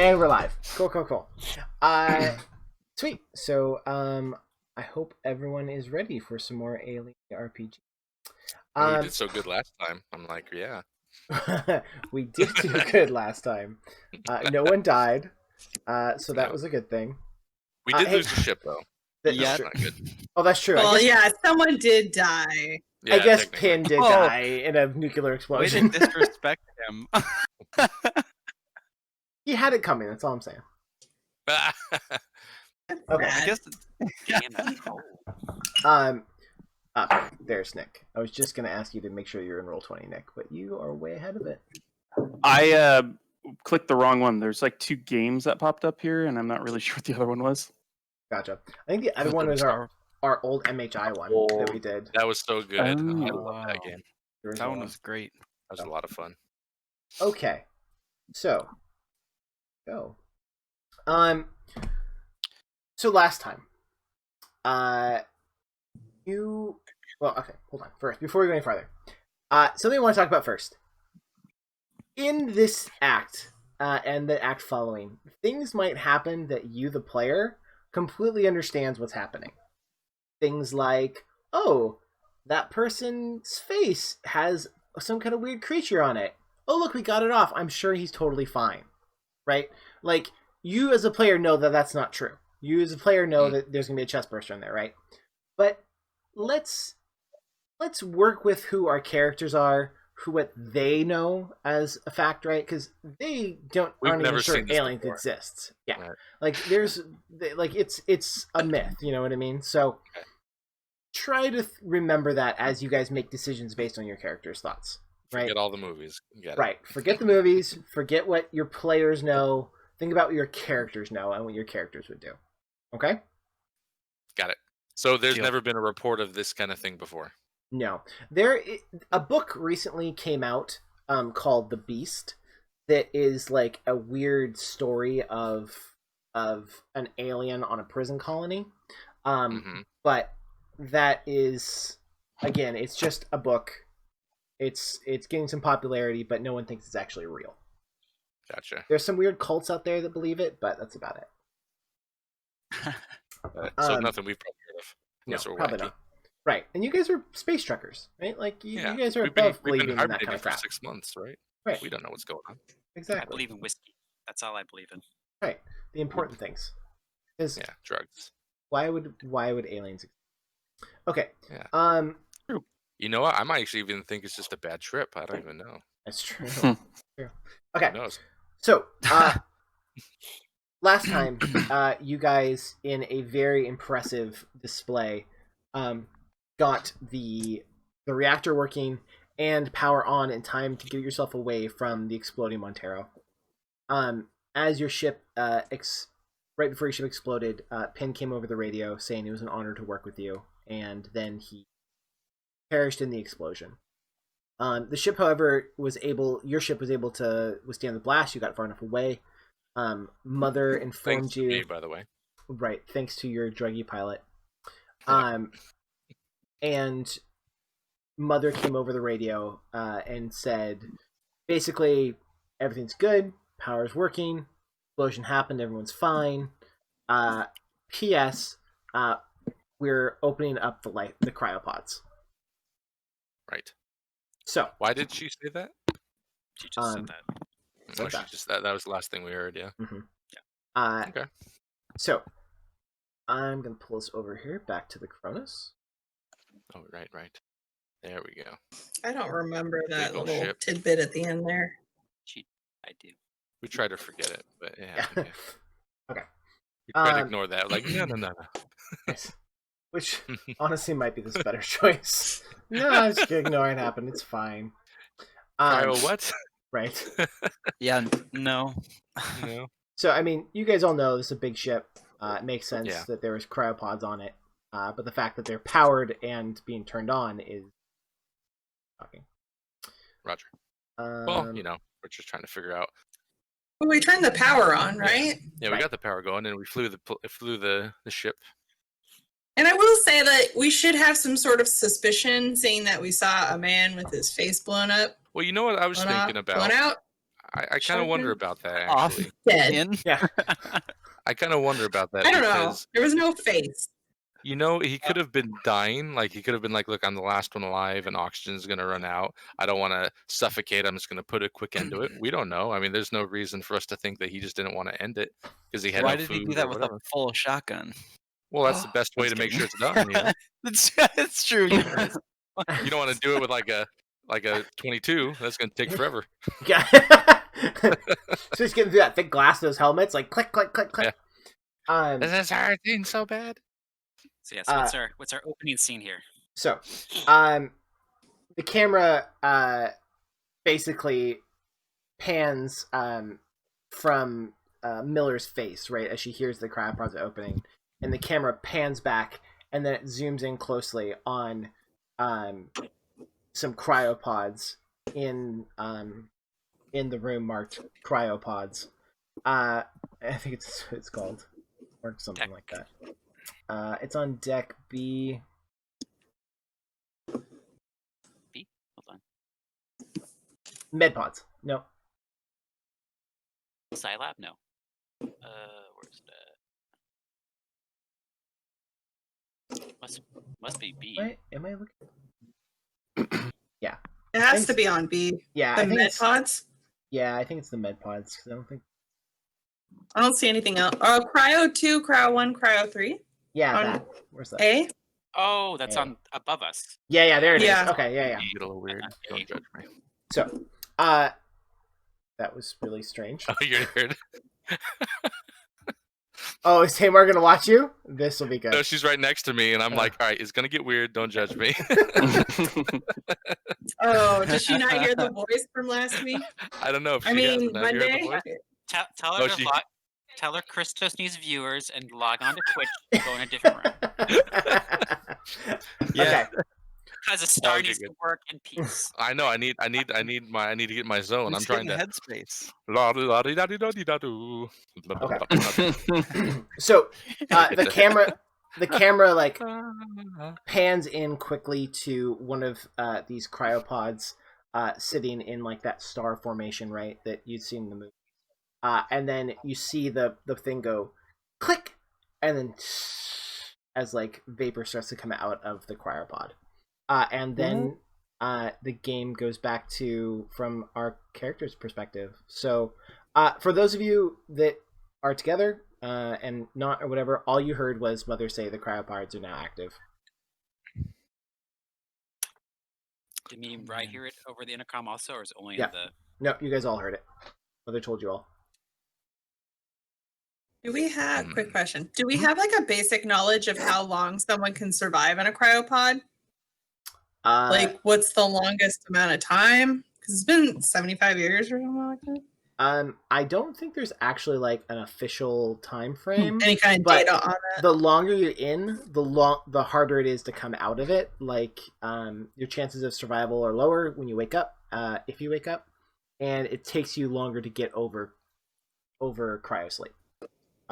And we're live. Cool. Sweet. So, I hope everyone is ready for some more Alien RPG. We did so good last time. I'm like, yeah. We did do good last time. No one died, so that was a good thing. We did lose the ship, though. That's not good. Oh, that's true. Well, someone did die. Yeah, I guess Pin did die in a nuclear explosion. Way to disrespect him. He had it coming. That's all I'm saying. Okay. I guess. There's Nick. I was just gonna ask you to make sure you're in Roll20, Nick, but you are way ahead of it. I clicked the wrong one. There's like 2 games that popped up here, and I'm not really sure what the other one was. Gotcha. I think the other one was our old MHI one that we did. That was so good. I Oh, love that game. That one was great. That was a lot of fun. Okay, so go. So last time, okay, hold on. First, before we go any farther, something I want to talk about first. In this act, and the act following, things might happen that you, the player, completely understands what's happening. Things like, oh, that person's face has some kind of weird creature on it. Oh, look, we got it off. I'm sure he's totally fine. Right? Like, you as a player know that that's not true. You as a player know that there's going to be a chest burster in there, right? But let's work with who our characters are, what they know as a fact, right? Because they aren't even sure aliens exists. Yeah, right. Like it's a myth. You know what I mean? So try to remember that as you guys make decisions based on your characters' thoughts. Right? Forget all the movies. Right. Forget the movies. Forget what your players know. Think about what your characters know and what your characters would do. Okay? Got it. So there's never been a report of this kind of thing before? No. A book recently came out called The Beast that is like a weird story of an alien on a prison colony. But that is, again, it's just a book. It's getting some popularity, but no one thinks it's actually real. Gotcha. There's some weird cults out there that believe it, but that's about it. So nothing we've probably heard of. No, probably not. Right, and you guys are space truckers, right? Like you guys are above believing in that kind of crap. For 6 months, right? Right. We don't know what's going on. Exactly. I believe in whiskey. That's all I believe in. Right. The important things is drugs. Why would aliens exist? Okay. Yeah. True. You know what? I might actually even think it's just a bad trip. I don't even know. That's true. True. Okay. Who knows? So, last time, you guys, in a very impressive display, got the reactor working and power on in time to get yourself away from the exploding Montero. As your ship, right before your ship exploded, Pin came over the radio saying it was an honor to work with you, and then he perished in the explosion. The ship, however, your ship was able to withstand the blast. You got far enough away. Mother informed thanks you. To me, by the way. Right, thanks to your druggy pilot. And Mother came over the radio and said, basically, everything's good, power's working, explosion happened, everyone's fine. P.S. We're opening up the cryopods. Right. So why did she say that? She just said that. That was the last thing we heard. Yeah. Mm-hmm. Yeah. Okay. So I'm gonna pull us over here back to the Cronus. Oh, right. There we go. I don't remember that little tidbit at the end there. I do. We try to forget it, but yeah. Okay. We try to ignore that. Like, no. Yes. Which honestly might be the better choice. No, just ignore it happen. It's fine. What? Right. Yeah. No. No. So I mean, you guys all know this is a big ship. It makes sense that there was cryopods on it, but the fact that they're powered and being turned on is shocking. Roger. Well, we're just trying to figure out. Well, we turned the power on, right? Yeah, we got the power going, and we flew the ship. And I will say that we should have some sort of suspicion, seeing that we saw a man with his face blown up. Well, you know what I was thinking about? Blown out? I kind of wonder about that Off. actually. Dead. In. Yeah. I kind of wonder about that I don't know. because There was no face. you know he could have been dying. Like he could have been like, "Look, I'm the last one alive, and oxygen's gonna run out. I don't want to suffocate. I'm just gonna put a quick end to it." We don't know. I mean, there's no reason for us to think that he just didn't want to end it because he had Why no did food he do or that with a whatever. full shotgun? Well, that's the best way to make sure it's done. You know? It's true. You don't want to do it with like a 22. That's gonna take forever. Yeah. So he's getting through that thick glass of those helmets, like click, click, click, click. Is this hurting so bad? So yes, what's our opening scene here? So, the camera basically pans from Miller's face, right, as she hears the cryopods opening, and the camera pans back, and then it zooms in closely on some cryopods in the room marked cryopods. I think it's called or something like that. It's on deck B. B? Hold on. Medpods. No. Scilab? No. Where's that? Must be B. Am I looking? Yeah. It has to be on B. Yeah, The I think med it's, pods. yeah, I think it's the medpods. I don't think. I don't see anything else. Oh, cryo 2, cryo 1, cryo 3. Yeah, On that. Where's that? A. Oh, that's Yeah. on above us. Yeah, there it is. Yeah. Okay, yeah. You get a little weird. Don't judge me. So, that was really strange. Oh, you're weird. Oh, is Tamar gonna watch you? This will be good. No, she's right next to me, and I'm like, all right, it's gonna get weird. Don't judge me. Oh, did she not hear the voice from last week? I don't know if she I mean, has. Have you heard the Monday. voice? Tell Oh, her she- tell her Christos needs viewers and log on to Twitch and go in a different room. Okay. Because a star Okay, needs good. to work in peace. I know. I need to get my zone. I'm trying to. headspace. So, the camera like pans in quickly to one of these cryopods sitting in like that star formation, right, that you'd seen in the movie. And then you see the thing go click, and then as like vapor starts to come out of the cryopod. And then the game goes back to from our character's perspective. So for those of you that are together and not or whatever, all you heard was Mother say the cryopods are now active. Did me right hear it over the intercom also, or is it only Yeah. in the... No, you guys all heard it. Mother told you all. Do we have, quick question, do we have like a basic knowledge of how long someone can survive in a cryopod? Like, what's the longest amount of time? Because it's been 75 years or something like that. I don't think there's actually like an official time frame. Any kind of But data on it? the longer you're in, the harder it is to come out of it. Like, your chances of survival are lower when you wake up, if you wake up, and it takes you longer to get over cryosleep,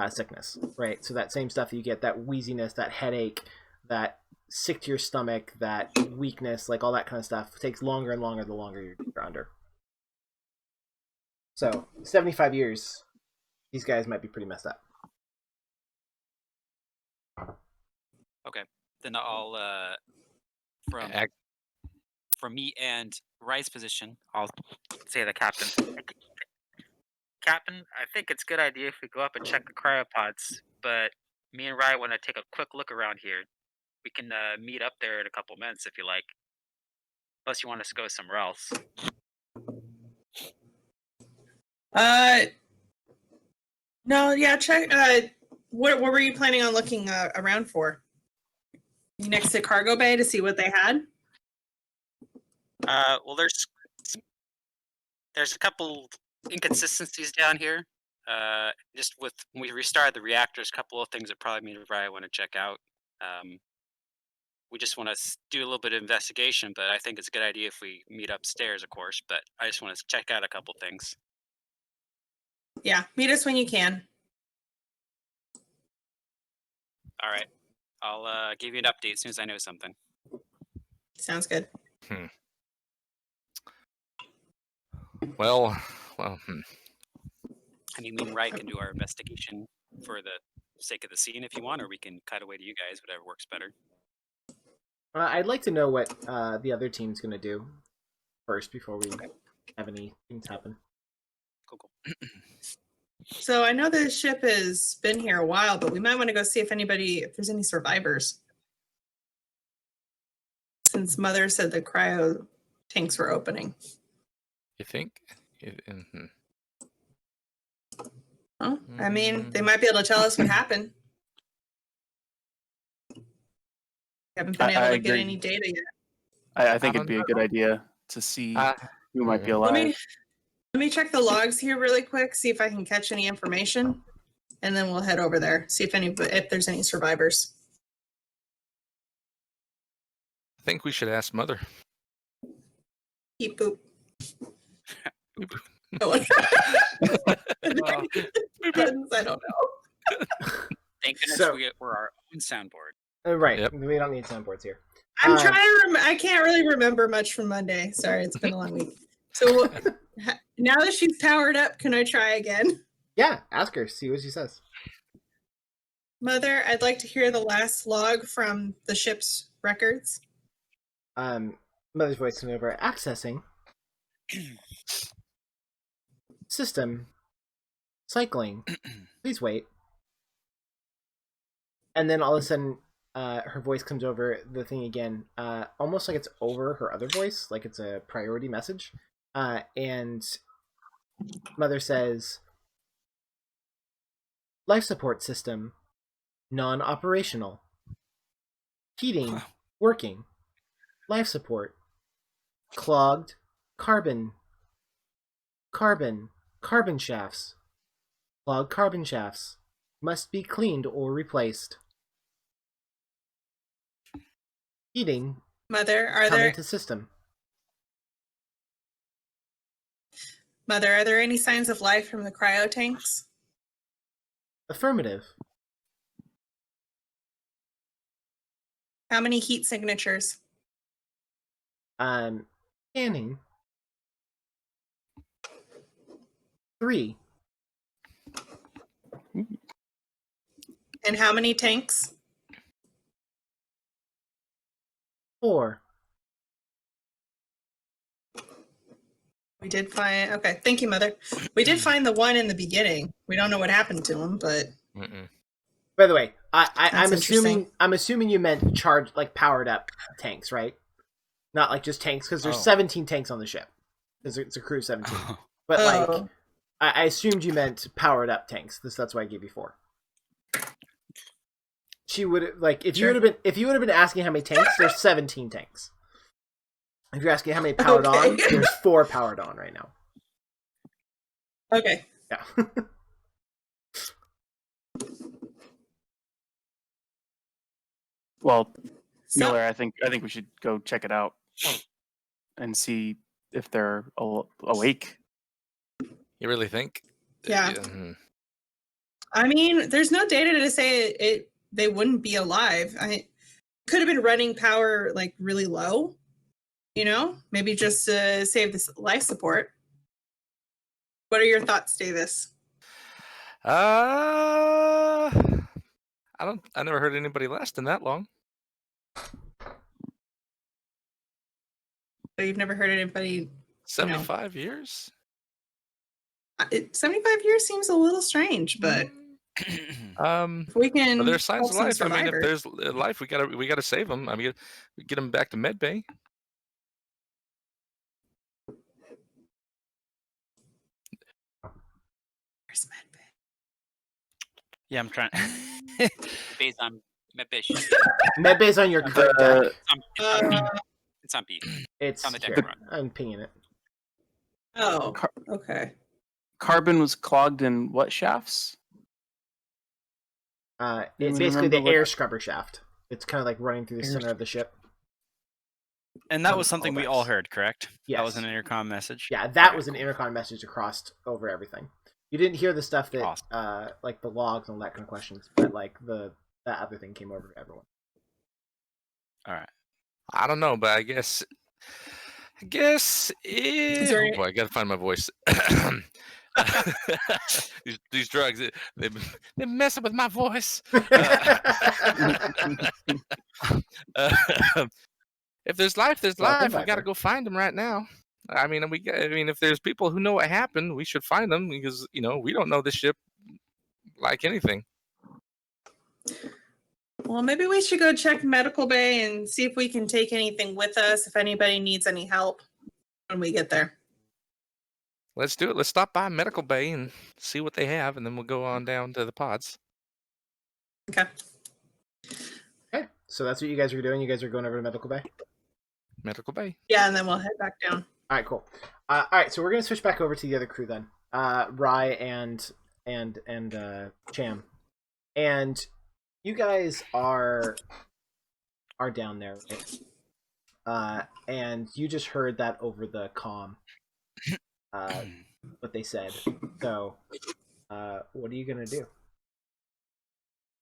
sickness, right? So that same stuff you get, that wheeziness, that headache, that sick to your stomach, that weakness, like all that kind of stuff, takes longer and longer the longer you're under. So 75 years, these guys might be pretty messed up. Okay. Then I'll, from me and Rye's position, I'll say the captain. Captain, I think it's a good idea if we go up and check the cryopods, but me and Rye want to take a quick look around here. We can meet up there in a couple minutes if you like. Unless you want us to go somewhere else. No, yeah, check. What were you planning on looking around for? Next to cargo bay to see what they had? Well, there's a couple inconsistencies down here. Just with when we restarted the reactors, a couple of things that probably me and Rye want to check out. We just want to do a little bit of investigation, but I think it's a good idea if we meet upstairs, of course. But I just want to check out a couple things. Yeah, meet us when you can. All right. I'll give you an update as soon as I know something. Sounds good. Well, well, I mean, me and Wright can do our investigation for the sake of the scene if you want, or we can cut away to you guys, whatever works better. I'd like to know what the other team's going to do first before we have any things happen. Cool. So I know the ship has been here a while, but we might want to go see if there's any survivors. Since Mother said the cryo tanks were opening. you think? Oh, I mean, they might be able to tell us what happened. Haven't been able to get any data yet. I think it'd be a good idea to see who might be alive. Let me check the logs here really quick, see if I can catch any information, and then we'll head over there, see if there's any survivors. I think we should ask Mother. Beep boop. I don't know. Thank goodness we're our own soundboard. Right. Yep. We don't need soundboards here. I'm trying to I can't really remember much from Monday. Sorry, it's been a long week. So now that she's powered up, can I try again? Yeah, ask her. See what she says. Mother, I'd like to hear the last log from the ship's records. Mother's voice coming over. Accessing. System. Cycling. Please wait. And then all of a sudden, her voice comes over the thing again, almost like it's over her other voice, like it's a priority message. And Mother says, life support system, non-operational. Heating, working. Life support, clogged, carbon shafts. Clogged carbon shafts must be cleaned or replaced. Heating, Mother, coming to system. Mother, are there any signs of life from the cryo tanks? Affirmative. How many heat signatures? Scanning. 3. And how many tanks? 4. We did find. Okay, thank you, Mother. We did find the one in the beginning. We don't know what happened to him, but. By the way, I'm interesting. assuming you meant charged, like powered up tanks, right? Not like just tanks, because there's 17 tanks on the ship. It's a crew of 17. But like, I assumed you meant powered up tanks. That's why I gave you 4. She would like if you would have been asking how many tanks, there's 17 tanks. If you're asking how many powered on, there's 4 powered on right now. Okay. Yeah. Well, Miller, I think we should go check it out and see if they're awake. You really think? Yeah. I mean, there's no data to say they wouldn't be alive. Could have been running power like really low, maybe just to save this life support. What are your thoughts, Davis? I never heard anybody lasting that long. So you've never heard anybody 75 years? 75 years seems a little strange, but if we can. There's signs of life. I mean, if survivors. there's life, we gotta save them. I mean, get them back to medbay. Where's medbay? Yeah, I'm trying. Based on Medbish. Medbay's on your current deck. It's on B. It's on the deck here. front. I'm pinging it. Oh, okay. Carbon was clogged in what shafts? It's basically the air scrubber shaft. It's kind of like running through the center of the ship. And that was something we all heard, correct? Yes. That was an intercom message? Yeah, that was an intercom message across over everything. You didn't hear the stuff that, Awesome. like the logs and all that kind of questions, but like that other thing came over to everyone. All right. I don't know, but I guess I guess. there Oh boy, I gotta find my voice. these drugs, they're messing with my voice. If there's life, there's Welcome, life. We gotta Viper. go find them right now. I mean, if there's people who know what happened, we should find them because we don't know this ship like anything. Well, maybe we should go check medical bay and see if we can take anything with us if anybody needs any help when we get there. Let's do it. Let's stop by medical bay and see what they have, and then we'll go on down to the pods. Okay. Okay, so that's what you guys are doing. You guys are going over to medical bay. Medical bay. Yeah, and then we'll head back down. All right, cool. All right, so we're gonna switch back over to the other crew then. Rye and Cham, and you guys are down there, right? And you just heard that over the comm. What they said. So, what are you gonna do?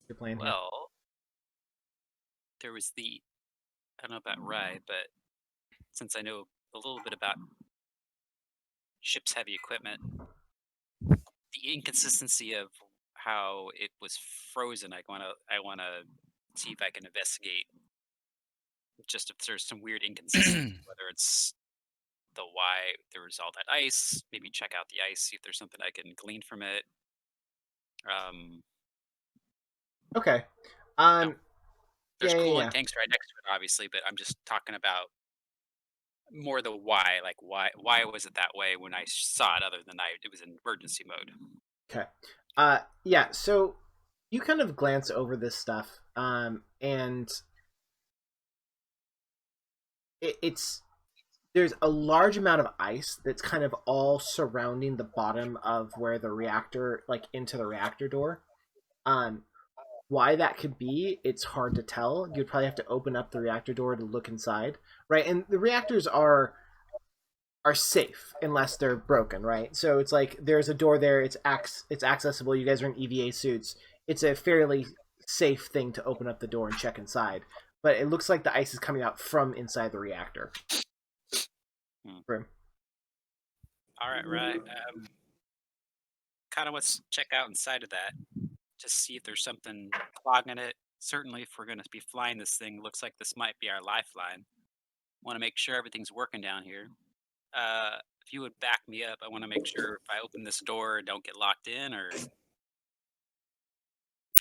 Your plan here? Well, there was I don't know about Rye, but since I know a little bit about ship's heavy equipment, the inconsistency of how it was frozen, I wanna see if I can investigate just if there's some weird inconsistency, whether it's why there was all that ice, maybe check out the ice, see if there's something I can glean from it. Okay. There's coolant yeah. tanks right next to it, obviously, but I'm just talking about more the why. Like, why was it that way when I saw it, other than it was in emergency mode? Okay. Yeah, so you kind of glance over this stuff, and there's a large amount of ice that's kind of all surrounding the bottom of where the reactor, like into the reactor door. Why that could be, it's hard to tell. You'd probably have to open up the reactor door to look inside, right? And the reactors are safe unless they're broken, right? So it's like there's a door there. It's accessible. You guys are in EVA suits. It's a fairly safe thing to open up the door and check inside. But it looks like the ice is coming out from inside the reactor room. All right, right. Kind of let's check out inside of that. Just see if there's something clogging it. Certainly, if we're going to be flying this thing, looks like this might be our lifeline. Want to make sure everything's working down here. If you would back me up, I want to make sure if I open this door, don't get locked in, or if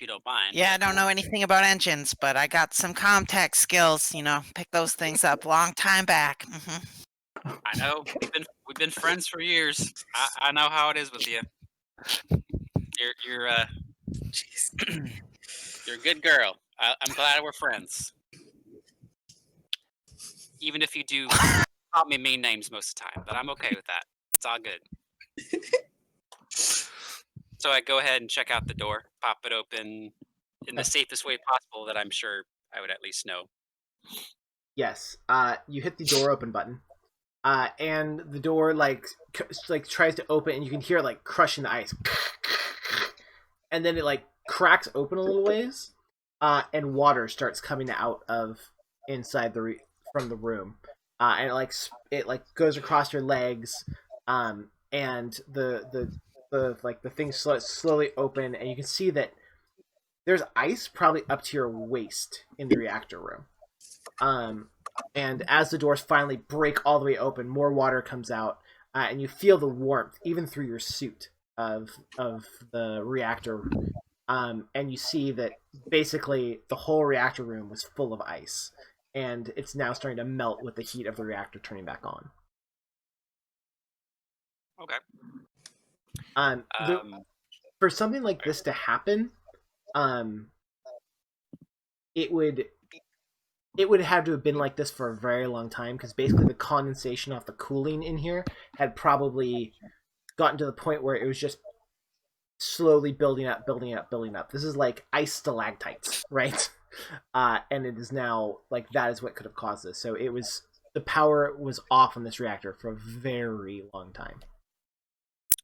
you don't mind. Yeah, I don't know anything about engines, but I got some Comtech skills. Pick those things up long time back. I know we've been friends for years. I know how it is with you. You're you're a good girl. I'm glad we're friends. Even if you do call me mean names most of the time, but I'm okay with that. It's all good. So I go ahead and check out the door, pop it open in the safest way possible that I'm sure I would at least know. Yes. You hit the door open button. And the door like tries to open, and you can hear it like crushing the ice. And then it like cracks open a little ways, and water starts coming out of inside from the room, and it goes across your legs, and the things slowly open, and you can see that there's ice probably up to your waist in the reactor room. And as the doors finally break all the way open, more water comes out, and you feel the warmth even through your suit of the reactor. And you see that basically the whole reactor room was full of ice, and it's now starting to melt with the heat of the reactor turning back on. Okay. For something like this to happen, it would have to have been like this for a very long time, because basically the condensation off the cooling in here had probably gotten to the point where it was just slowly building up. This is like ice stalactites, right? And it is now like that is what could have caused this. So the power was off on this reactor for a very long time.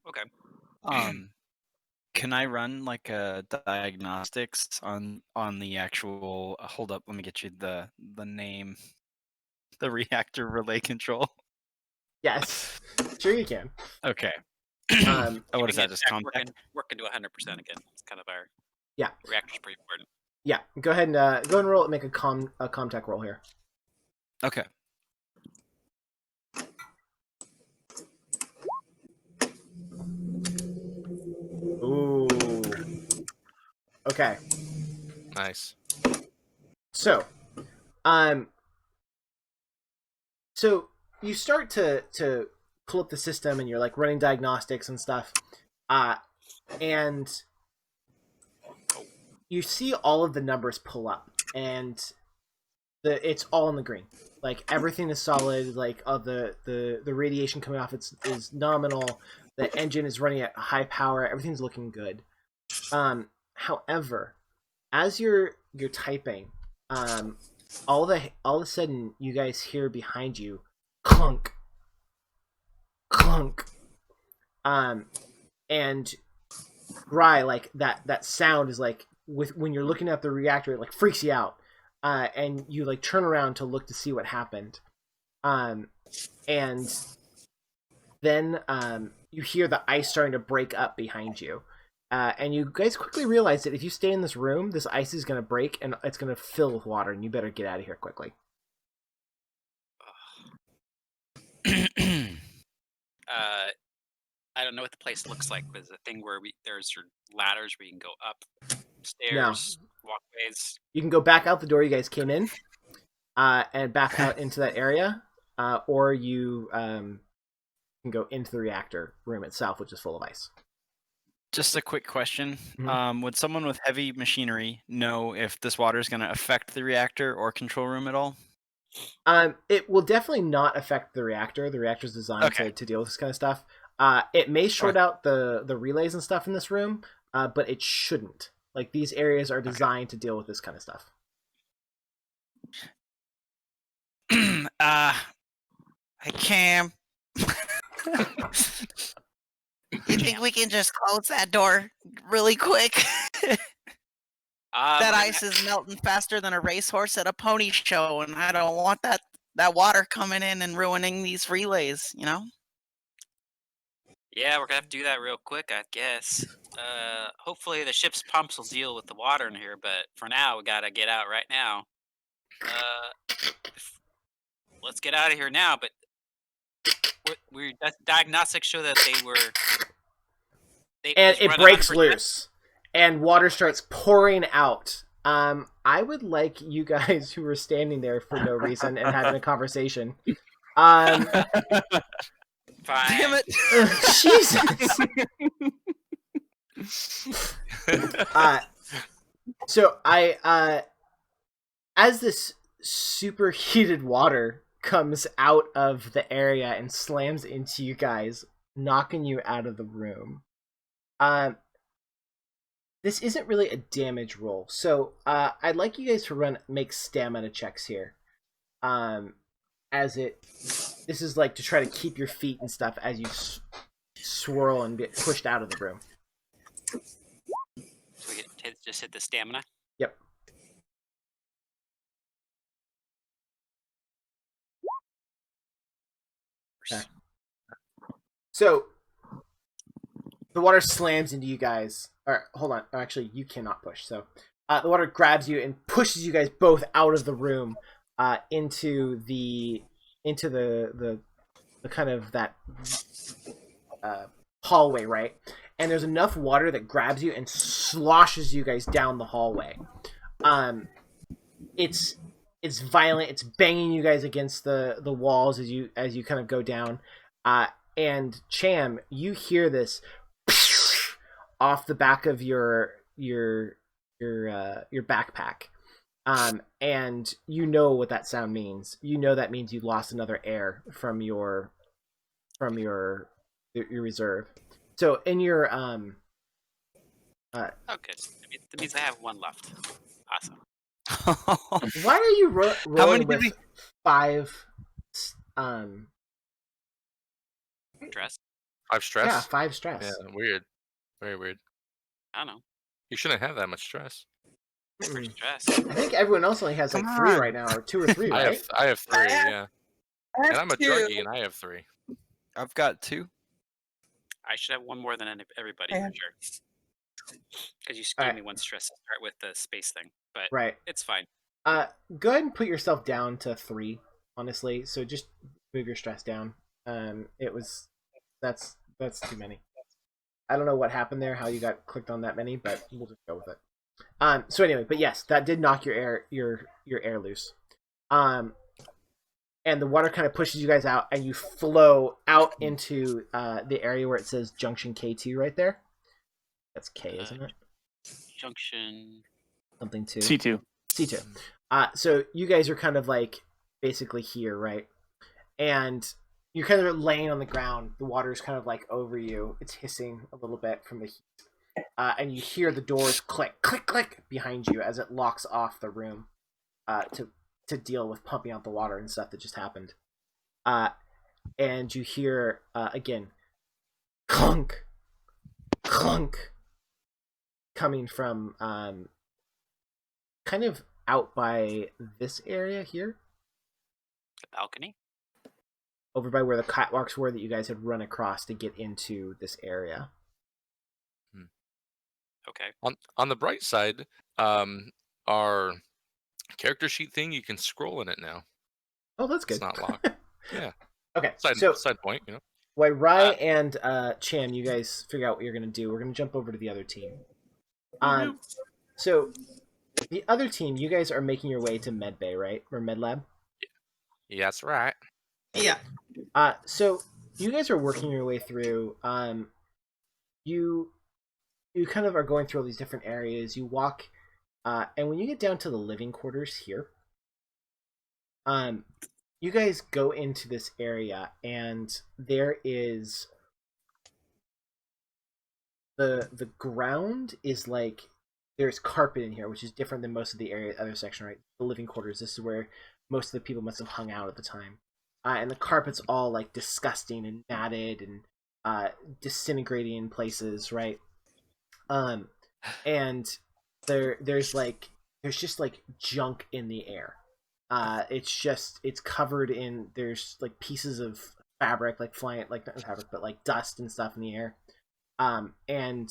Okay. Can I run like a diagnostics on the actual? Hold up, let me get you the name. The reactor relay control. Yes, sure you can. Okay. Um, Oh, what is Keeping that? it Just back, contact? working to 100% again. It's kind of our Yeah. reactor's pretty important. yeah, go ahead and roll and make a comtech roll here. Okay. Ooh. Okay. Nice. So, so you start to pull up the system, and you're like running diagnostics and stuff, and you see all of the numbers pull up, and it's all in the green. Like everything is solid. Like the radiation coming off is nominal. The engine is running at high power. Everything's looking good. However, as you're typing, all of a sudden you guys hear behind you clunk, clunk, and Rye, like that sound is like when you're looking at the reactor, it like freaks you out, and you like turn around to look to see what happened, and then you hear the ice starting to break up behind you. And you guys quickly realize that if you stay in this room, this ice is going to break and it's going to fill with water, and you better get out of here quickly. I don't know what the place looks like, but it's a thing where there's ladders where you can go up, stairs, walkways. You can go back out the door you guys came in, and back out into that area, or you can go into the reactor room itself, which is full of ice. Just a quick question. Mhm. Would someone with heavy machinery know if this water is going to affect the reactor or control room at all? It will definitely not affect the reactor. The reactor's designed to deal with this kind of stuff. It may short out the relays and stuff in this room, but it shouldn't. Like, these areas are designed to deal with this kind of stuff. Hey, Cam. You think we can just close that door really quick? That ice is melting faster than a racehorse at a pony show, and I don't want that water coming in and ruining these relays, you know? Yeah, we're gonna have to do that real quick, I guess. Hopefully the ship's pumps will deal with the water in here, but for now we gotta get out right now. Let's get out of here now. But diagnostics show that they were. And it breaks loose, and water starts pouring out. I would like you guys who were standing there for no reason and having a conversation. Fine. Damn it! Jesus. So as this superheated water comes out of the area and slams into you guys, knocking you out of the room. This isn't really a damage roll, so I'd like you guys to make stamina checks here. This is like to try to keep your feet and stuff as you swirl and get pushed out of the room. So we just hit the stamina. Yep. Okay. So the water slams into you guys. Or hold on, actually, you cannot push. So the water grabs you and pushes you guys both out of the room, into the kind of that hallway, right? And there's enough water that grabs you and sloshes you guys down the hallway. It's violent. It's banging you guys against the walls as you kind of go down. And Cham, you hear this off the back of your backpack, and you know what that sound means. You know that means you lost another air from your reserve. So in your Oh, good. That means I have one left. Awesome. why are you rolling with 5 Stress? 5 stress? Yeah, 5 stress. Yeah, weird. Very weird. I don't know. You shouldn't have that much stress. For stress. I think everyone else only has like Come 3 on. right now, or 2 or 3, right? I have 3, yeah. I have And I'm a 2. druggie, and I have 3. I've got 2. I should have one more than everybody I for have- sure. Because you All gave right. me one stress to start with the space thing, but Right. it's fine. Go ahead and put yourself down to 3, honestly. So just move your stress down. That's too many. I don't know what happened there, how you got clicked on that many, but we'll just go with it. So anyway, but yes, that did knock your air loose. And the water kind of pushes you guys out, and you flow out into the area where it says Junction K2 right there. That's K, isn't it? Junction. Something 2. C2. C2. So you guys are kind of like basically here, right? And you're kind of laying on the ground. The water's kind of like over you. It's hissing a little bit from the heat. And you hear the doors click, click, click behind you as it locks off the room to deal with pumping out the water and stuff that just happened. And you hear, again, clunk, clunk, coming from kind of out by this area here. The balcony? Over by where the catwalks were that you guys had run across to get into this area. Okay. On the bright side, our character sheet thing, you can scroll in it now. Oh, that's good. It's not locked. Yeah. Okay, Side point, you know. While Rai and Cham, you guys figure out what you're going to do, we're going to jump over to the other team. So, the other team, you guys are making your way to Medbay, right? Or Medlab? Yeah, that's right. Yeah. So, you guys are working your way through. You kind of are going through all these different areas. You walk, and when you get down to the living quarters here, you guys go into this area, and there is the ground is like there's carpet in here, which is different than most of the other section, right? The living quarters. This is where most of the people must have hung out at the time, and the carpet's all like disgusting and matted and disintegrating in places, right? And there's just like junk in the air. It's covered in, there's like pieces of fabric like flying, like not fabric but like dust and stuff in the air. And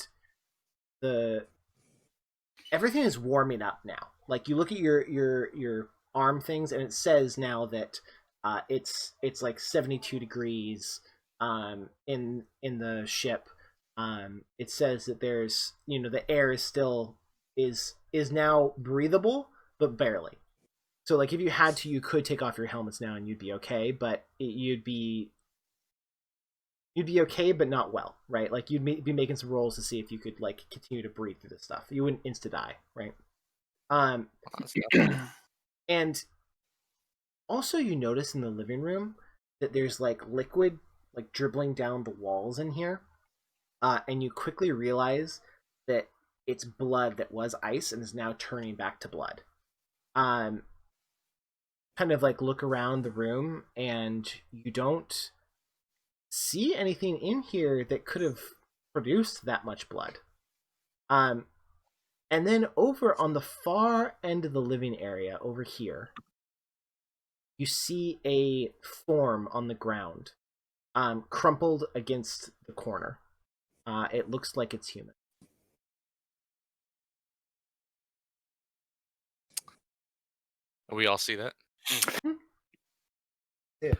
everything is warming up now. Like you look at your arm things, and it says now that it's like 72 degrees in the ship. It says that there's, the air is still is now breathable, but barely. So like if you had to, you could take off your helmets now and you'd be okay, but you'd be okay, but not well, right? Like you'd be making some rolls to see if you could like continue to breathe through this stuff. You wouldn't insta die, right? And also you notice in the living room that there's like liquid like dribbling down the walls in here. And you quickly realize that it's blood that was ice and is now turning back to blood. Kind of like look around the room, and you don't see anything in here that could have produced that much blood. And then over on the far end of the living area, over here, you see a form on the ground, crumpled against the corner. It looks like it's human. We all see that. Yeah.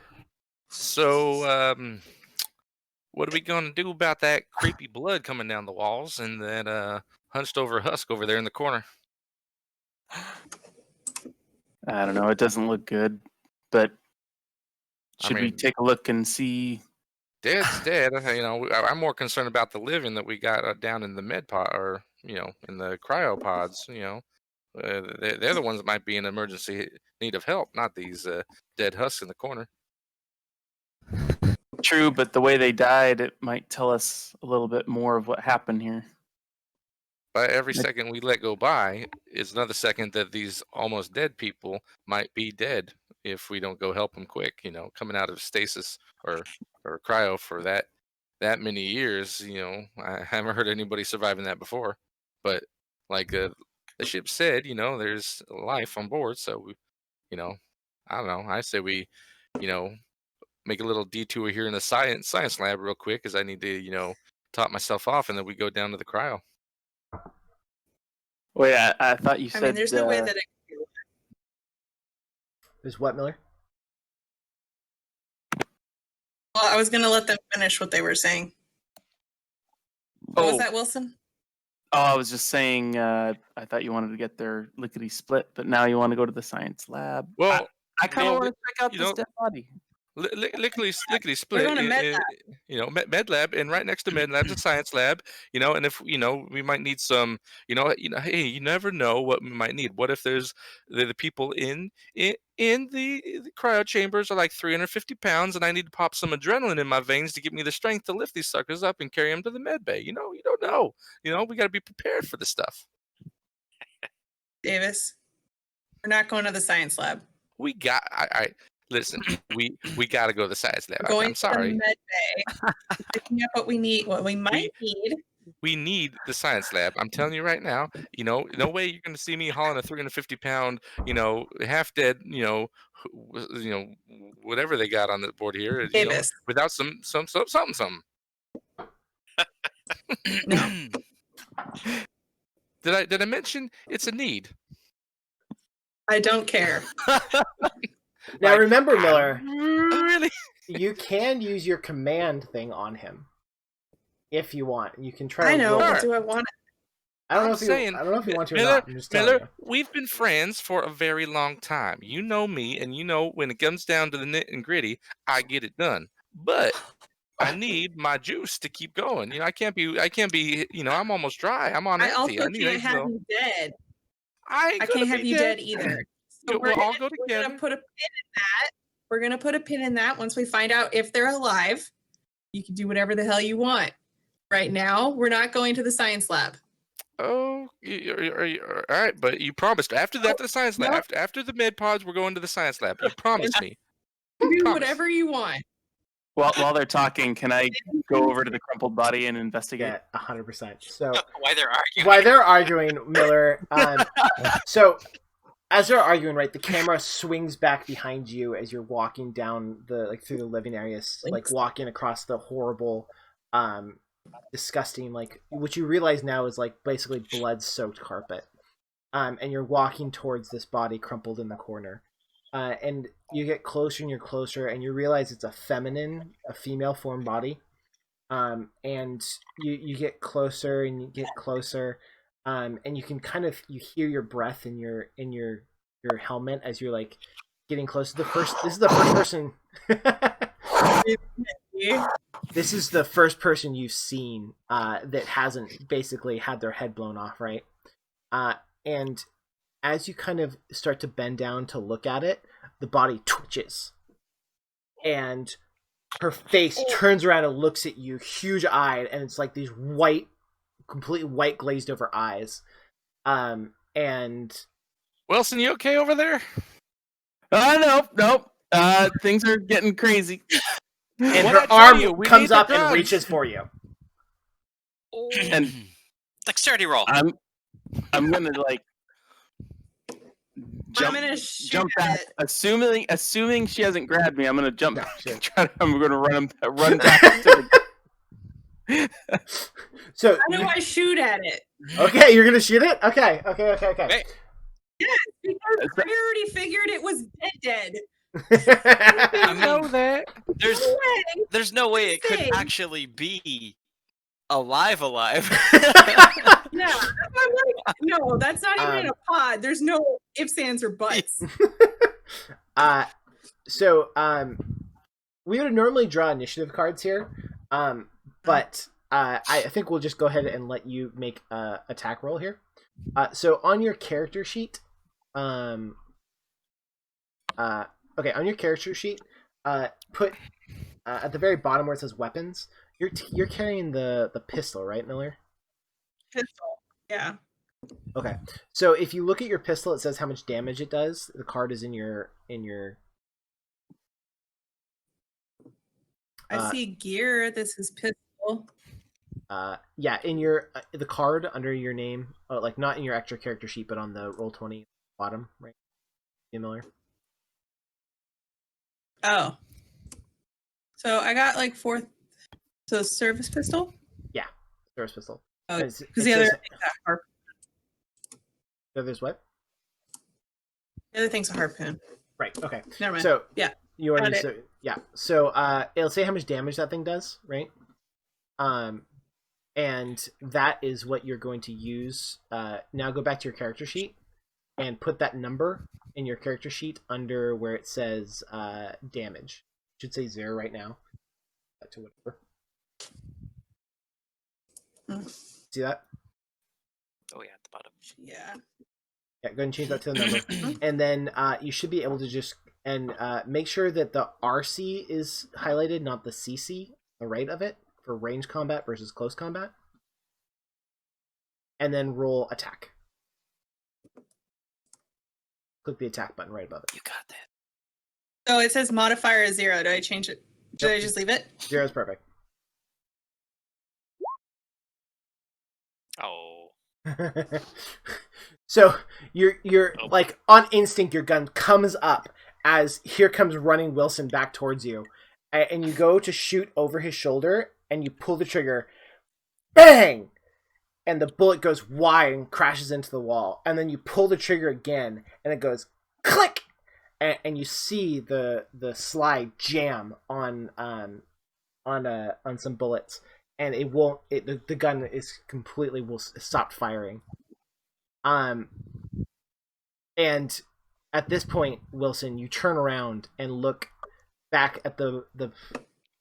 So, what are we gonna do about that creepy blood coming down the walls and that hunched over husk over there in the corner? I don't know. It doesn't look good, but should we mean- take a look and see? Dead's dead. I'm more concerned about the living that we got down in the med pod, or in the cryopods. They're the ones that might be in emergency need of help, not these dead husks in the corner. True, but the way they died, it might tell us a little bit more of what happened here. But every second we let go by is another second that these almost dead people might be dead if we don't go help them quick. Coming out of stasis or cryo for that many years. I haven't heard anybody surviving that before. But like the ship said, there's life on board. So I don't know. I say we, make a little detour here in the science lab real quick, because I need to top myself off, and then we go down to the cryo. Oh yeah, I thought you said. I mean, there's no way that it could be. There's what, Miller? Well, I was going to let them finish what they were saying. What was that, Wilson? Oh, I was just saying. I thought you wanted to get their lickety split, but now you want to go to the science lab. Well, I kind of want to check out this dead body. Lickety split. We're going to med lab. Med lab, and right next to med lab's a science lab. And if we might need some. Hey, you never know what we might need. What if there's the people in the cryo chambers are like 350 pounds, and I need to pop some adrenaline in my veins to give me the strength to lift these suckers up and carry them to the med bay. You don't know. We got to be prepared for this stuff. Davis, we're not going to the science lab. We got. Listen, we got to go to the science lab. We're going I'm sorry. to the med bay, picking up what we need, what we might need. We need the science lab. I'm telling you right now. No way you're going to see me hauling a 350-pound, half dead, whatever they got on the board here, without something. No. Did I mention it's a need? I don't care. Now remember, Miller, really, you can use your command thing on him if you want. You can try. I know, but but do I want it? I don't know if you want to or Miller, not. I'm just telling you. We've been friends for a very long time. You know me, and when it comes down to the nit and gritty, I get it done. But I need my juice to keep going. I can't be. I'm almost dry. I'm on empty. I also can't have you dead. I can't have you dead either. So we'll all go together. We're gonna put a pin in that. We're gonna put a pin in that. Once we find out if they're alive, you can do whatever the hell you want. Right now, we're not going to the science lab. Oh, all right, but you promised after the science lab, after the med pods, we're going to the science lab. You promised me. Do whatever you want. While they're talking, can I go over to the crumpled body and investigate? Yeah, 100%. So Why they're arguing, Miller. So as they're arguing, right, the camera swings back behind you as you're walking down through the living areas, walking across the horrible, disgusting, what you realize now is basically blood-soaked carpet. And you're walking towards this body crumpled in the corner. And you get closer and you're closer, and you realize it's a female form body. And you get closer and you get closer, and you can you hear your breath in your helmet as you're getting close to this is the first person. This is the first person you've seen that hasn't basically had their head blown off, right? And as you kind of start to bend down to look at it, the body twitches. And her face turns around and looks at you, huge-eyed, and it's like these completely white glazed over eyes. And Wilson, you okay over there? Nope. Things are getting crazy. And her arm comes up and reaches for you. And dexterity roll. I'm gonna jump back. It. Assuming she hasn't grabbed me, I'm gonna jump back. I'm gonna run back to the... So how do I shoot at it? Okay, you're gonna shoot it? Okay. Hey. Yes, because I already figured it was dead. I know that. There's no way it could actually be alive. Yeah, no, that's not even in a pod. There's no ifs, ands, or buts. So we would normally draw initiative cards here, but I think we'll just go ahead and let you make a attack roll here. So on your character sheet, on your character sheet, put at the very bottom where it says weapons. You're carrying the pistol, right, Miller? Pistol, yeah. Okay, so if you look at your pistol, it says how much damage it does. The card is in your. I see gear. This is pistol. Yeah, in your the card under your name, not in your extra character sheet, but on the Roll20 bottom, right? Miller. Oh. So I got like fourth. So service pistol. Yeah, service pistol. Oh, Because because the other there's what? the other thing's a harpoon. Right. Okay. Never mind. So yeah, you already got so yeah. So it'll say how much damage that thing does, right? And that is what you're going to use. Now go back to your character sheet and put that number in your character sheet under where it says damage. It should say 0 right now. To whatever. See that? Oh yeah, at the bottom. yeah. Yeah, go ahead and change that to the number. And then you should be able to just make sure that the RC is highlighted, not the CC, the right of it, for range combat versus close combat. And then roll attack. Click the attack button right above it. You got that. So it says modifier is 0. Do I change it? Should I just leave it? 0 is perfect. Oh. So you're like on instinct, your gun comes up as here comes running Wilson back towards you, and you go to shoot over his shoulder, and you pull the trigger, bang, and the bullet goes wide and crashes into the wall, and then you pull the trigger again, and it goes click, and you see the slide jam on some bullets. And it won't. The gun is completely will stop firing. And at this point, Wilson, you turn around and look back at the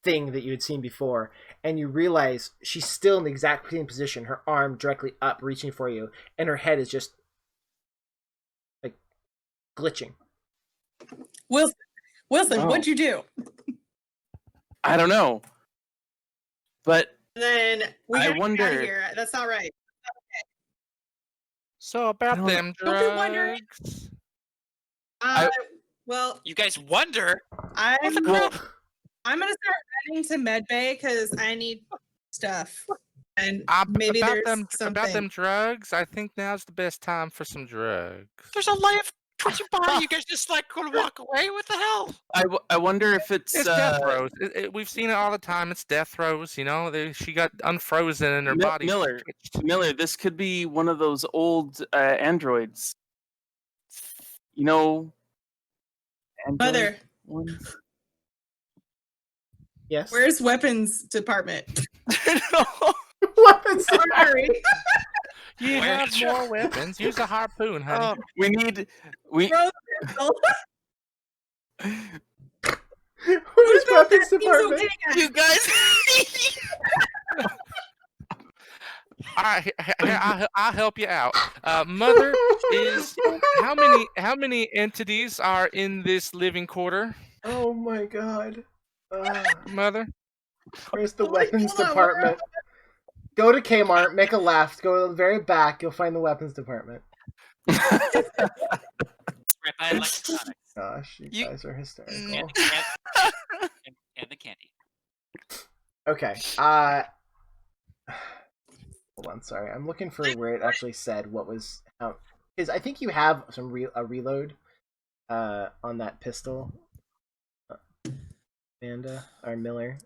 thing that you had seen before, and you realize she's still in the exact same position, her arm directly up, reaching for you, and her head is just like glitching. Wilson, what'd you do? I don't know, but. Then we I gotta get out wonder- of here. That's not right. So about don't- them Don't be wondering. drugs. Well, You guys wonder. I'm Well, gonna start heading to medbay because I need stuff, and About maybe there's them something. drugs. I think now's the best time for some drugs. There's a life towards your body. You guys just like gonna walk away? What the hell? I wonder if it's It's death throes. We've seen it all the time. It's death throes. You know, she got unfrozen and her body. Miller. This could be one of those old androids. You know, Mother, ones? Yes. where's weapons department? Weapons? Sorry. You Where- have more weapons. Use a harpoon, honey. we Throw the pistol. Where's What about weapons that? He's department? okay, guys. You guys. I'll help you out. Mother is how many entities are in this living quarter? Oh my god. Mother. Where's the Wait, weapons hold on, department? Go to Kmart, make a left, go to the very back, you'll find the weapons department. Right by electronics Gosh, you guys are hysterical. and the candy. Okay. Hold on, sorry. I'm looking for where it actually said what was out. Because I think you have some a reload on that pistol. Amanda or Miller.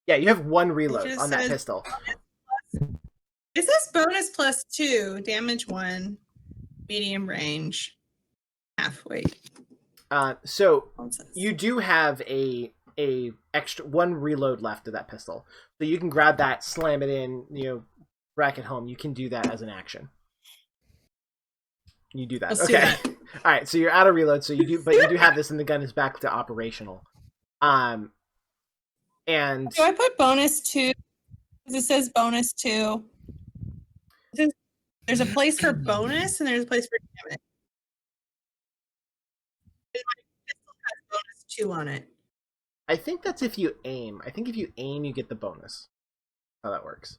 Yeah, you have one reload just on that says- pistol. It says bonus +2, damage 1, medium range, half weight. So Nonsense. you do have a extra one reload left of that pistol, so you can grab that, slam it in, rack it home. You can do that as an action. You do that. Let's do Okay. that. All right. So you're out of reload. So you do have this, and the gun is back to operational. And Do I put bonus 2? Because it says bonus 2. There's a place for bonus and there's a place for damage. And my pistol has bonus 2 on it. I think that's if you aim. I think if you aim, you get the bonus. How that works.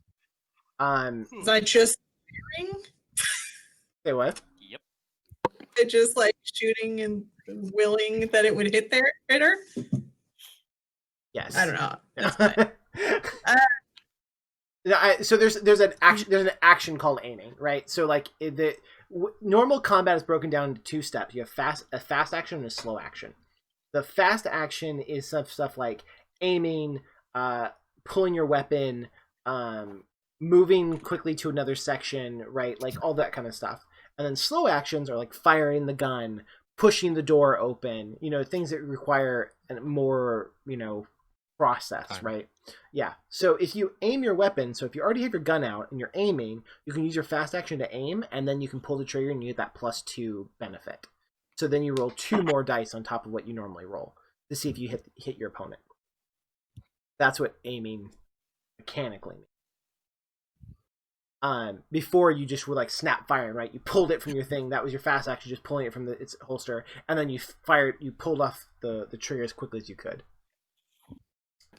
Is I just firing? Say what? Yep. It just like shooting and willing that it would hit their hitter? Yes. I don't know. That's fine. So there's an action called aiming, right? So like normal combat is broken down into 2 steps. You have a fast action and a slow action. The fast action is stuff like aiming, pulling your weapon, moving quickly to another section, right? Like all that kind of stuff. And then slow actions are like firing the gun, pushing the door open, things that require more, process, Time. right? Yeah. So if you aim your weapon, so if you already have your gun out and you're aiming, you can use your fast action to aim, and then you can pull the trigger and you get that +2 benefit. So then you roll 2 more dice on top of what you normally roll to see if you hit your opponent. That's what aiming mechanically means. Before you just were like snap firing, right? You pulled it from your thing. That was your fast action, just pulling it from its holster, and then you pulled off the trigger as quickly as you could.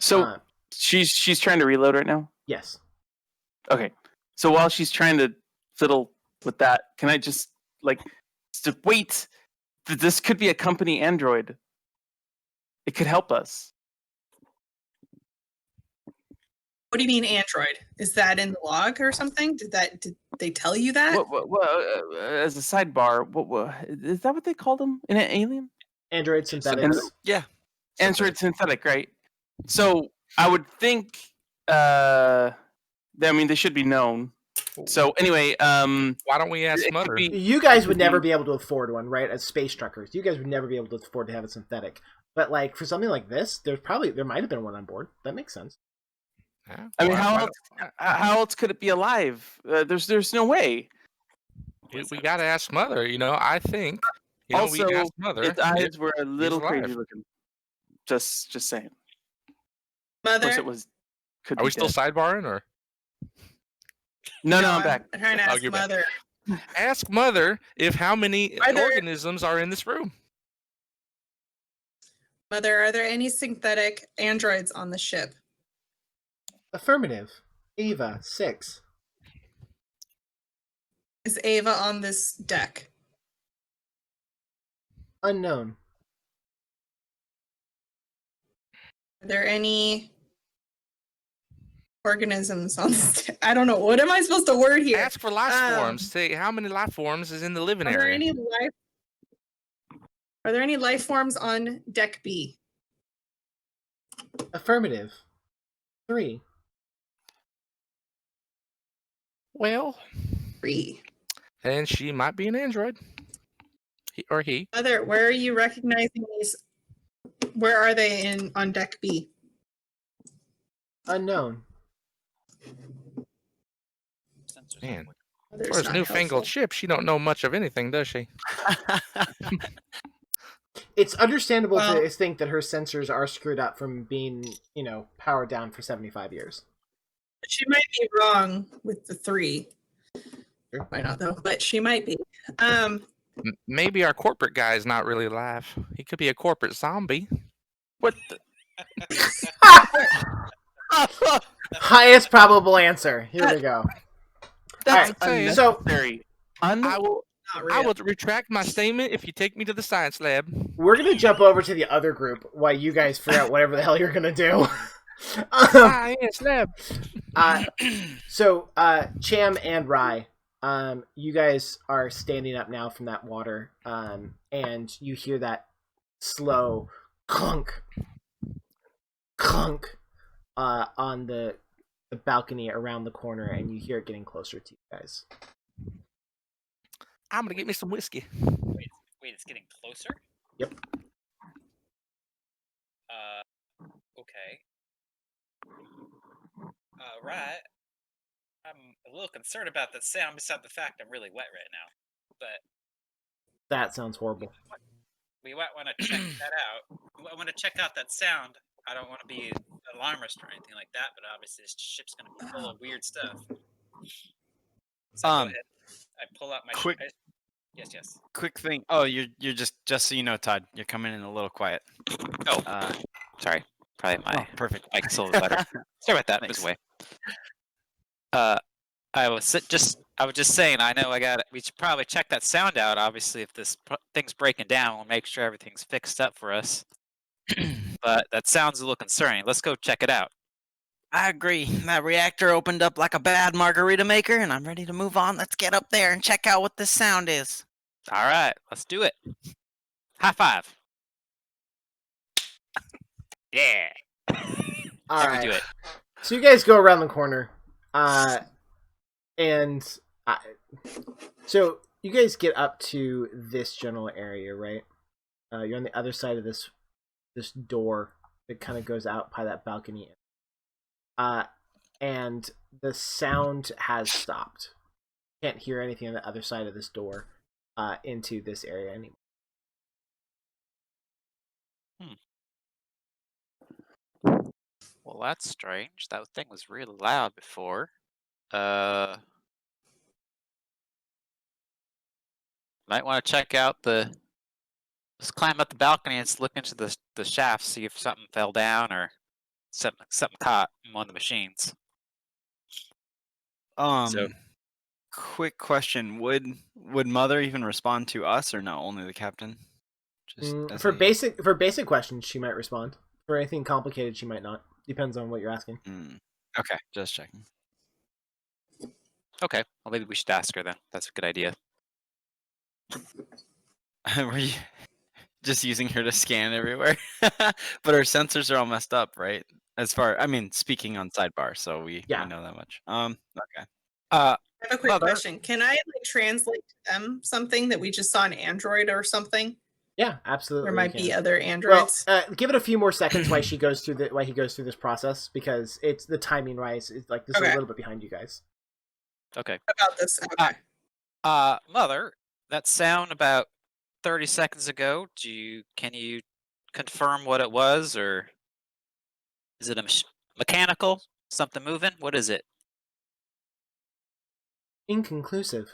So she's trying to reload right now? Yes. Okay. So while she's trying to fiddle with that, can I just wait? This could be a company android. It could help us. What do you mean android? Is that in the log or something? Did they tell you that? As a sidebar, is that what they called them in Alien? Android synthetics. Yeah. Android synthetic, right? So I would think, they should be known. So anyway, why don't we ask Mother? You guys would never be able to afford one, right? As space truckers, you guys would never be able to afford to have a synthetic. But like for something like this, there might have been one on board. That makes sense. Yeah. I mean, how else could it be alive? There's no way. We gotta ask Mother. I think. Also, we asked Mother. Its eyes were a little alive. crazy looking. Just saying. Mother, of course, it Are we still sidebarring or? No, I'm back. I'm trying to ask you're back. Mother. Ask Mother how many organisms are in this room. Mother, are there any synthetic androids on the ship? Affirmative. Ava, 6. Is Ava on this deck? Unknown. Are there any organisms on this deck? I don't know. What am I supposed to word here? Ask for life forms. Say how many life forms is in the living Are there area. any life forms on deck B? Affirmative. 3. Well, 3. and she might be an android. He. Mother, where are you recognizing these? Where are they on deck B? Unknown. Man, Mother's for this not newfangled helpful. ship, she don't know much of anything, does she? It's understandable Well- to think that her sensors are screwed up from being, powered down for 75 years. She might be wrong with the 3. Sure. Why not though? But she might be. Maybe our corporate guy is not really alive. He could be a corporate zombie. What? Highest probable answer. Here we go. That's All right, unnecessary. I will. Not I real. will retract my statement if you take me to the science lab. We're going to jump over to the other group while you guys figure out whatever the hell you're going to do. Science lab. So, Cham and Rai, you guys are standing up now from that water, and you hear that slow clunk, clunk, on the balcony around the corner, and you hear it getting closer to you guys. I'm gonna get me some whiskey. Wait, it's getting closer? Yep. Okay. Right. I'm a little concerned about that sound, besides the fact I'm really wet right now. But That sounds horrible. we might want to check that out. I want to check out that sound. I don't want to be an alarmist or anything like that, but obviously this ship's going to be full of weird stuff. So go ahead. I pull out my quick- Yes. Quick thing. Oh, you're just so you know, Todd, you're coming in a little quiet. Oh, sorry. Probably my Perfect. mic's a little better. Sorry about that. Thanks. This way. I was just saying. I know we should probably check that sound out. Obviously, if this thing's breaking down, we'll make sure everything's fixed up for us. But that sounds a little concerning. Let's go check it out. I agree. That reactor opened up like a bad margarita maker, and I'm ready to move on. Let's get up there and check out what this sound is. All right, let's do it. High five. Yeah. All Let right. me do it. So you guys go around the corner, so you guys get up to this general area, right? You're on the other side of this door that kind of goes out by that balcony. And the sound has stopped. Can't hear anything on the other side of this door into this area anymore. Well, that's strange. That thing was really loud before. Might want to check out the. Let's climb up the balcony and look into the shaft, see if something fell down or something caught in one of the machines. So- Quick question: Would Mother even respond to us, or no? Only the captain. For basic questions, she might respond. For anything complicated, she might not. Depends on what you're asking. Okay, just checking. Okay, well maybe we should ask her then. That's a good idea. Were you just using her to scan everywhere? But our sensors are all messed up, right? As far, I mean, speaking on sidebar, so we know that much. Okay. I have a quick Mother? question. Can I translate to them something that we just saw on Android or something? Yeah, absolutely. There might be other androids. Well, give it a few more seconds while he goes through this process, because it's the timing wise. It's like this is a little bit behind you guys. Okay. About this. Okay. Mother, that sound about 30 seconds ago. Can you confirm what it was, or is it a mechanical? Something moving? What is it? Inconclusive.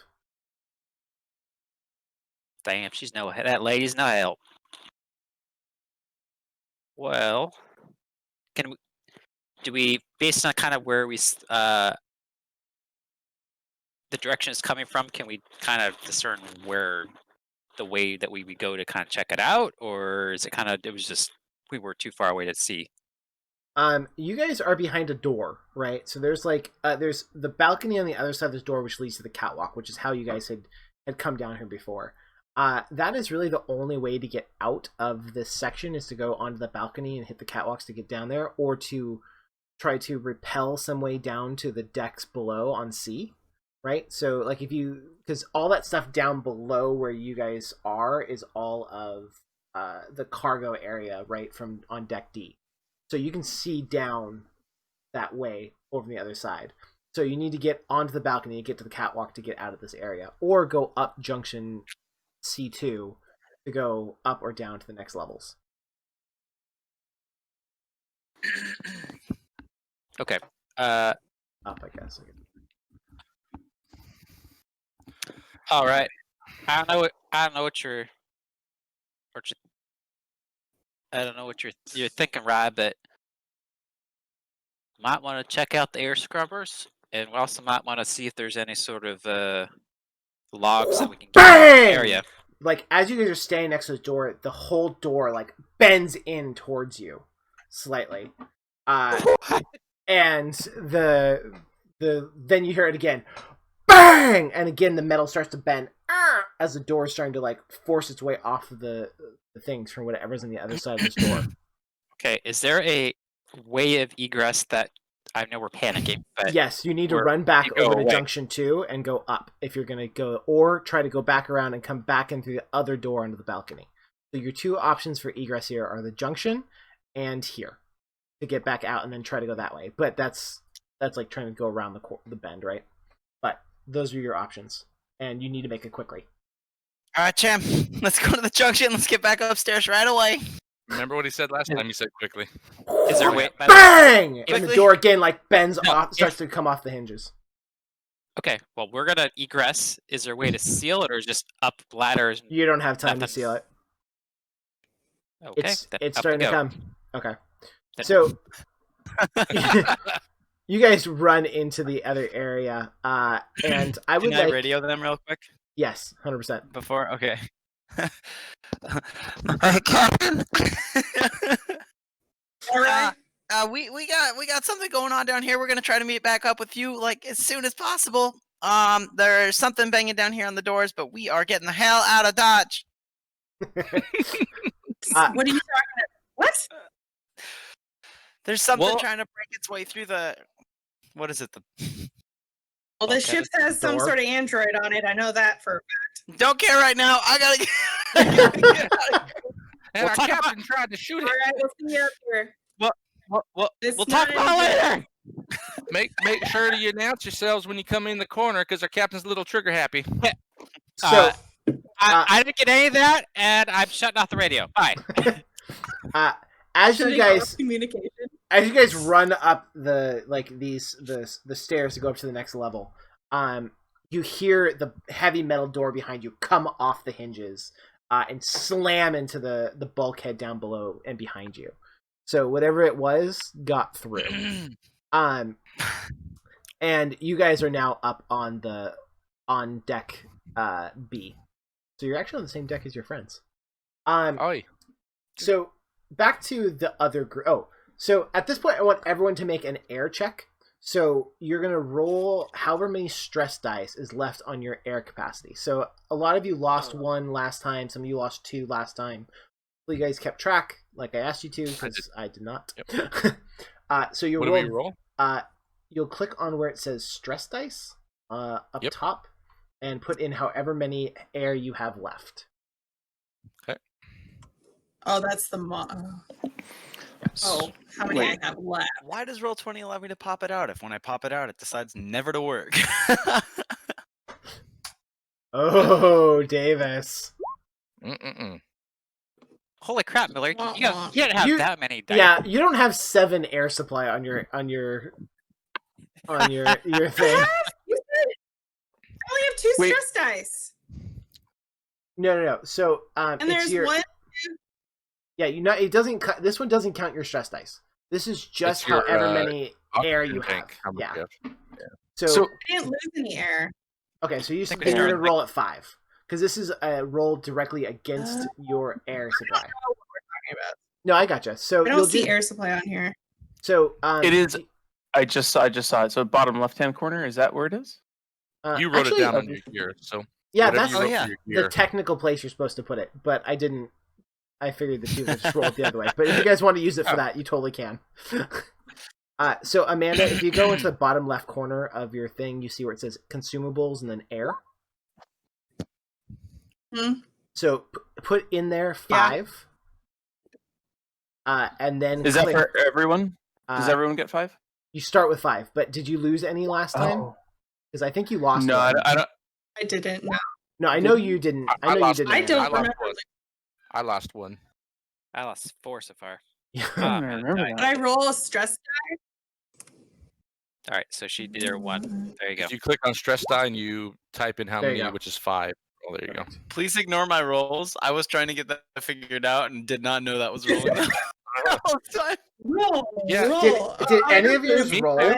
Damn, that lady's no help. Well, do we, based on kind of where we, the direction it's coming from, can we kind of discern where the way that we would go to kind of check it out, or is it kind of, we were too far away to see? You guys are behind a door, right? So there's there's the balcony on the other side of this door, which leads to the catwalk, which is how you guys had come down here before. That is really the only way to get out of this section, is to go onto the balcony and hit the catwalks to get down there, or to try to rappel some way down to the decks below on C, right? So like because all that stuff down below where you guys are is all of the cargo area, right, from on deck D. So you can see down that way over the other side. So you need to get onto the balcony and get to the catwalk to get out of this area, or go up junction C2 to go up or down to the next levels. Okay. Up, I guess. All right. I don't know what you're thinking, Ryan, but might want to check out the air scrubbers, and we also might want to see if there's any sort of logs that we can get in the area. Like, as you guys are standing next to the door, the whole door like bends in towards you slightly, and then you hear it again, bang, and again the metal starts to bend as the door is starting to like force its way off of the things from whatever's on the other side of this door. Okay, is there a way of egress that, I know we're panicking, but yes, you need to run back over to junction 2 and go up if you're going to go, or try to go back around and come back in through the other door onto the balcony. So your two options for egress here are the junction and here to get back out and then try to go that way. But that's like trying to go around the bend, right? But those are your options, and you need to make it quickly. All right, champ. Let's go to the junction. Let's get back upstairs right away. Remember what he said last time? He said quickly. Is there a way? Bang! And the door again like bends off, starts to come off the hinges. Okay, well, we're gonna egress. Is there a way to seal it, or just up ladders? You don't have time to seal it. Okay, it's starting to come. Okay, so you guys run into the other area, and I would Can I radio them real quick? Yes, 100%. Before, okay. Hey, Captain. All right. We got something going on down here. We're gonna try to meet back up with you like as soon as possible. There's something banging down here on the doors, but we are getting the hell out of Dodge. What are you talking about? What? There's something trying to break its way through the. What is it? Well, the ship has some sort of android on it. I know that for a fact. Don't care right now. I gotta get. And our captain tried to shoot it. All right, we'll see you up here. We'll talk about it later. Make sure to announce yourselves when you come in the corner, because our captain's a little trigger happy. So I didn't get any of that, and I'm shutting off the radio. Bye. As you guys communication. As you guys run up the stairs to go up to the next level, you hear the heavy metal door behind you come off the hinges and slam into the bulkhead down below and behind you. So whatever it was got through. And you guys are now up on deck B. So you're actually on the same deck as your friends. So back to the other group. Oh, so at this point I want everyone to make an air check. So you're going to roll however many stress dice is left on your air capacity. So a lot of you lost 1 last time. Some of you lost 2 last time. You guys kept track like I asked you to, because I did not. Yep. So you'll what do we roll? You'll click on where it says stress dice up top and put in however many air you have left. Okay. Oh, that's the Oh, how many I have left? Why does Roll20 allow me to pop it out if when I pop it out it decides never to work? Oh, Davis. Holy crap, Miller! You can't have that many dice. Yeah, you don't have 7 air supply on your thing. You only have 2 stress dice. No. So and it's there's your 1. Yeah, it doesn't. This one doesn't count your stress dice. This is just however many air you have. Yeah. So I didn't lose any air. Okay, so you're going to roll at 5 because this is a roll directly against your air supply. I don't know what we're talking about. No, I gotcha. So I don't see air supply on here. So it is. I just saw it. So bottom left-hand corner. Is that where it is? You wrote it down on your gear. So yeah, that's the technical place you're supposed to put it. But I didn't. I figured that you would just roll it the other way. But if you guys want to use it for that, you totally can. So, Amanda, if you go into the bottom left corner of your thing, you see where it says consumables and then air. So, put in there 5. And then is that for everyone? Does everyone get 5? You start with 5. But did you lose any last time? Because I think you lost. No, one. I don't. I didn't. No, I know you didn't. I know you didn't. I don't remember. I lost 1. I lost 4 so far. Did I roll a stress die? All right, so she did her 1. There you go. If you click on stress die and you type in how many, which is 5. Oh, there you go. Please ignore my rolls. I was trying to get that figured out and did not know that was rolling. Roll. Did any of yours roll?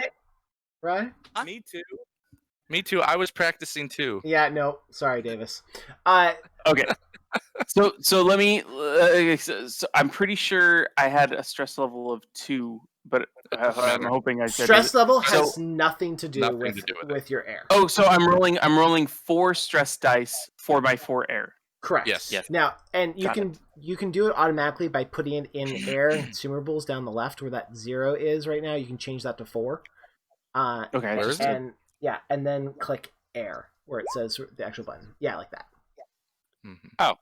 Right? Me too. I was practicing too. Yeah. No. Sorry, Davis. Okay. So let me. So I'm pretty sure I had a stress level of 2, but I'm hoping I said stress level has nothing to do with your air. Oh, so I'm rolling 4 stress dice for my 4 air. Correct. Yes. Now, and you can do it automatically by putting it in air and consumables down the left where that 0 is right now. You can change that to 4. Okay. And then click air where it says the actual button. Yeah, like that. Oh.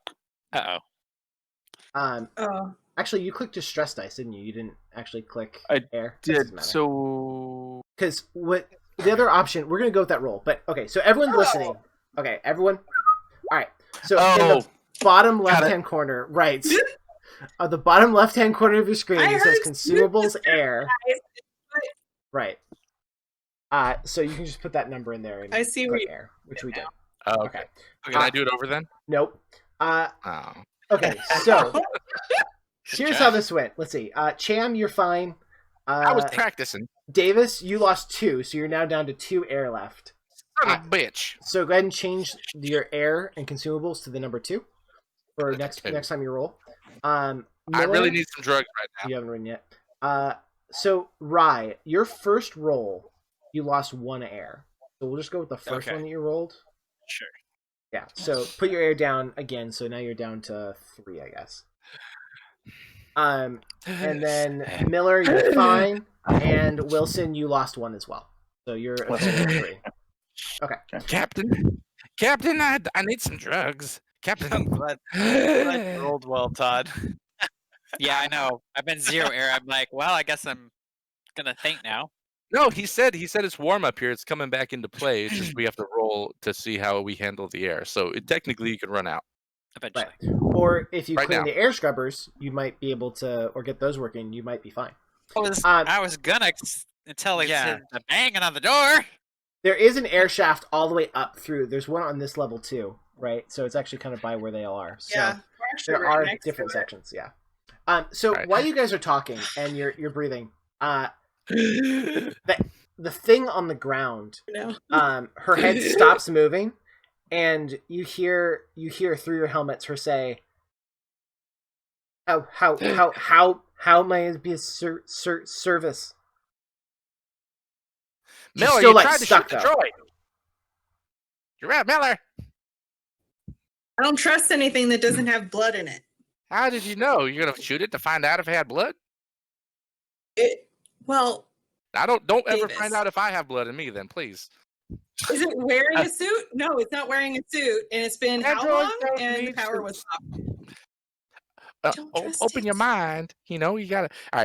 Actually, you clicked just stress dice, didn't you? You didn't actually click air. Did so? Because what the other option? We're gonna go with that roll. But okay, so everyone listening. Okay, everyone. All right. So in the bottom left-hand corner, right? At the bottom left-hand corner of your screen, it says consumables air. Right. So you can just put that number in there. And I see where air, which we did. Oh, okay. Can I do it over then? Nope. Okay, so here's how this went. Let's see. Cham, you're fine. I was practicing. Davis, you lost 2, so you're now down to 2 air left. Son of a bitch. So go ahead and change your air and consumables to the number 2 for next time you roll. Miller, I really need some drugs right now. You haven't written yet. So Rye, your first roll, you lost 1 air. So we'll just go with the first one that you rolled. Sure. Yeah. So put your air down again. So now you're down to 3, I guess. And then Miller, you're fine, and Wilson, you lost one as well. So you're a total of 3. Okay. Captain, I need some drugs. Captain, I'm glad you rolled well, Todd. Yeah, I know. I've been 0 air. I'm like, well, I guess I'm gonna think now. No, he said it's warm up here. It's coming back into play. It's just we have to roll to see how we handle the air. So technically, you can run out. Eventually. Right. Or if you Right clean now. the air scrubbers, you might be able to, or get those working. You might be fine. I was gonna until they said the banging on the door. There is an air shaft all the way up through. There's one on this level too, right? So it's actually kind of by where they all are. So Yeah, we're actually there right are next to different it. sections. Yeah. So Right. while you guys are talking and you're breathing, the thing on the ground, No. her head stops moving, and you hear through your helmets her say, how may I be of service? She's Miller, still, you like, tried to stuck, shoot the though. droid. You're right, Miller. I don't trust anything that doesn't have blood in it. How did you know? You're gonna shoot it to find out if it had blood? Well, I don't ever Davis. find out if I have blood in me. Then please. is it wearing a suit? No, it's not wearing a suit. And it's been how Androids long? don't And the need power was suits. off. Don't trust Open your it. mind. You know, you gotta. All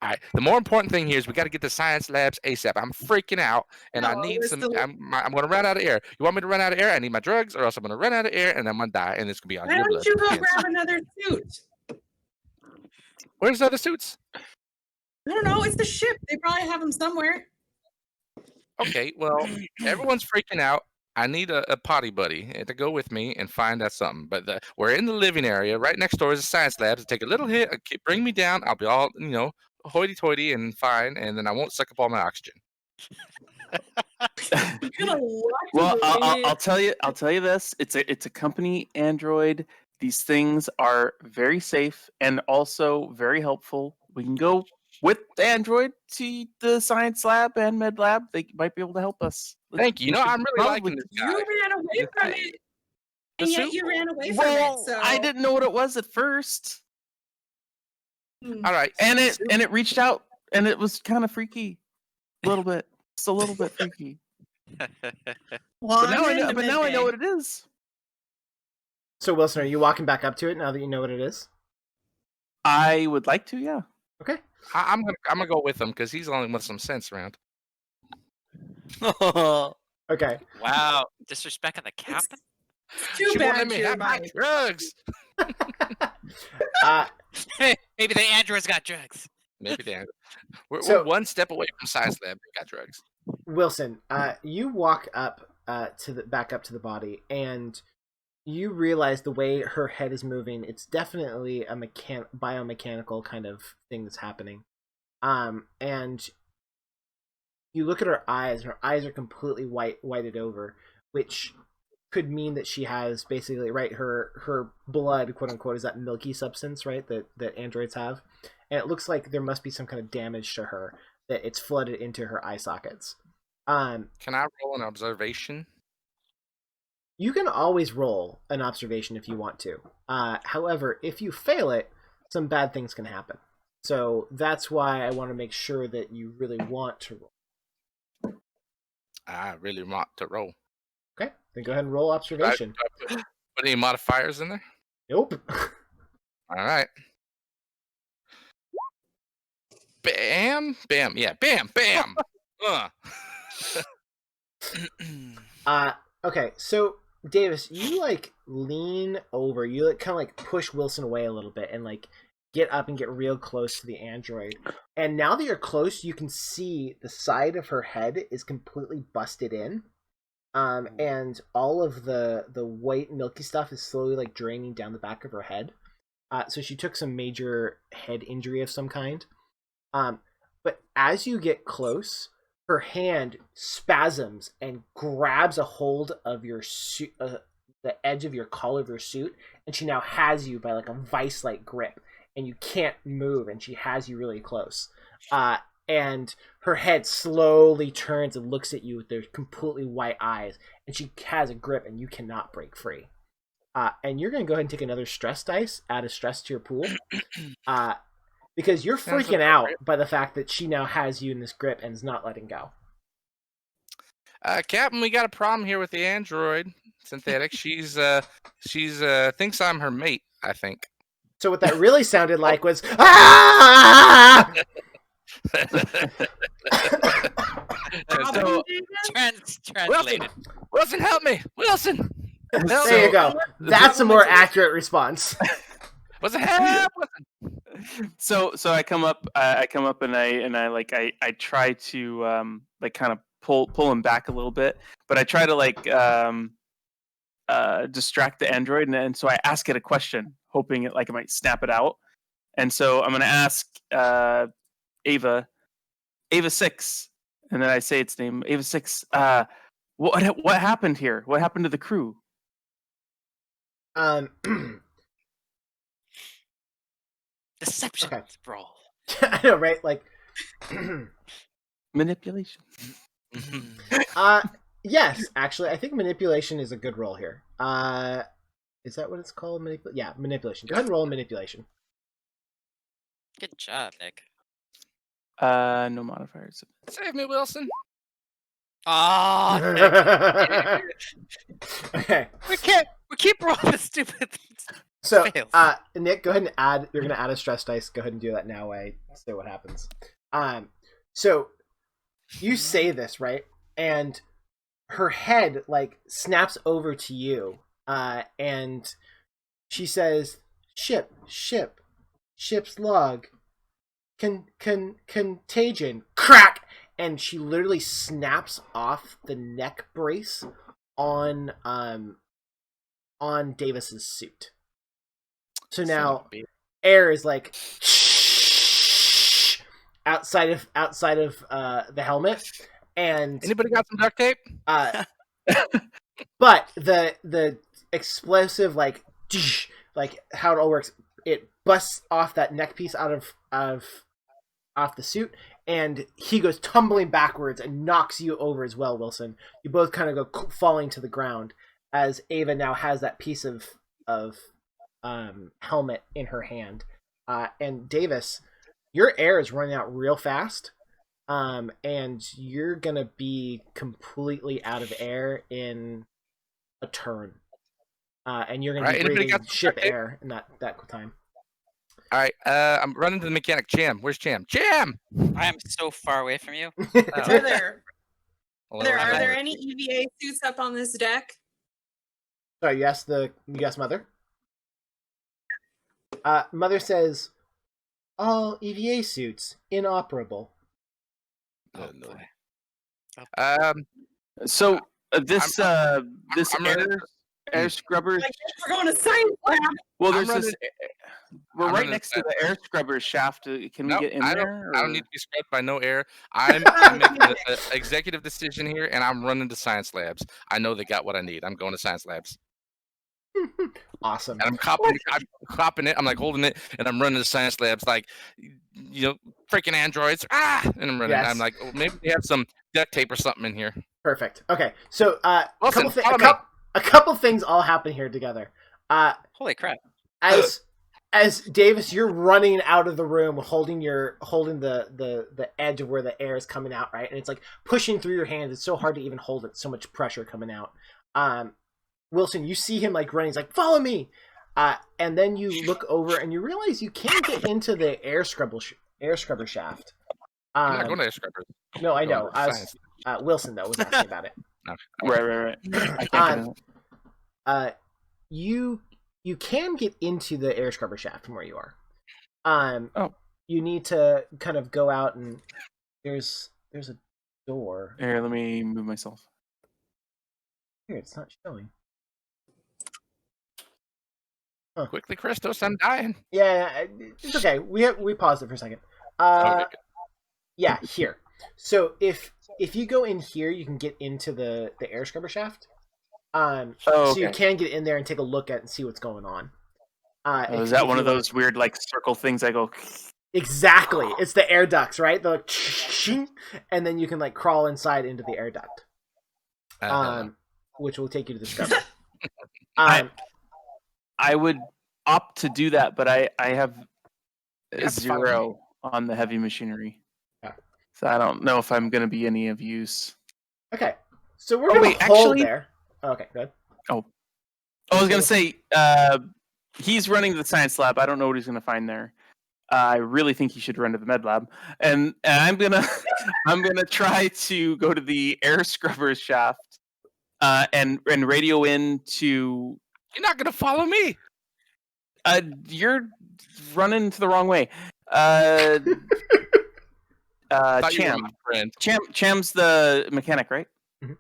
right. The more important thing here is we gotta get the science labs ASAP. I'm freaking out, and I No, need we're some. still- I'm gonna run out of air. You want me to run out of air? I need my drugs, or else I'm gonna run out of air, and I'm gonna die, and it's gonna be on Why your don't blood. you go hands. grab another suit? Where's the other suits? I don't know. It's the ship. They probably have them somewhere. Okay, well, everyone's freaking out. I need a potty buddy to go with me and find out something. But we're in the living area. Right next door is a science lab. So take a little hit, bring me down. I'll be all, hoity-toity and fine, and then I won't suck up all my oxygen. You're gonna watch Well, the I'll tell you this. It's a company Android. These things are very safe and also very helpful. We can go with the Android to the science lab and med lab. They might be able to help us. Thank you. We No, should I'm really probably- liking this You guy. ran away from it, The and yet suit? you ran away from Well, it. So I didn't know what it was at first, All right, and it reached out, and it was kind of freaky, a little bit, just a little bit freaky. Well, But now I I'm know. into But now I know midday. what it is. So Wilson, are you walking back up to it now that you know what it is? I would like to, yeah. Okay. I'm gonna go with him because he's the only one with some sense around. Okay. Wow, disrespecting the captain. Too She won't bad let me you're have my mine. drugs. Maybe the androids got drugs. Maybe they. We're So- one step away from science lab. We got drugs. Wilson, you walk up back up to the body, and you realize the way her head is moving. It's definitely a biomechanical kind of thing that's happening. And you look at her eyes. Her eyes are completely whited over, which could mean that she has basically her blood, quote unquote, is that milky substance, right? That androids have, and it looks like there must be some kind of damage to her that it's flooded into her eye sockets. Can I roll an observation? You can always roll an observation if you want to. However, if you fail it, some bad things can happen. So that's why I want to make sure that you really want to roll. I really want to roll. Okay, then go ahead and roll observation. Do I put any modifiers in there? Nope. All right. Bam, bam, yeah, bam, bam. Okay, so Davis, you lean over, you kind of push Wilson away a little bit and get up and get real close to the android. And now that you're close, you can see the side of her head is completely busted in. And all of the white milky stuff is slowly draining down the back of her head. So she took some major head injury of some kind. But as you get close, her hand spasms and grabs a hold of your suit, the edge of your collar of your suit, and she now has you by a vice-like grip, and you can't move, and she has you really close. And her head slowly turns and looks at you with their completely white eyes, and she has a grip, and you cannot break free. And you're going to go ahead and take another stress dice, add a stress to your pool. because you're Sounds freaking out appropriate. by the fact that she now has you in this grip and is not letting go. Captain, we got a problem here with the android synthetic. She's thinks I'm her mate, I think. So what that really sounded like was ah! So, translated. Wilson, help me! Wilson! There you go. That's a more accurate response. Wilson, help! So I come up and I try to like kind of pull him back a little bit, but I try to like distract the android, and so I ask it a question, hoping it might snap it out. And so I'm gonna ask Ava 6, and then I say its name, Ava 6. What happened here? What happened to the crew? Deception Okay. roll. I know, right? Like Manipulation. yes, actually, I think manipulation is a good roll here. Is that what it's called? Yeah, manipulation. Go ahead and roll manipulation. Good job, Nick. No modifiers. Save me, Wilson. Oh, Okay. we keep rolling stupid. So, fails. Nick, go ahead and add. You're going to add a stress dice. Go ahead and do that now. I see what happens. So you say this, right? And her head like snaps over to you, and she says, "Ship's log, contagion, crack." And she literally snaps off the neck brace on Davis's suit. So now air is like outside of the helmet, and Anybody got some duct tape? but the explosive like how it all works, it busts off that neck piece out of the suit, and he goes tumbling backwards and knocks you over as well, Wilson. You both kind of go falling to the ground as Ava now has that piece of helmet in her hand. And Davis, your air is running out real fast, and you're gonna be completely out of air in a turn. And you're gonna be breathing ship air in that time. All right, I'm running to the mechanic. Jam, where's Jam? Jam! I am so far away from you. Are there Hello, are I'm there out. any EVA suits up on this deck? Sorry, you asked Mother? Mother says, all EVA suits inoperable. Oh boy. So this I'm air scrubbers. Like, we're going to science lab. Well, I'm there's this. We're I'm right running next to the air scrubber shaft. Can we get in there? I don't need to be scrubbed by no air. I'm making an executive decision here, and I'm running to science labs. I know they got what I need. I'm going to science labs. Awesome. And I'm copping it. I'm like holding it, and I'm running to science labs like, freaking androids. And I'm running. Yes. I'm like, oh, maybe they have some duct tape or something in here. Perfect. Okay, so Wilson, a couple things all happen here together. Holy crap. As Davis, you're running out of the room, holding the edge of where the air is coming out, right? And it's like pushing through your hands. It's so hard to even hold it. So much pressure coming out. Wilson, you see him like running. He's like, "Follow me!" And then you look over and you realize you can't get into the air scrubber shaft. I'm not going to air scrubbers. No, I know. Going to science. Wilson though was asking about it. Right. I can't get in. You can get into the air scrubber shaft from where you are. You need to kind of go out, and there's a door. Here, let me move myself. Here, it's not showing. Quickly, Christos, I'm dying. Yeah, it's okay. We paused it for a second. Okay. Yeah, here. So if you go in here, you can get into the air scrubber shaft. So you can get in there and take a look at and see what's going on. Is that one of those weird like circle things I go? Exactly. It's the air ducts, right? The and then you can like crawl inside into the air duct. Which will take you to the scrubber. I would opt to do that, but I have Yeah, 0 on the heavy machinery. Yeah. So I don't know if I'm going to be any of use. Okay, so we're gonna hold there. Okay, good. I was going to say, he's running to the science lab. I don't know what he's going to find there. I really think he should run to the med lab, and I'm gonna try to go to the air scrubbers shaft, and radio in to. You're not gonna follow me. You're running to the wrong way. Cham's the mechanic, right? Mm-hmm.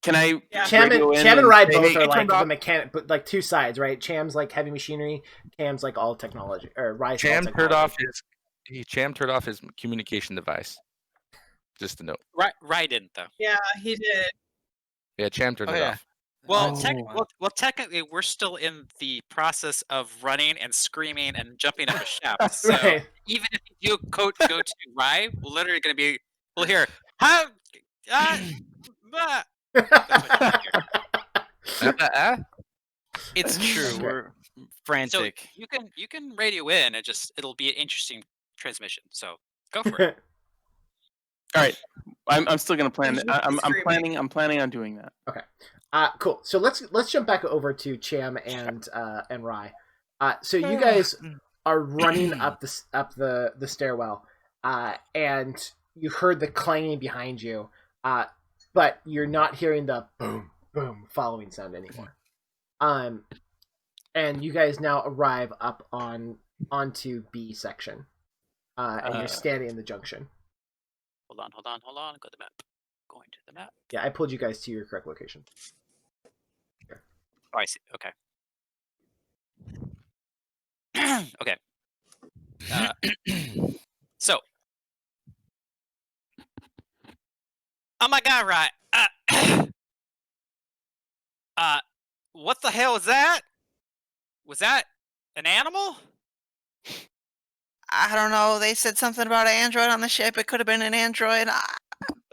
Can I? Yeah. Cham and Rye both are like the mechanic, but like two sides, right? Cham's like heavy machinery, Cam's like all technology, or Rye's Cham all turned off technology. Cham turned off his communication device. Just a note. Rye didn't though. Yeah, he did. Yeah, Cham turned it off. Well, technically, we're still in the process of running and screaming and jumping up a shaft. So Right. even if you go to Rye, we're literally going to be, we'll hear, how, It's true. We're frantic. So you can radio in and it'll be an interesting transmission. So go for it. All right, I'm still gonna plan. I'm planning on doing that. Okay. Cool. So let's jump back over to Cham and Rye. So you guys are running up the stairwell, and you heard the clanging behind you, but you're not hearing the boom boom following sound anymore. And you guys now arrive up onto B section, and you're standing in the junction. Hold on. Go to the map. Going to the map. Yeah, I pulled you guys to your correct location. Here. Oh, I see. Okay. Okay. So. Oh my God! Right. What the hell is that? Was that an animal? I don't know. They said something about an android on the ship. It could have been an android.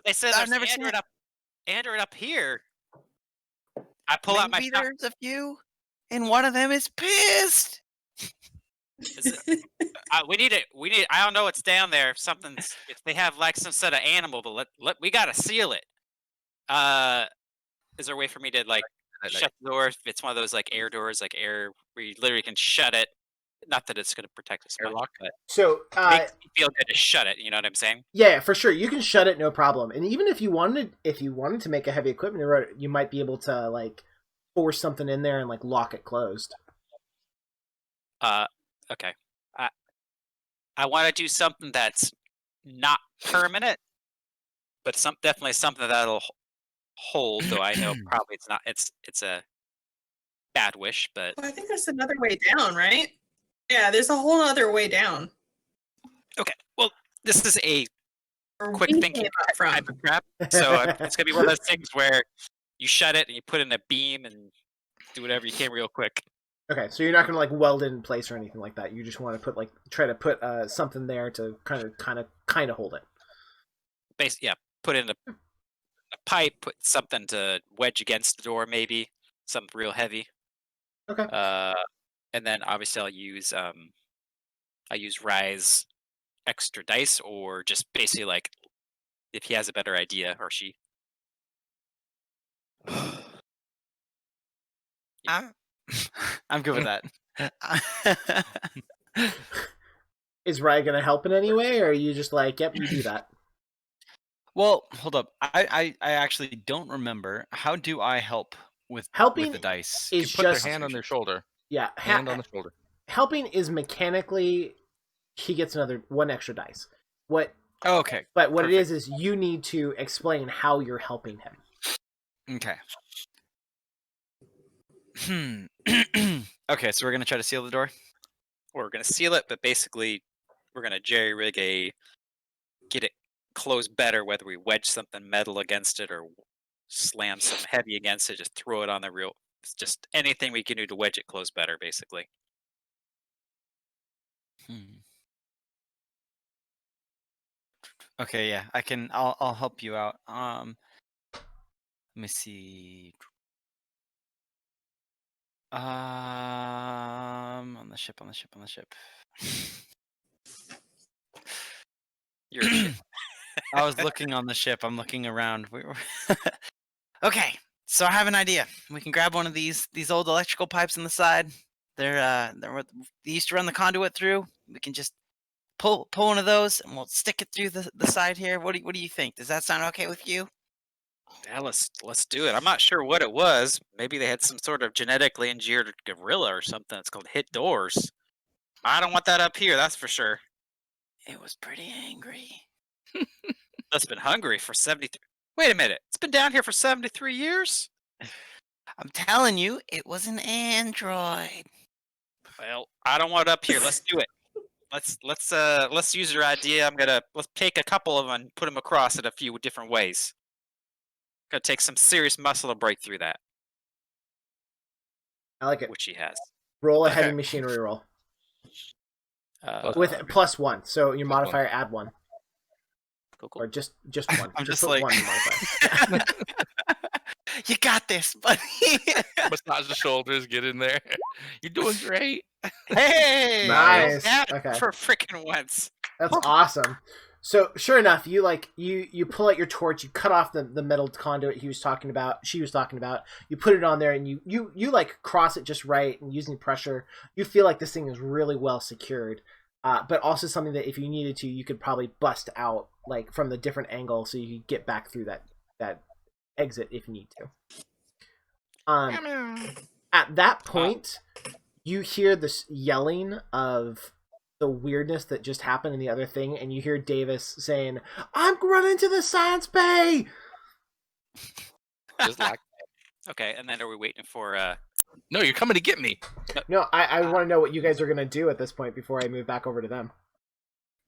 They said I've there's never an seen android up here. I pull out my Maybe there's a few, and one of them is pissed. We need. I don't know what's down there. If they have like some sort of animal, but we gotta seal it. Is there a way for me to like shut the door if it's one of those like air doors, like air where you literally can shut it? Not that it's going to protect us, airlock, but so it makes me feel good to shut it. You know what I'm saying? Yeah, for sure. You can shut it, no problem. And even if you wanted to make a heavy equipment, you might be able to like force something in there and like lock it closed. Okay. I want to do something that's not permanent, but definitely something that'll hold. Though I know probably it's not. It's a bad wish, but I think there's another way down, right? Yeah, there's a whole other way down. Okay, well, this is a quick thinking type of crap, so it's gonna be one of those things where you shut it and you put in a beam and do whatever you can real quick. Okay, so you're not gonna like weld it in place or anything like that. You just want to try to put something there to kind of hold it. Yeah, put in a pipe, put something to wedge against the door, maybe something real heavy. Okay. And then obviously I use Rye's extra dice, or just basically like if he has a better idea or she. I'm good with that. Is Rye gonna help in any way, or are you just like, yep, you do that? Well, hold up. I actually don't remember. How do I help with helping the dice? Is put just their hand on their shoulder. Yeah, hand on the shoulder. Helping is mechanically, he gets one extra dice. What? Oh, okay. But what Perfect. It is you need to explain how you're helping him. Okay. Okay, so we're gonna try to seal the door. We're gonna seal it, but basically, we're gonna jerry-rig get it closed better. Whether we wedge something metal against it or slam something heavy against it, just throw it on the real. It's just anything we can do to wedge it closed better, basically. Okay, yeah, I can. I'll help you out. Let me see. On the ship. You're a ship. I was looking on the ship. I'm looking around. Okay, so I have an idea. We can grab one of these old electrical pipes on the side. They're what they used to run the conduit through. We can just pull one of those, and we'll stick it through the side here. What do you think? Does that sound okay with you? Yeah, let's do it. I'm not sure what it was. Maybe they had some sort of genetically engineered gorilla or something. It's called hit doors. I don't want that up here. That's for sure. It was pretty angry. It's been hungry for 73. Wait a minute. It's been down here for 73 years? I'm telling you, it was an android. Well, I don't want it up here. Let's do it. Let's use your idea. Let's take a couple of them and put them across it a few different ways. Gonna take some serious muscle to break through that. I like it. Which he has. Roll a heavy machinery roll. With +1, so your modifier add 1. Cool. Or just 1. I'm just put like- 1 modifier. You got this, buddy. Massage the shoulders, get in there. You're doing great. Hey! Nice. Yeah, Okay. for freaking once. That's awesome. So sure enough, you pull out your torch, you cut off the metal conduit she was talking about, you put it on there, and you like cross it just right, and using pressure, you feel like this thing is really well secured. But also something that if you needed to, you could probably bust out like from the different angle, so you could get back through that exit if you need to. At that point, you hear this yelling of the weirdness that just happened in the other thing, and you hear Davis saying, "I'm running to the science bay!" Just like, Okay, and then are we waiting for no, you're coming to get me. No, I want to know what you guys are going to do at this point before I move back over to them.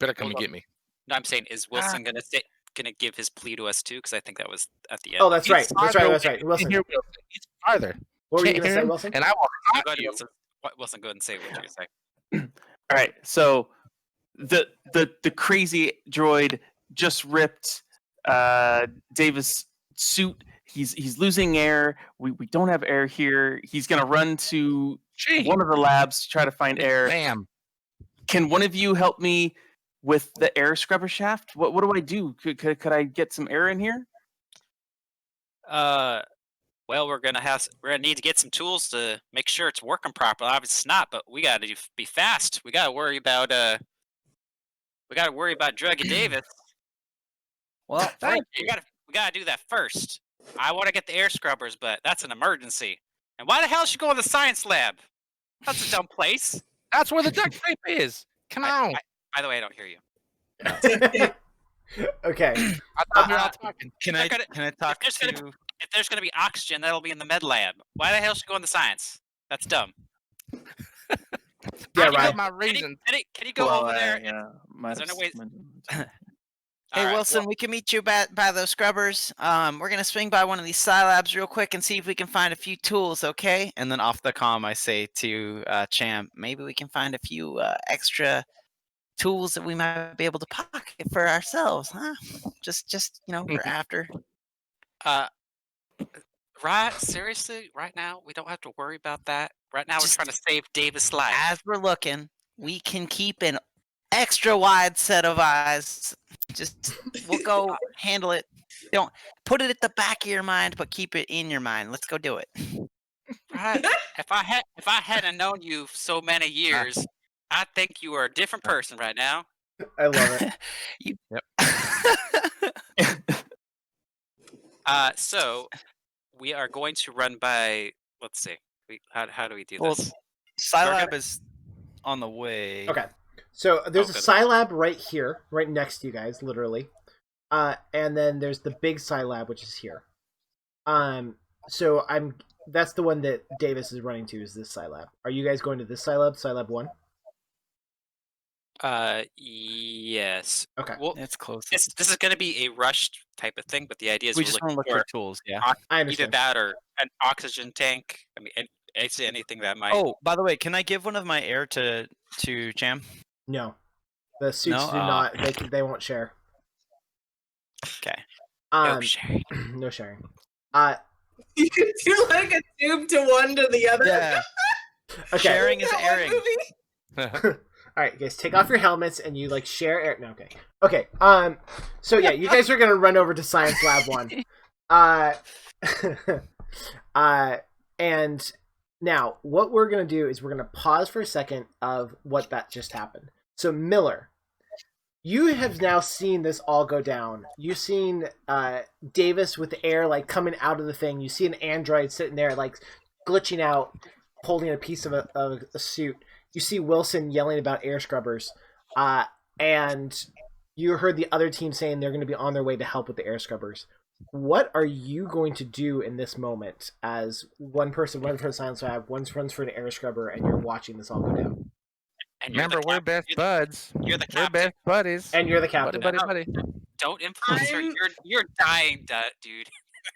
Better come and get me. No, I'm saying, is Wilson gonna give his plea to us too? Because I think that was at the end. Oh, that's right. That's right. Wilson. Hear Wilson. He's farther. What were you Can't going to hear say, him, Wilson? And I will Go haunt ahead, you. Wilson, go ahead and say what you're gonna say. All right, so the crazy droid just ripped Davis' suit. He's losing air. We don't have air here. He's gonna run to one of the labs to try to find air. Bam. Can one of you help me with the air scrubber shaft? What do I do? Could I get some air in here? Well, we're gonna need to get some tools to make sure it's working properly. Obviously, it's not, but we gotta be fast. We gotta worry about Druggy Davis. Well, We gotta do that first. I want to get the air scrubbers, but that's an emergency. And why the hell should go in the science lab? That's a dumb place. That's where the duct tape is. Come on. By the way, I don't hear you. Okay. I thought we were all talking. Can I talk to? If there's gonna be oxygen, that'll be in the med lab. Why the hell should go in the science? That's dumb. Yeah, I right. give my reasons. Can you go over there? Yeah. Is there no way- Hey, All right, Wilson, we can meet you by those scrubbers. We're going to swing by one of these Scilabs real quick and see if we can find a few tools, okay? And then off the comm, I say to Champ, Maybe we can find a few extra tools that we might be able to pocket for ourselves, huh? Just for after. Right? Seriously? Right now, we don't have to worry about that. Right now, Just- we're trying to save Davis' life. As we're looking, we can keep an extra wide set of eyes. We'll go handle it. Don't put it at the back of your mind, but keep it in your mind. Let's go do it. Right? If I hadn't known you so many years, I think you are a different person right now. I love it. So we are going to run by. Let's see. How do we do Well, this? Scilab is on the way. Okay. So there's a good. Scilab right here, right next to you guys, literally. And then there's the big Scilab, which is here. So that's the one that Davis is running to, is this Scilab. Are you guys going to this Scilab, Scilab 1? Yes. Okay. Well, It's close. this is going to be a rushed type of thing, but the idea is We we're just looking want to look for for tools. Yeah. I either understand. that or an oxygen tank. I mean, anything that might. Oh, by the way, can I give one of my air to Cham? No. The suits No? do not. They won't share. Okay. No sharing. No sharing. You could do like a tube to one to the other. Yeah. Okay. Sharing is That one airing. movie? right, guys, take off your helmets and you like share air. No, okay. Okay. So yeah, you guys are gonna run over to Science Lab 1. And now what we're gonna do is we're gonna pause for a second of what that just happened. So Miller, you have now seen this all go down. You've seen Davis with the air like coming out of the thing. You see an android sitting there like glitching out, holding a piece of a suit. You see Wilson yelling about air scrubbers, and you heard the other team saying they're going to be on their way to help with the air scrubbers. What are you going to do in this moment as one person runs for the Science Lab, one runs for an air scrubber, and you're watching this all go down? And you're Remember, the we're cap- best buds. You're the We're captain. best buddies. And you're the captain. Buddy. Don't influence her. I'm- You're dying, dude.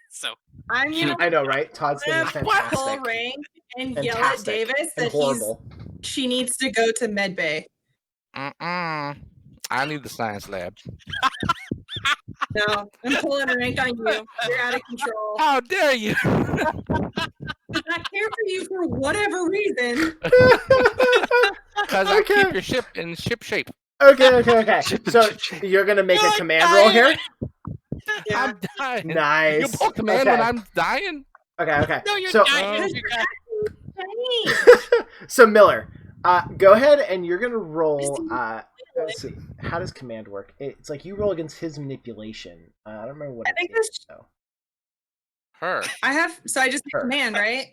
So I'm gonna I know, right? Todd's gonna be pull fantastic. rank and yell at Fantastic. Davis And that horrible. she needs to go to medbay. I need the science lab. No, I'm pulling rank on you. You're out of control. How dare you? I care for you for whatever reason. Because I Okay. keep your ship in ship shape. Okay. So you're gonna make a command roll here? Yeah. I'm dying. Nice. You pull command when Okay. I'm dying? Okay. no, you're So, dying. so Miller, go ahead and you're gonna roll. Let's see. How does command work? It's like you roll against his manipulation. I don't remember what I it think is. that's- Though. Her. I have so I just Her. command, right?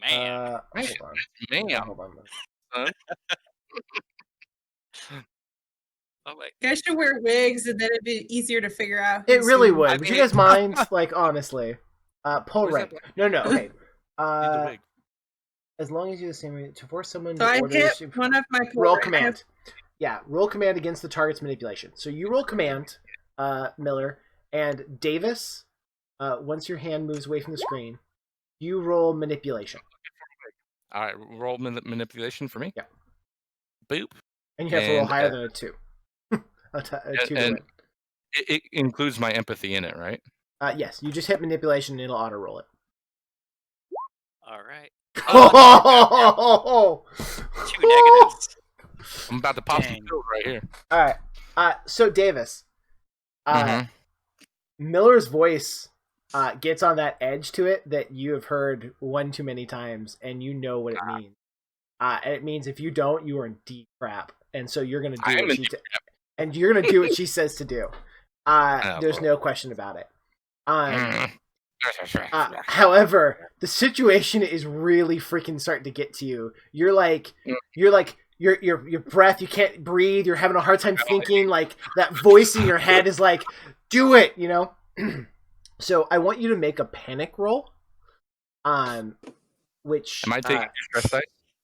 Man. Hold on. Oh wait. You guys should wear wigs, and then it'd be easier to figure out. It who's really who. would. I Would you mean- guys mind? Like honestly, pull Where's rank. that No. Okay. Need the wig. As long as you do the same way to force someone So to I order hit one of my pull roll rank. command. Yeah, roll command against the target's manipulation. So you roll command, Miller, and Davis. Once your hand moves away from the screen, you roll manipulation, All right, roll manipulation for me. Yeah. Boop. and you have to roll And, higher than a 2. a 2 to and- win. It includes my empathy in it, right? Yes, you just hit manipulation and it'll auto roll it. All right. Oh! 2 negatives. I'm about to pop some Dang. pills right here. All right. So Davis, Mhm. Miller's voice gets on that edge to it that you have heard one too many times, and you know what it means. And it means if you don't, you are in deep crap, and so you're gonna do I am what in she deep and you're gonna do what she says to do. There's well. no question about it. Mm. However, the situation is really freaking starting to get to you. You're like your breath, you can't breathe, you're having a hard time thinking, like that voice in your head is like, do it, you know? So I want you to make a panic roll. Which Am I taking your stress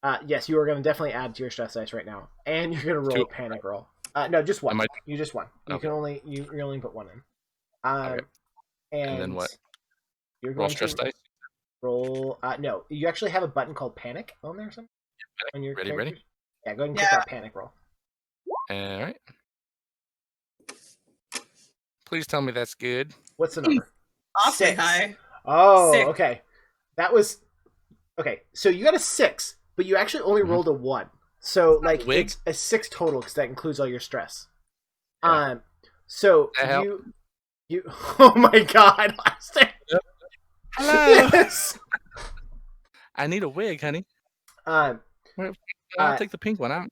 dice? yes, you are gonna definitely add to your stress dice right now. And you're gonna roll Two. a panic roll. No, just one. Am I- You just one. You Okay. can only you only put one in. Okay. And then what? You're Roll going stress to dice. roll. No, you actually have a button called panic on there or something. On your Ready? character? Yeah, go ahead and click Yeah. that panic roll. All right. Please tell me that's good. What's the number? Awfully 6. high. Oh, 6. okay. That was okay. So you got a 6, but you actually only Mhm. rolled a 1. So like Wig? it's a 6 total because that includes all your stress. Yeah. So That help? you. Oh my God, Austin. Hello. Yes. I need a wig, honey. Um. I'll take the pink one out.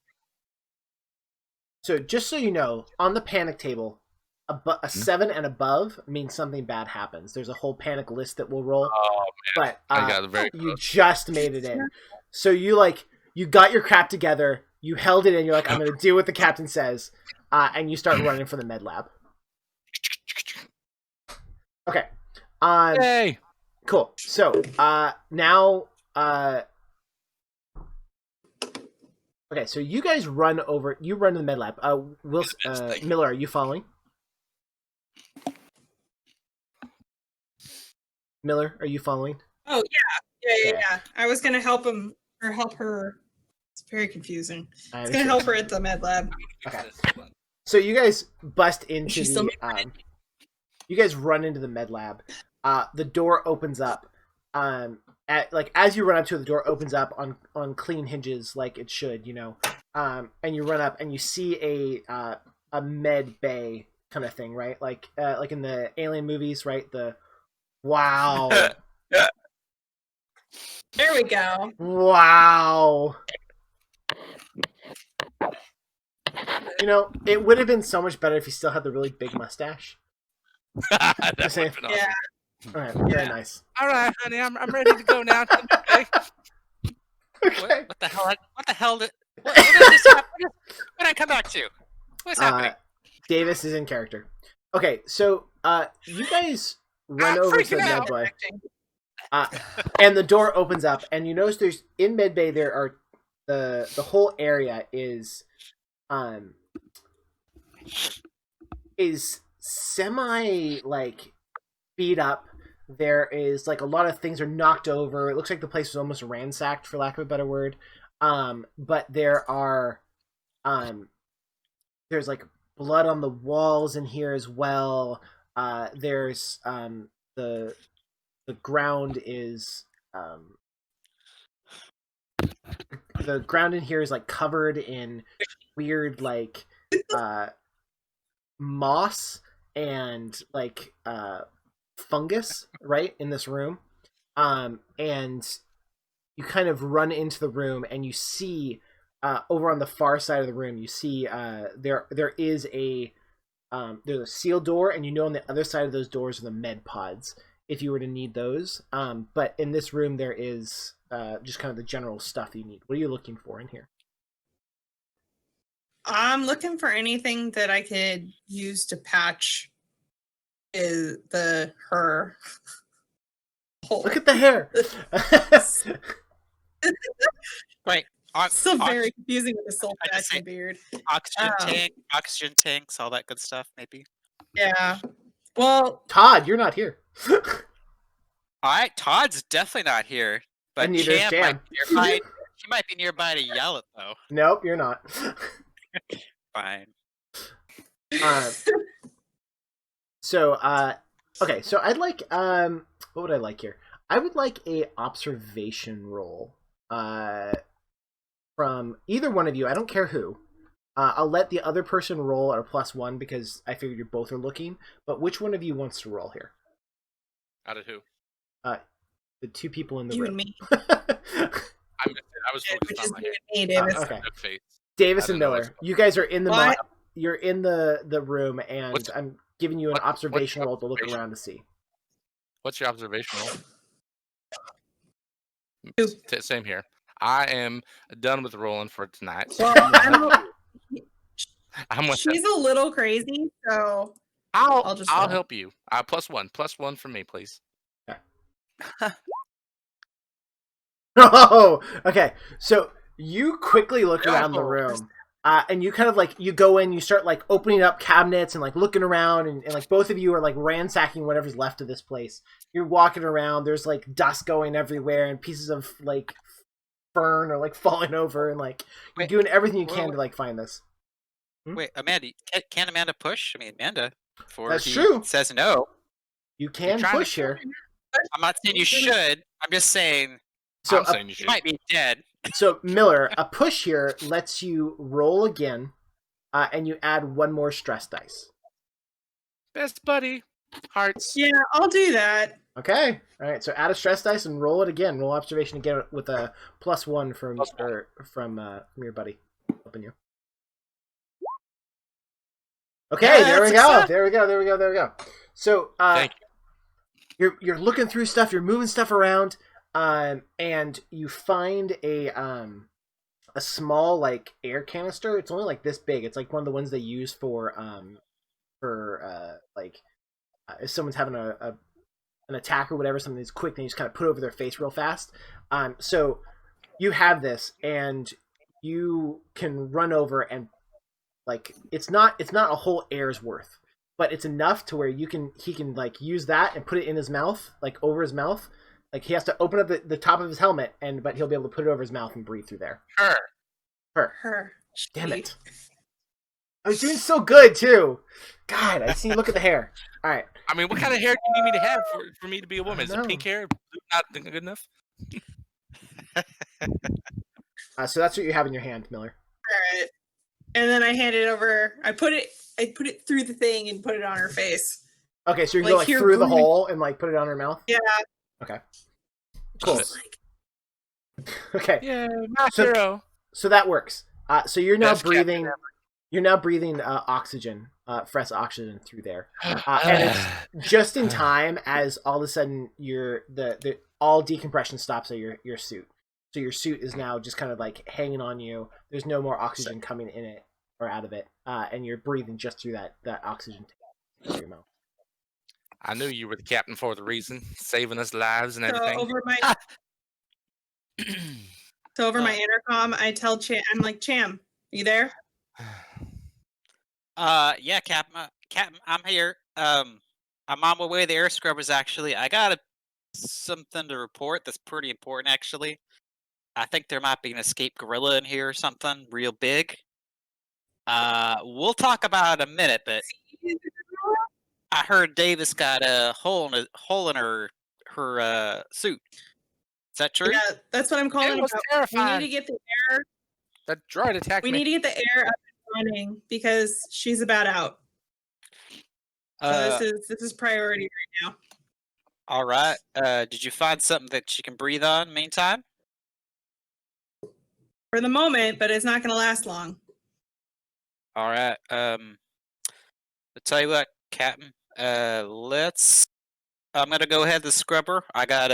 So just so you know, on the panic table, a 7 and above means something bad happens. There's a whole panic list that will roll. Oh, But I got it very you close. just made it in. So you got your crap together. You held it in. You're like, I'm going to do what the captain says, and you start running for the med lab. Okay. Hey. Cool. So now. Okay, so you guys run over. You run to the med lab. Miller, are you following? Miller, are you following? Oh yeah. I was gonna help him or help her. It's very confusing. I It's gonna understand. help her at the med lab. Okay. So you guys bust into She's still the. You guys run into the med lab. The door opens up. As you run up to it, the door opens up on clean hinges like it should. You know. and you run up and you see a med bay kind of thing, right? Like in the Alien movies, right? Wow. There we go. Wow. You know, it would have been so much better if he still had the really big mustache. That would have been awesome. Yeah. All right, very nice. All right, honey, I'm ready to go now. Okay. Okay. What the hell? What the hell? What did this happen? What did I come back to? What's happening? Davis is in character. Okay, so you guys run over to the freaking med out. bay, and the door opens up, and you notice there's in med bay there are the whole area is semi like beat up. There is like a lot of things are knocked over. It looks like the place was almost ransacked, for lack of a better word. But there are there's like blood on the walls in here as well. There's the ground is the ground in here is like covered in weird like moss and like fungus, right, in this room. And you kind of run into the room and you see over on the far side of the room, you see there is there's a sealed door, and you know on the other side of those doors are the med pods if you were to need those. But in this room there is just kind of the general stuff you need. What are you looking for in here? I'm looking for anything that I could use to patch her hole. Look at the hair. Wait, Still very confusing with the soul I just patching say- beard. oxygen tanks, all that good stuff. Maybe. Yeah. Well, Todd, you're not here. All right, Todd's definitely not here, but And neither is Chan Jan. might be nearby. She might be nearby to yell it though. Nope, you're not. Fine. Okay, so I'd like what would I like here? I would like a observation roll from either one of you. I don't care who. I'll let the other person roll at a +1 because I figured you both are looking. But which one of you wants to roll here? Out of who? The two people in the you room. and me. I was focused Which on is my you and me, Davis. Okay. good face. Davis I and don't know Miller, what's- you guys are in the What? you're in the room, and What's- I'm giving you an what's observation your roll to look observation? around to see. What's your observation roll? Two. Same here. I am done with rolling for tonight. So Well, I'm with she's a little crazy, so I'll I'll just roll. help you. +1 from me, please. Oh, okay. So you quickly look around the Oh. room, and you kind of like you go in, you start like opening up cabinets and like looking around, and like both of you are like ransacking whatever's left of this place. You're walking around. There's like dust going everywhere, and pieces of like fern are like falling over, and like you're Wait, doing everything you wait, can wait. to like find this. Wait, Amanda, can Amanda push? I mean, Amanda. Before That's he true. Says no. You can trying to push here. I'm not saying you should. I'm just saying So I'm saying you you should. might be dead. So Miller, a push here lets you roll again, and you add one more stress dice. Best buddy. Hearts. yeah, I'll do that. Okay. All right. So add a stress dice and roll it again. Roll observation again with a +1 from +1. from your buddy helping you. Okay. Yeah, there we that's go. success. There we go. So Thank you. you're looking through stuff. You're moving stuff around, and you find a small like air canister. It's only like this big. It's like one of the ones they use for like if someone's having an attack or whatever, something that's quick, then you just kind of put over their face real fast. So you have this, and you can run over and like it's not a whole air's worth, but it's enough to where he can like use that and put it in his mouth, like over his mouth. Like he has to open up the top of his helmet, but he'll be able to put it over his mouth and breathe through there. Her. Damn it! I was doing so good too. God, I see. Look at the hair. All right. I mean, what kind of hair do you need me to have for me to be a woman? Is know. it pink hair not good enough? So that's what you have in your hand, Miller. Chariot, and then I hand it over. I put it through the thing and put it on her face. Okay, so you can go here, through the breathe. hole and put it on her mouth. Yeah. Okay. Cool. Okay. Yeah, my hero. So that works. So you're now Best captain breathing. ever. You're now breathing oxygen, fresh oxygen through there, and it's just in time as all of a sudden the all decompression stops at your suit. So your suit is now just kind of hanging on you. There's no more oxygen coming in it or out of it, and you're breathing just through that oxygen through your mouth. I knew you were the captain for the reason, saving us lives and everything. So over my intercom, I tell Cham, I'm like, Cham, you there? Yeah, Captain. Captain, I'm here. I'm on my way to the air scrubbers. Actually, I got something to report that's pretty important. Actually, I think there might be an escaped gorilla in here or something real big. We'll talk about it in a minute, but I heard Davis got a hole in her suit. Is that true? Yeah, that's what I'm calling It was about. terrifying. We need to get the air. That droid attacked We me. need to get the air up and running because she's about out. So this is priority right now. All right. Did you find something that she can breathe on meantime? For the moment, but it's not going to last long. All right. I'll tell you what, Captain. I'm gonna go ahead to the scrubber. I got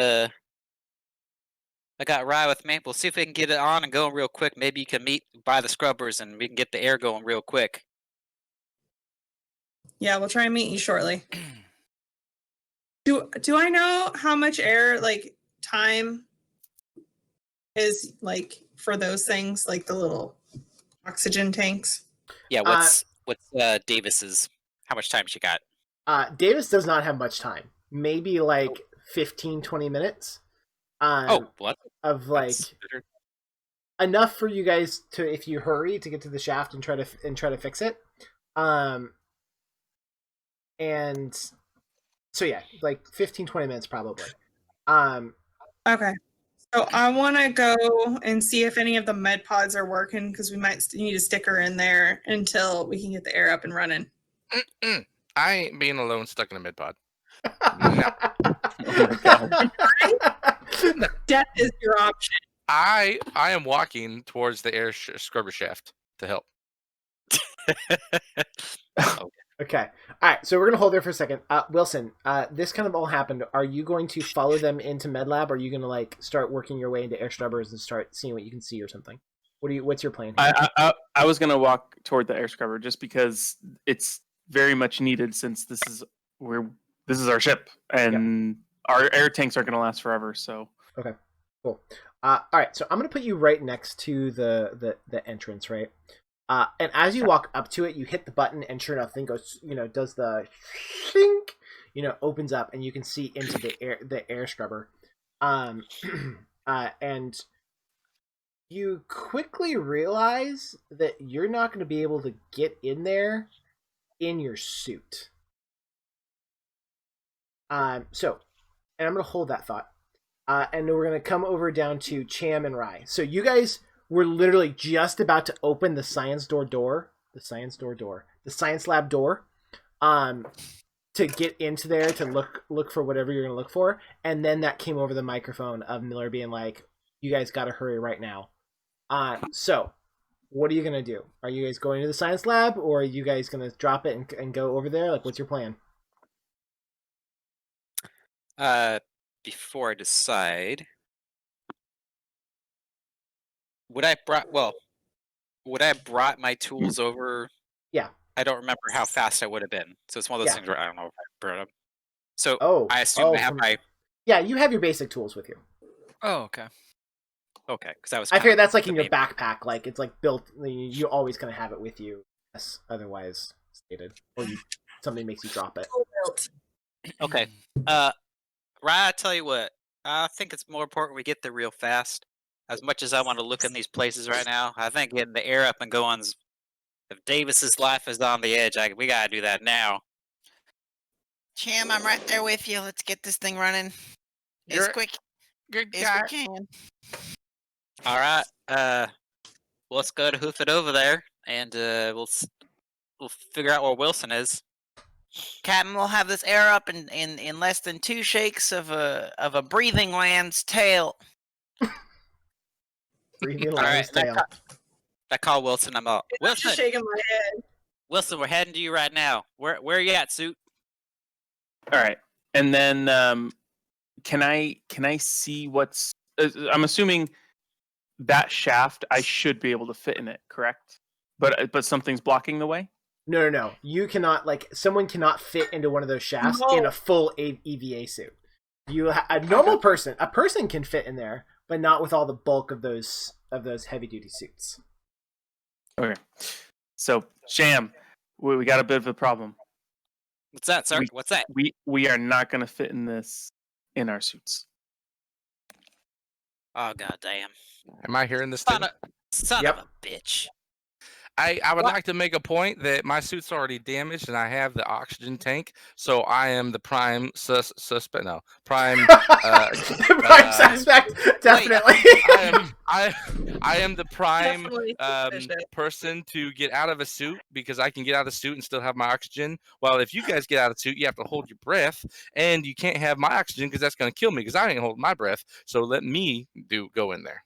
Rye with me. We'll see if we can get it on and going real quick. Maybe you can meet by the scrubbers and we can get the air going real quick. Yeah, we'll try and meet you shortly. Do I know how much air time is for those things, like the little oxygen tanks? Yeah, what's Davis's? How much time she got? Davis does not have much time. Maybe 15, 20 minutes. What? Of enough for you guys to, if you hurry, to get to the shaft and try to fix it. And so yeah, 15, 20 minutes probably. Okay. So I want to go and see if any of the med pods are working because we might need to stick her in there until we can get the air up and running. I ain't being alone stuck in a mid pod. Oh my god. Death is your option. I am walking towards the air scrubber shaft to help. Okay. All right. So we're gonna hold there for a second. Wilson, this kind of all happened. Are you going to follow them into med lab? Or are you gonna start working your way into air scrubbers and start seeing what you can see or something? What's your plan here? I was gonna walk toward the air scrubber just because it's very much needed since this is our ship and our air tanks aren't gonna last forever. So okay, cool. All right. So I'm gonna put you right next to the entrance, right? And as you walk up to it, you hit the button, and sure enough, the thing goes, does the shink, opens up, and you can see into the air scrubber. And you quickly realize that you're not going to be able to get in there in your suit. And I'm going to hold that thought. And then we're going to come over down to Cham and Rye. So you guys were literally just about to open the science lab door, to get into there to look for whatever you're going to look for. And then that came over the microphone of Miller being like, you guys got to hurry right now. So what are you going to do? Are you guys going to the science lab, or are you guys going to drop it and go over there? What's your plan? Before I decide, would I brought my tools over? Yeah. I don't remember how fast I would have been. So it's one of those things where I don't know if I brought them. So I assume I have my... Yeah, you have your basic tools with you. Oh, okay. Okay, because I figured that's in your backpack. It's built. You always kind of have it with you, unless otherwise stated, or something makes you drop it. Okay. Ryan, I tell you what. I think it's more important we get there real fast. As much as I want to look in these places right now, I think getting the air up and going. If Davis's life is on the edge, we gotta do that now. Cham, I'm right there with you. Let's get this thing running as quick as we can. All right. let's go to hoof it over there, and we'll figure out where Wilson is. Captain, we'll have this air up in less than 2 shakes of a breathing lamb's tail. Breathing All right, lamb's tail. I call Wilson. I'm out. I'm Wilson, just shaking my head. Wilson, we're heading to you right now. Where are you at, suit? All right, and then can I see what's? I'm assuming that shaft. I should be able to fit in it, correct? But something's blocking the way. No. You cannot, like, someone cannot fit into one of those shafts in a full EVA suit. A normal person, a person can fit in there, but not with all the bulk of those heavy duty suits. Okay. So, Sham, we got a bit of a problem. What's that, sir? What's that? We are not going to fit in this in our suits. Oh, goddamn. Am I hearing this? Son Yep. of a bitch. I would like to make a point that my suit's already damaged and I have the oxygen tank, so I am the prime suspect. No, prime. Prime suspect, definitely. I am the prime Definitely suspicious. person to get out of a suit because I can get out of the suit and still have my oxygen. Well, if you guys get out of the suit, you have to hold your breath, and you can't have my oxygen because that's going to kill me because I ain't holding my breath. So let me go in there.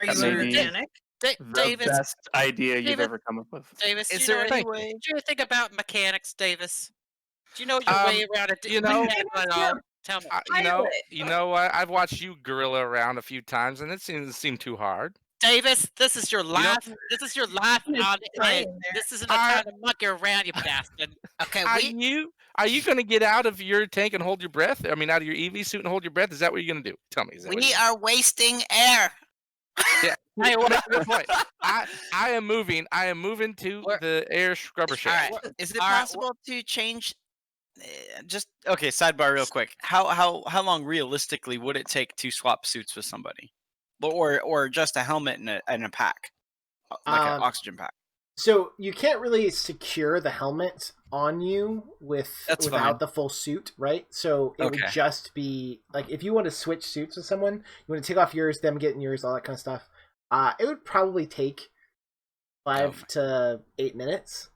Are you Maybe- organic? The Davis, best idea you've Davis- ever come up with. Davis, Is do there you know any way? do you think about mechanics, Davis? Do you know your way around it? you know- mechanics at all? Tell me. You know what? I've watched you gorilla around a few times, and it doesn't seem too hard. Davis, this is your life. This is your life It's on fine end. there. This isn't a time to monkey around, you bastard. Okay, Are you going to get out of your tank and hold your breath? I mean, out of your EV suit and hold your breath? Is that what you're going to do? Tell me. Is that what we you're are wasting air. Hey, Well, that's a good point. I am moving. I am moving to Where- the air scrubber All shaft. right. Is it All right, possible to change? Just okay. Sidebar, real quick. How long realistically would it take to swap suits with somebody, or just a helmet and a pack, like an oxygen pack? So you can't really secure the helmet on you without fine. the full suit, right? So it would Okay. just be like if you want to switch suits with someone, you want to take off yours, them getting yours, all that kind of stuff. It would probably take 5 to 8 minutes.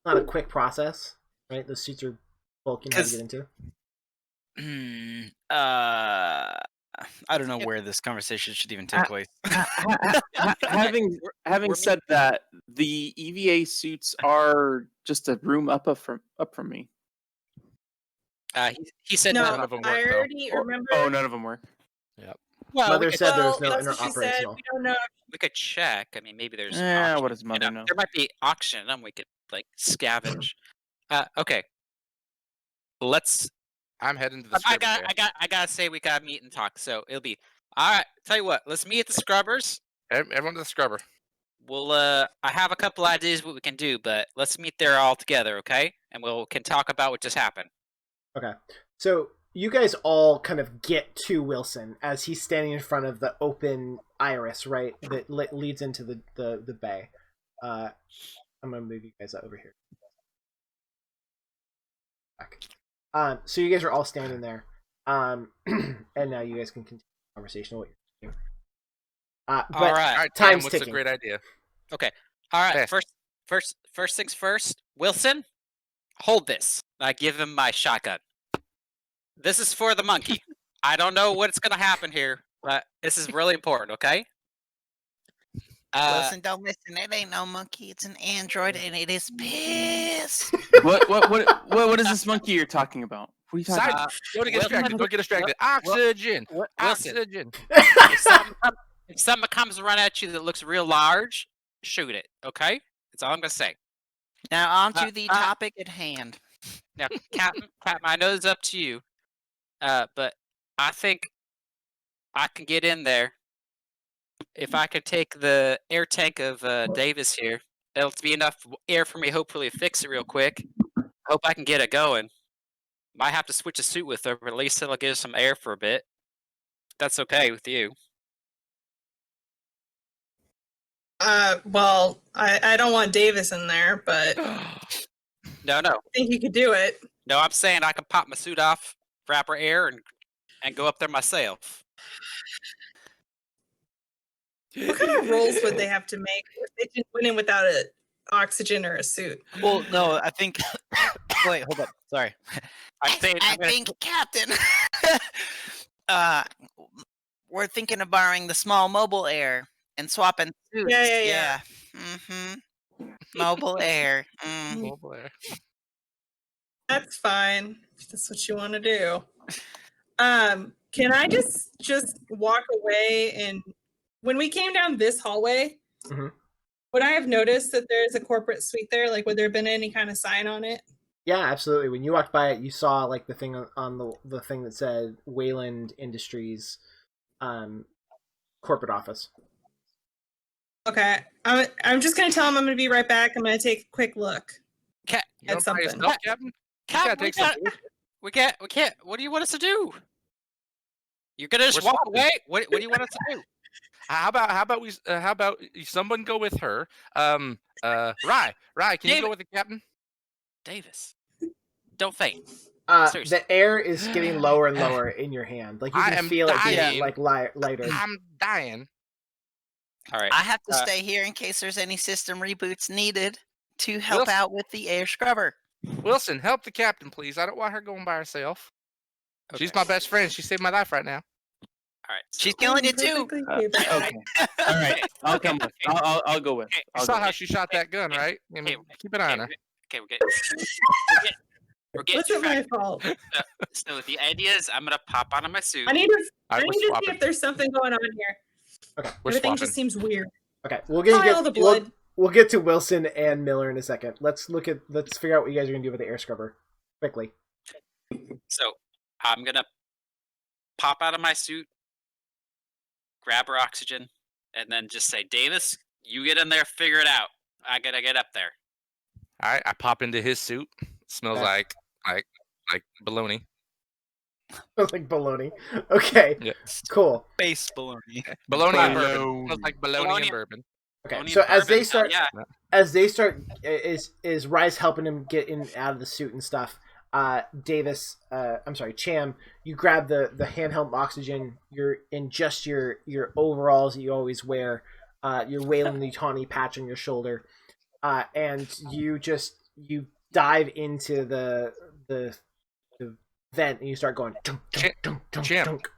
Not a quick process, right? Those suits are bulky and hard to get into. I don't know where this conversation should even take place. Having we're- said that, the EVA suits are just a room up from me. he said No, none of them I work, though. already remember. Oh, none of them work. Well, Mother we could, said there was no that's what she said. interoperational. We don't know. we could check. I mean, maybe there's. Yeah, auction, what does Mother know? There might be auction, and we could like scavenge. Okay. Let's. I'm heading to the I scrubber got. shaft. I gotta say we gotta meet and talk. So it'll be. All right. Tell you what. Let's meet at the scrubbers. Everyone to the scrubber. We'll. I have a couple ideas what we can do, but let's meet there all together, okay? And can talk about what just happened. Okay. So you guys all kind of get to Wilson as he's standing in front of the open iris, right? That leads into the bay. I'm gonna move you guys over here. Back. So you guys are all standing there. And now you guys can continue the conversation. What you're doing. But All right. All right, time's Tim, what's ticking. a great idea? Okay. All right. Yes. First things first. Wilson, hold this. I give him my shotgun. This is for the monkey. I don't know what's gonna happen here, but this is really important. Okay. Wilson, don't listen. It ain't no monkey. It's an android, and it is pissed. What is this monkey you're talking about? What are you talking Side- about? Don't get Wilson- distracted. Don't get distracted. Oxygen. Wilson, Oxygen. if something comes to run at you that looks real large, shoot it. Okay. That's all I'm gonna say. Now on to the topic at hand. Now, Captain, I know it's up to you, but I think I can get in there. If I could take the air tank of Davis here, it'll be enough air for me. Hopefully, to fix it real quick. Hope I can get it going. Might have to switch a suit with her, but at least it'll give us some air for a bit. That's okay with you. Well, I don't want Davis in there, but I No. think you could do it. No, I'm saying I can pop my suit off, wrap her air, and go up there myself. What kind of rolls would they have to make if they didn't went in without a oxygen or a suit? Well, no, I think. Wait, hold up. Sorry. I'm saying I I'm gonna think, Captain. Uh, we're thinking of borrowing the small mobile air and swapping suits. Yeah. Mm-hmm. Mobile air. Mm. Oh boy. That's fine. If that's what you want to do. Can I just walk away, and when we came down this hallway, Mhm. would I have noticed that there's a corporate suite there? Like, would there have been any kind of sign on it? Yeah, absolutely. When you walked by it, you saw like the thing on the thing that said Wayland Industries, corporate office. Okay, I'm just gonna tell him I'm gonna be right back. I'm gonna take a quick look Cat, You going at by something. yourself, Captain? You gotta Cap, take some. we can't. What do you want us to do? You're gonna just We're walk swapping. away? What do you want us to do? How about someone go with her? Rye, can you David. go with the captain? Davis, don't faint. Seriously. The air is getting lower and lower in your hand. Like you I can am feel it dying. getting like lighter. I'm dying. All right. I have to Uh, stay here in case there's any system reboots needed to help Wilson- out with the air scrubber. Wilson, help the captain, please. I don't want her going by herself. She's okay. my best friend. She saved my life right now. All right. She's so- killing it too. Perfectly Uh, capable. Okay. All right. I'll come with. I'll go with. Okay, You I'll saw go. how she shot that gun, right? I mean, keep an eye on her. Okay, we're getting What's it my distracted. fault? So the idea is I'm gonna pop out of my suit. I need to All right, I we're need to see swapping. if there's something going on here. Okay, We're Everything swapping. just seems weird. okay. We'll get All the blood. We'll get to Wilson and Miller in a second. Let's figure out what you guys are gonna do with the air scrubber quickly. So I'm gonna pop out of my suit, grab her oxygen, and then just say, Davis, you get in there, figure it out. I gotta get up there. All right, I pop into his suit. Smells Okay. like bologna. Like baloney. Okay, Yeah. cool. Space baloney. Bologna and bourbon. Bologna. Smells like bologna Bologna. and bourbon. Okay, Bologna so and as they bourbon, start, yeah. is Rise helping him get in out of the suit and stuff. Davis, I'm sorry, Cham, you grab the handheld oxygen. You're in just your overalls that you always wear. Your Wayland Utani patch on your shoulder, and you dive into the vent and you start going. Dunk, dunk, dunk, dunk, Cham. dunk.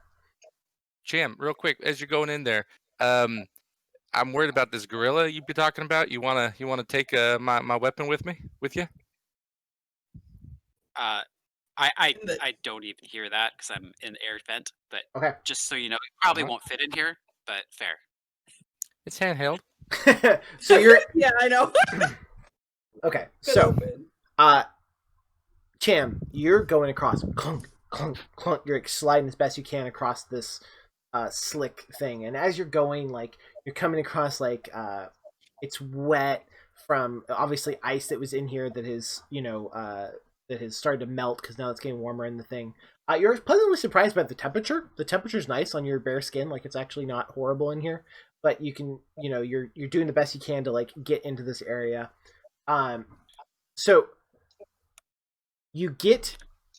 Cham, real quick, as you're going in there, I'm worried about this gorilla you've been talking about. You wanna take my weapon with you? I don't even hear that because I'm in the air vent. But Okay. just so you know, it probably Uh-huh. won't fit in here. But fair. It's handheld. So you're Yeah, I know. okay. Good So open. Cham, you're going across, clunk, clunk, clunk. You're like, sliding as best you can across this slick thing, and as you're going, like you're coming across like it's wet from obviously ice that was in here that has that has started to melt because now it's getting warmer in the thing. You're pleasantly surprised by the temperature. The temperature's nice on your bare skin, like it's actually not horrible in here. But you can, you're doing the best you can to like get into this area. So you get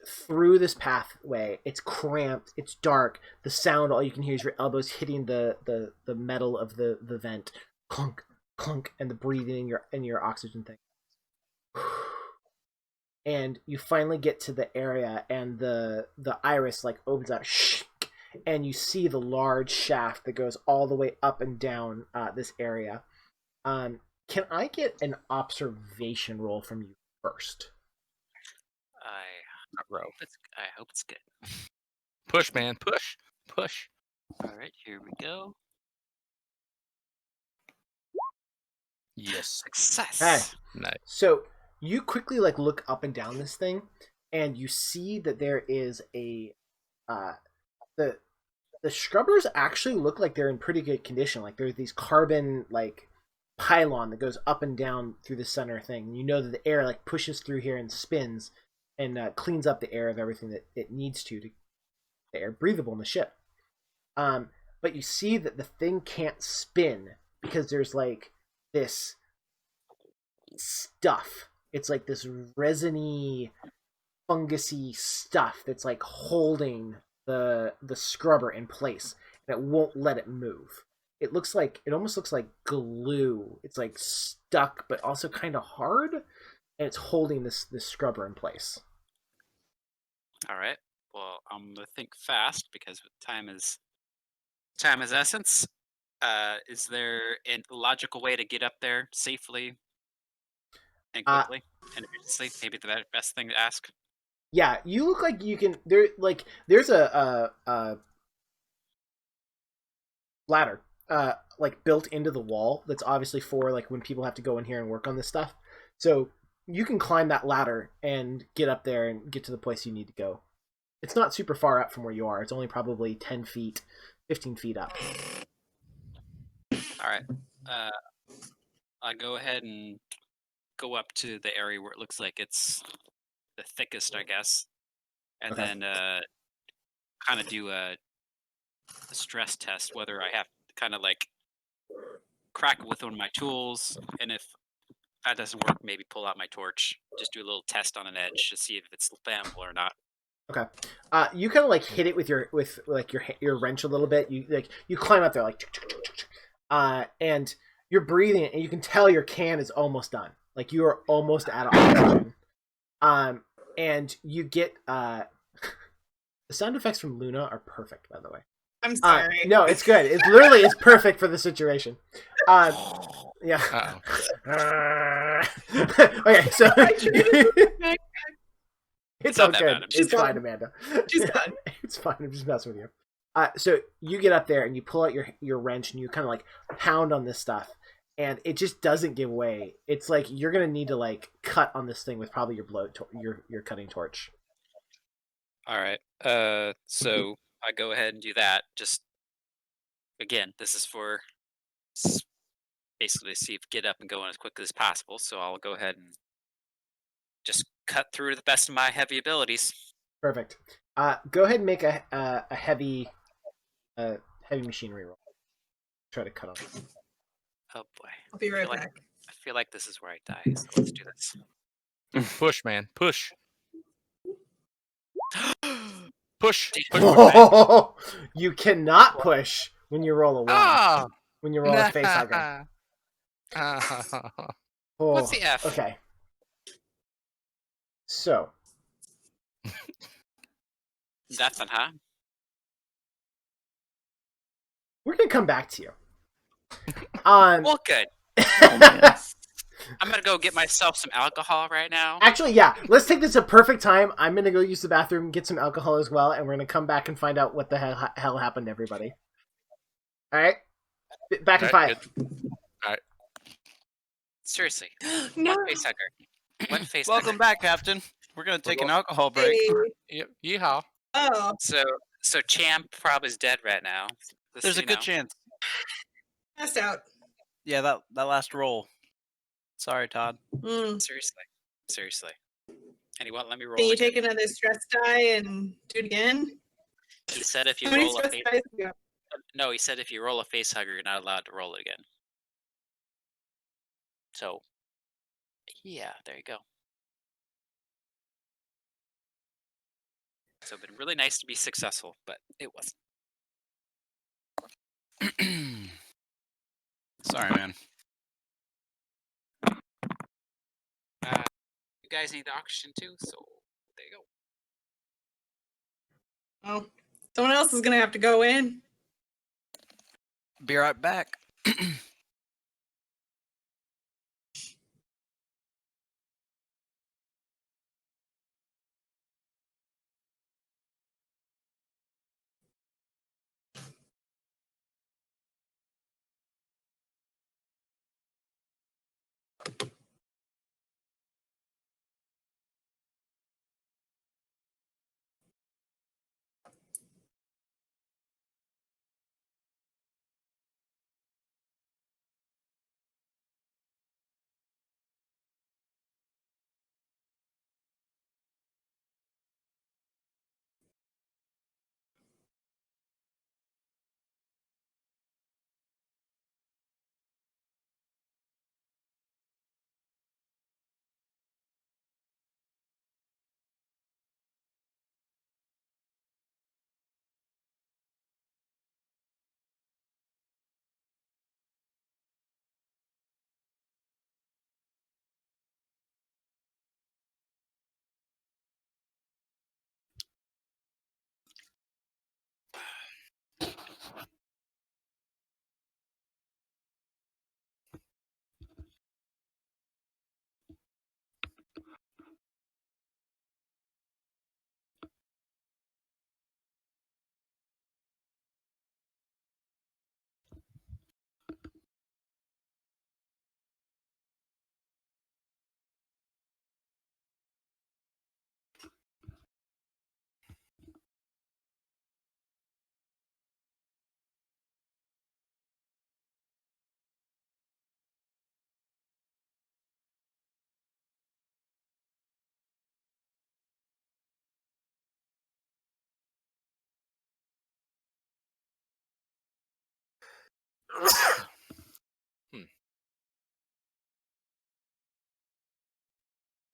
through this pathway. It's cramped. It's dark. The sound, all you can hear is your elbows hitting the metal of the vent, clunk, clunk, and the breathing in your oxygen thing. And you finally get to the area, and the iris like opens up, and you see the large shaft that goes all the way up and down this area. Can I get an observation roll from you first? I hope it's good. Push, man, push. All right, here we go. Yes. Success. Hey. Nice. So you quickly like look up and down this thing, and you see that there is a the scrubbers actually look like they're in pretty good condition. Like there's these carbon like pylon that goes up and down through the center thing. You know that the air like pushes through here and spins and cleans up the air of everything that it needs to the air breathable in the ship. But you see that the thing can't spin because there's like this stuff. It's like this resiny, fungusy stuff that's like holding the scrubber in place, and it won't let it move. it almost looks like glue. It's like stuck, but also kind of hard, and it's holding this scrubber in place. All right. Well, I'm gonna think fast because time is essence. Is there a logical way to get up there safely and quickly and efficiently? Maybe the best thing to ask. Yeah, you look like you can. There's a ladder, like built into the wall. That's obviously for like when people have to go in here and work on this stuff. So you can climb that ladder and get up there and get to the place you need to go. It's not super far up from where you are. It's only probably 10 feet, 15 feet up. All right. I go ahead and go up to the area where it looks like it's the thickest, I guess, and then kind of do a stress test whether I have to kind of like crack it with one of my tools, and if that doesn't work, maybe pull out my torch, just do a little test on an edge to see if it's flammable or not. Okay. You kind of like hit it with your wrench a little bit. You climb up there like, and you're breathing, and you can tell your can is almost done. Like you are almost out of oxygen. And you get the sound effects from Luna are perfect, by the way. I'm sorry. No, it's good. It's perfect for the situation. Yeah. Okay, so it's all good. It's fine, Amanda. She's fine. It's fine. I'm just messing with you. So you get up there and you pull out your wrench and you kind of like pound on this stuff, and it just doesn't give way. It's like you're gonna need to like cut on this thing with probably your cutting torch. All right. So I go ahead and do that. Just again, this is for basically see if get up and go in as quickly as possible. So I'll go ahead and just cut through to the best of my heavy abilities. Perfect. Go ahead and make a heavy machinery roll. Try to cut off. Oh boy. I'll be right back. I feel like this is where I die. So let's do this. Push, man. Push. Push. You cannot push when you roll a 1. Ah! When you roll a face hugger. What's the F? Okay. So. Nothing, huh? We're going to come back to you. Well, good. I'm going to go get myself some alcohol right now. Actually, yeah. Let's take this a perfect time. I'm going to go use the bathroom, get some alcohol as well, and we're going to come back and find out what the hell happened to everybody. All right? Back in 5. Good. All right. Seriously. No. One face hugger. One face Welcome hugger. back, Captain. We're gonna take an alcohol break. Hey. Yep. Yeehaw. Oh, So Champ probably is dead right now. Just There's so a you good know. chance. passed out. Yeah, that last roll. Sorry, Todd. Seriously. And he won't let me roll Can you again. take another stress die and do it again? He said if you How many roll a stress face... dice do you have? No, he said if you roll a face hugger, you're not allowed to roll it again. So, yeah, there you go. So it'd been really nice to be successful, but it wasn't. Sorry, man. You guys need the oxygen too, so there you go. Oh, someone else is gonna have to go in. Be right back.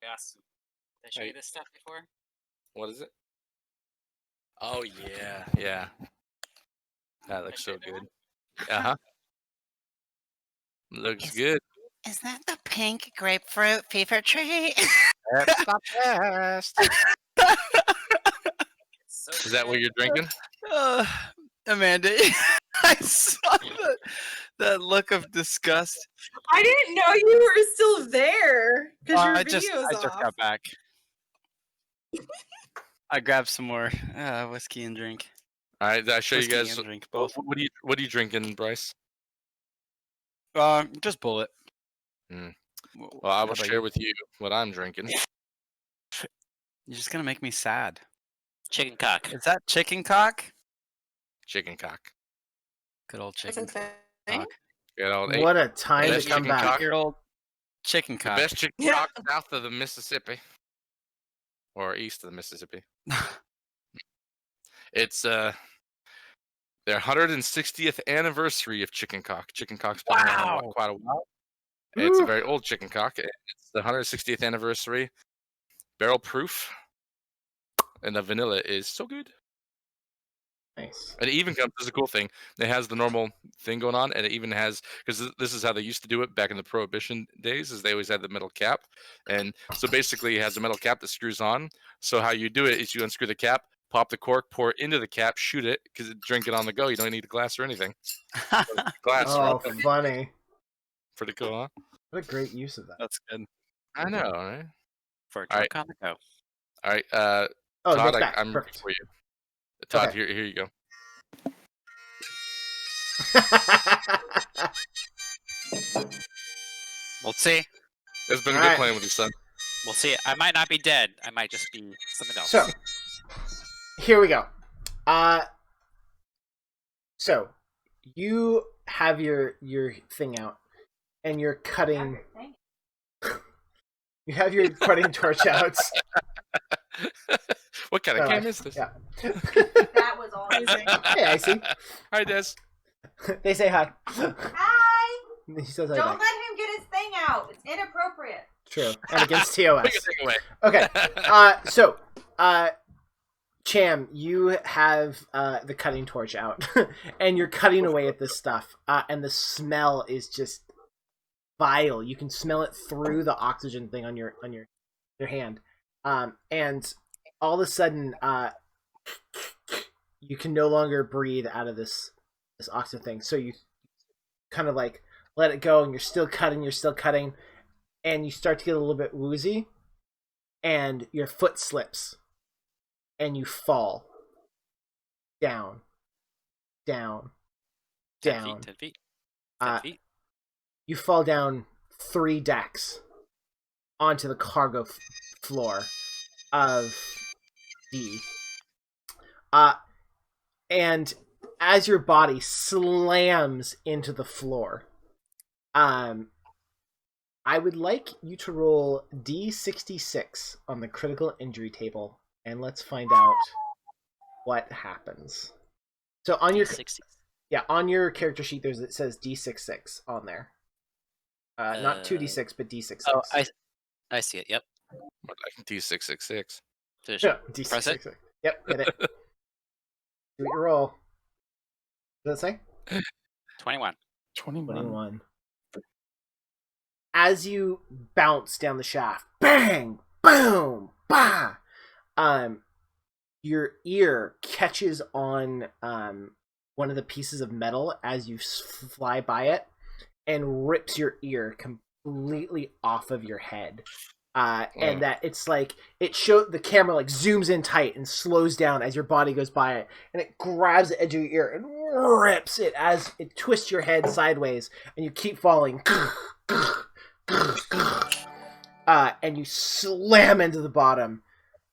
Yes. Did I show you this stuff before? What is it? Oh yeah, yeah. That looks so good. Uh-huh. Looks good. Is that the pink grapefruit fever tree? That's the best. Is that what you're drinking? Amanda, I saw that look of disgust. I didn't know you were still there because your I video's just off. got back. I grabbed some more whiskey and drink. All right, did I show you Whiskey guys? and drink both. What are you drinking, Bryce? Just bullet. Well, I will share with you what I'm drinking. You're just gonna make me sad. Chicken cock. Is that chicken cock? Chicken cock. Good old That's chicken a thing? cock. Good old What a time to best come chicken back. cock. Good old chicken The cock. best chicken Yeah. cock south of the Mississippi, or east of the Mississippi. It's their 160th anniversary of chicken cock. Chicken cock's been around quite a while. It's a very old chicken cock. It's the 160th anniversary. Barrel proof, and the vanilla is so good. Nice. And it even comes. This is a cool thing. It has the normal thing going on, and it even has, because this is how they used to do it back in the Prohibition days. Is they always had the metal cap, and so basically it has a metal cap that screws on. So how you do it is you unscrew the cap, pop the cork, pour it into the cap, shoot it, because drink it on the go. You don't need a glass or anything. Glass. Oh, funny. Pretty cool, huh? What a great use of that. That's good. I know, right? For a All right. drunk on the go. All right, Oh, Todd, Nick's back. I'm ready Perfect. for you. Todd, Okay. here you go. We'll see. It's been All good right. playing with you, son. We'll see. I might not be dead. I might just be something else. So, here we go. So you have your thing out, and you're cutting. You have your cutting torch out. What kind of game is this? Yeah. That was all. Hey, I see. Hi, Des. They say hi. Hi! He says hi Don't back. let him get his thing out. It's inappropriate. True. And against Take your TOS. thing away. Okay. So, Cham, you have the cutting torch out, and you're cutting away at this stuff, and the smell is just vile. You can smell it through the oxygen thing on your hand, and all of a sudden, you can no longer breathe out of this oxygen thing. So you kind of like let it go, and you're still cutting, and you start to get a little bit woozy, and your foot slips. And you fall down. 10 feet. 10 feet. You fall down 3 decks onto the cargo floor of D. And as your body slams into the floor, I would like you to roll D66 on the critical injury table. And let's find out what happens. So on your on your character sheet, it says D66 on there. Not 2D6, but D66. Oh, I see it. Yep. More like D666. Finish. Yeah, Press it. D66. Yep, hit it. Do your roll. What does it say? 21. 21. As you bounce down the shaft, bang, boom, bah. Your ear catches on one of the pieces of metal as you fly by it, and rips your ear completely off of your head. And that it's like the camera like zooms in tight and slows down as your body goes by it, and it grabs the edge of your ear and rips it as it twists your head sideways, and you keep falling. And you slam into the bottom.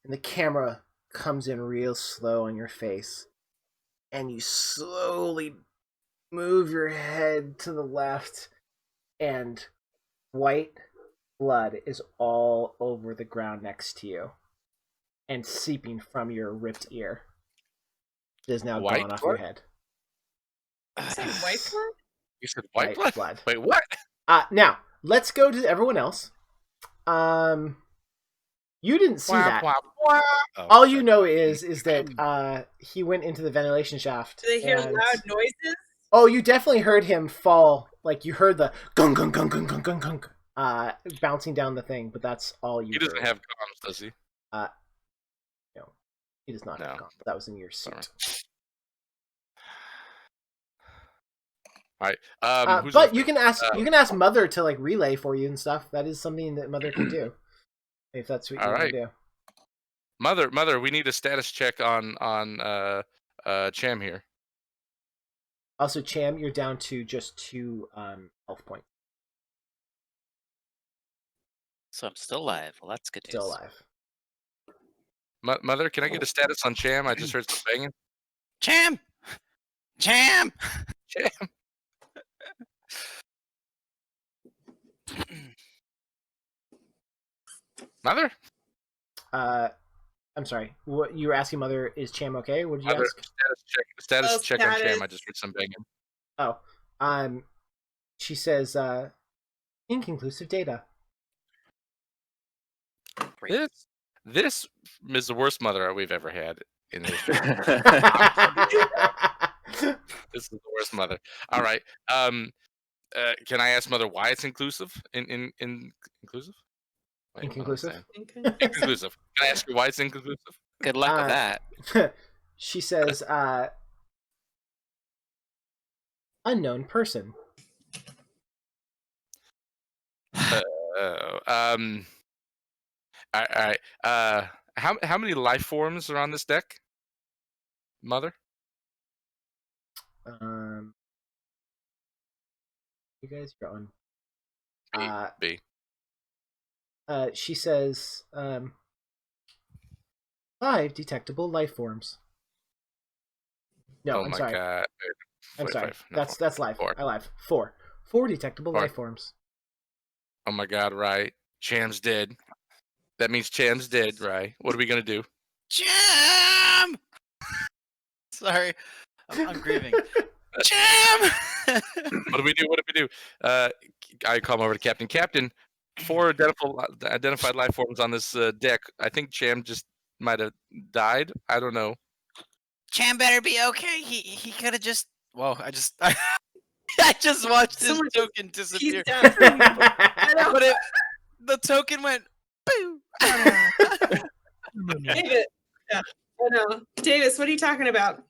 And the camera comes in real slow on your face. And you slowly move your head to the left. And white blood is all over the ground next to you. And seeping from your ripped ear. It is now White gone off blood? your head. Say white blood? You said white White blood? blood. Wait, what? Now let's go to everyone else. You didn't see that. Oh, All you know is that he went into the ventilation shaft. Do they hear and- loud noises? Oh, you definitely heard him fall. Like you heard the gung gung gung gung gung gung gung bouncing down the thing, but that's all you He doesn't heard. have comms, does he? No, he does not No. have comms. That was in your suit. All right. Who's But left? you can ask Mother to like relay for you and stuff. That is something that Mother can do. If that's what you want to do. Mother, we need a status check on Cham here. Also, Cham, you're down to just 2 health points. So I'm still alive. Well, that's good news. Still alive. Mother, can I get a status on Cham? I just heard some banging. Cham! Cham! Cham. Mother? I'm sorry. What you were asking, Mother? Is Cham okay? What did you Mother, ask? status check on Cham. Status. I just heard some banging. Oh, she says, inconclusive data. Great. This is the worst mother we've ever had in history. This is the worst mother. All right. Can I ask Mother why it's inclusive? Inclusive? Wait, Inconclusive? Inconclusive. Can I ask her why it's inconclusive? Good luck with that. She says, unknown person. All right. How many life forms are on this deck, Mother? You guys are on. B. She says, 5 detectable life forms. No, Oh I'm my sorry. God. I'm sorry. 45. No, That's live. 4. I live. 4 detectable 4. life forms. Oh my God, right. Cham's dead. That means Cham's dead, right? What are we going to do? Cham! Sorry, I'm grieving. Cham! What do we do? I call him over to Captain. Captain, 4 identified life forms on this deck. I think Cham just might have died. I don't know. Cham better be okay. He could have just. Whoa! I just watched his Someone token disappear. I know. But the token went. Boo! David. Yeah, I know. Davis, what are you talking about?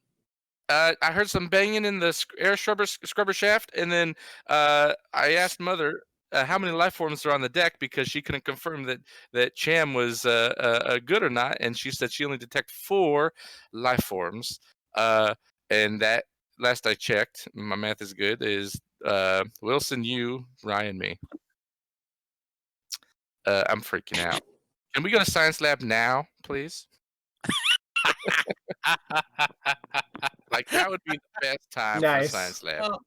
I heard some banging in the air scrubber shaft, and then I asked Mother how many life forms are on the deck because she couldn't confirm that Cham was good or not, and she said she only detected 4 life forms. And that last I checked, my math is good, is Wilson, you, Ryan, me. I'm freaking out. Can we go to science lab now, please? Like that would be the best time for science lab. Well,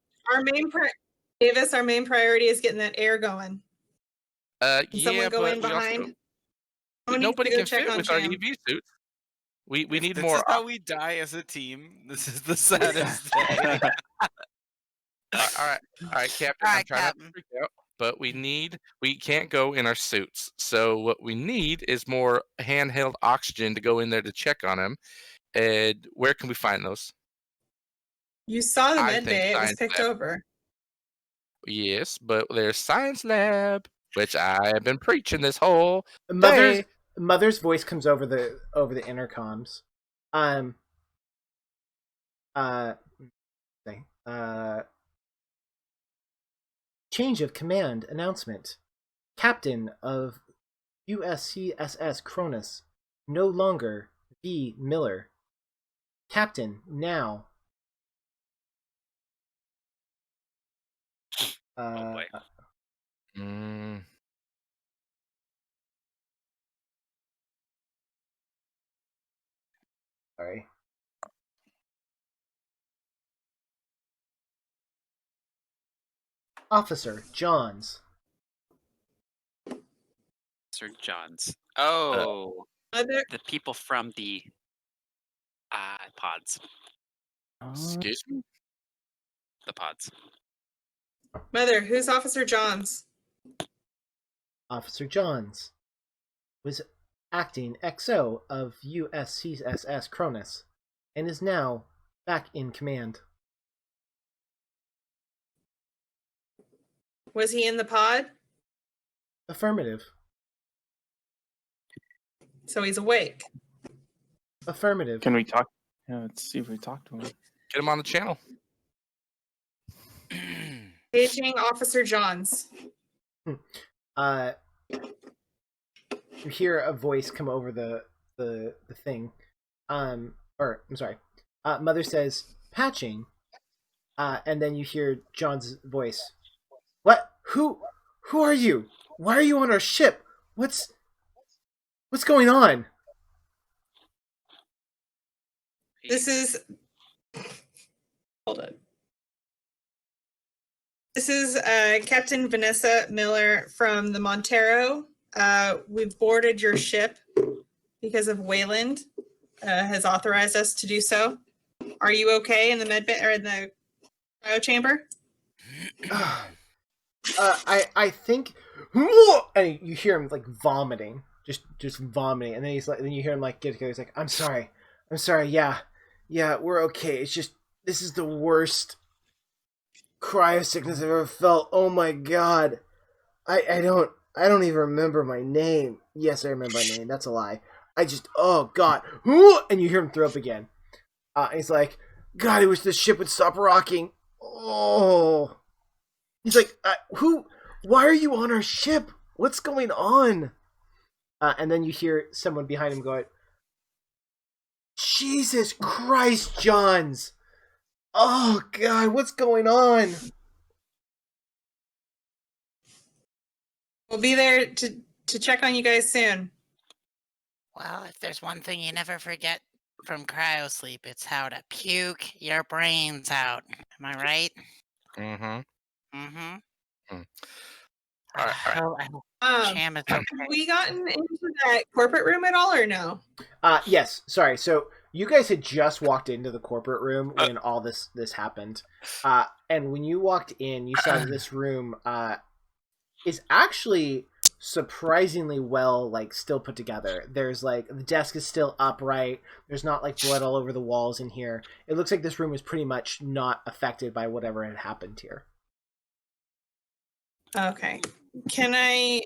Davis, our main priority is getting that air going. Can someone go in behind? Nobody can fit with our EV suits. We need more. This is how we die as a team. This is the saddest day. All right, Captain. I'm trying not to freak out, but we can't go in our suits. So what we need is more handheld oxygen to go in there to check on him. And where can we find those? You saw the I med think bay. It was science picked lab. over. Yes, but there's science lab, which I have been preaching this whole day. Mother's voice comes over the intercoms. Change of command announcement. Captain of USCSS Cronus, no longer V. Miller. Captain now. Oh boy. Sorry. Officer Johns. Sir John's. Oh, Mother, the people from the pods. Excuse me? The pods. Mother, who's Officer Johns? Officer Johns was acting XO of USCSS Cronus and is now back in command. Was he in the pod? Affirmative. So he's awake. Affirmative. Can we talk? Yeah, let's see if we talk to him. Get him on the channel. Paging Officer Johns. You hear a voice come over the thing. Or I'm sorry. Mother says patching. And then you hear John's voice. What? Who are you? Why are you on our ship? What's going on? This is. Hold on. This is Captain Vanessa Miller from the Montero. We've boarded your ship because of Wayland has authorized us to do so. Are you okay in the med bay or in the cryo chamber? I think, and you hear him like vomiting, just vomiting, and then then you hear him like get together. He's like, I'm sorry, yeah, we're okay. It's just this is the worst cryo sickness I've ever felt. Oh my god, I don't even remember my name. Yes, I remember my name. That's a lie. Oh god, and you hear him throw up again. And he's like, God, I wish this ship would stop rocking. Oh. He's like, why are you on our ship? What's going on? And then you hear someone behind him going, Jesus Christ, Johns. Oh, God, what's going on? We'll be there to check on you guys soon. Well, if there's one thing you never forget from cryo sleep, it's how to puke your brains out. Am I right? Mm-hmm. Mm-hmm. All right. Cham is okay. Have we gotten into that corporate room at all or no? Yes, sorry. So you guys had just walked into the corporate room when all this happened. And when you walked in, you saw that this room is actually surprisingly well, like, still put together. There's like the desk is still upright. There's not like blood all over the walls in here. It looks like this room was pretty much not affected by whatever had happened here. Okay. Can I?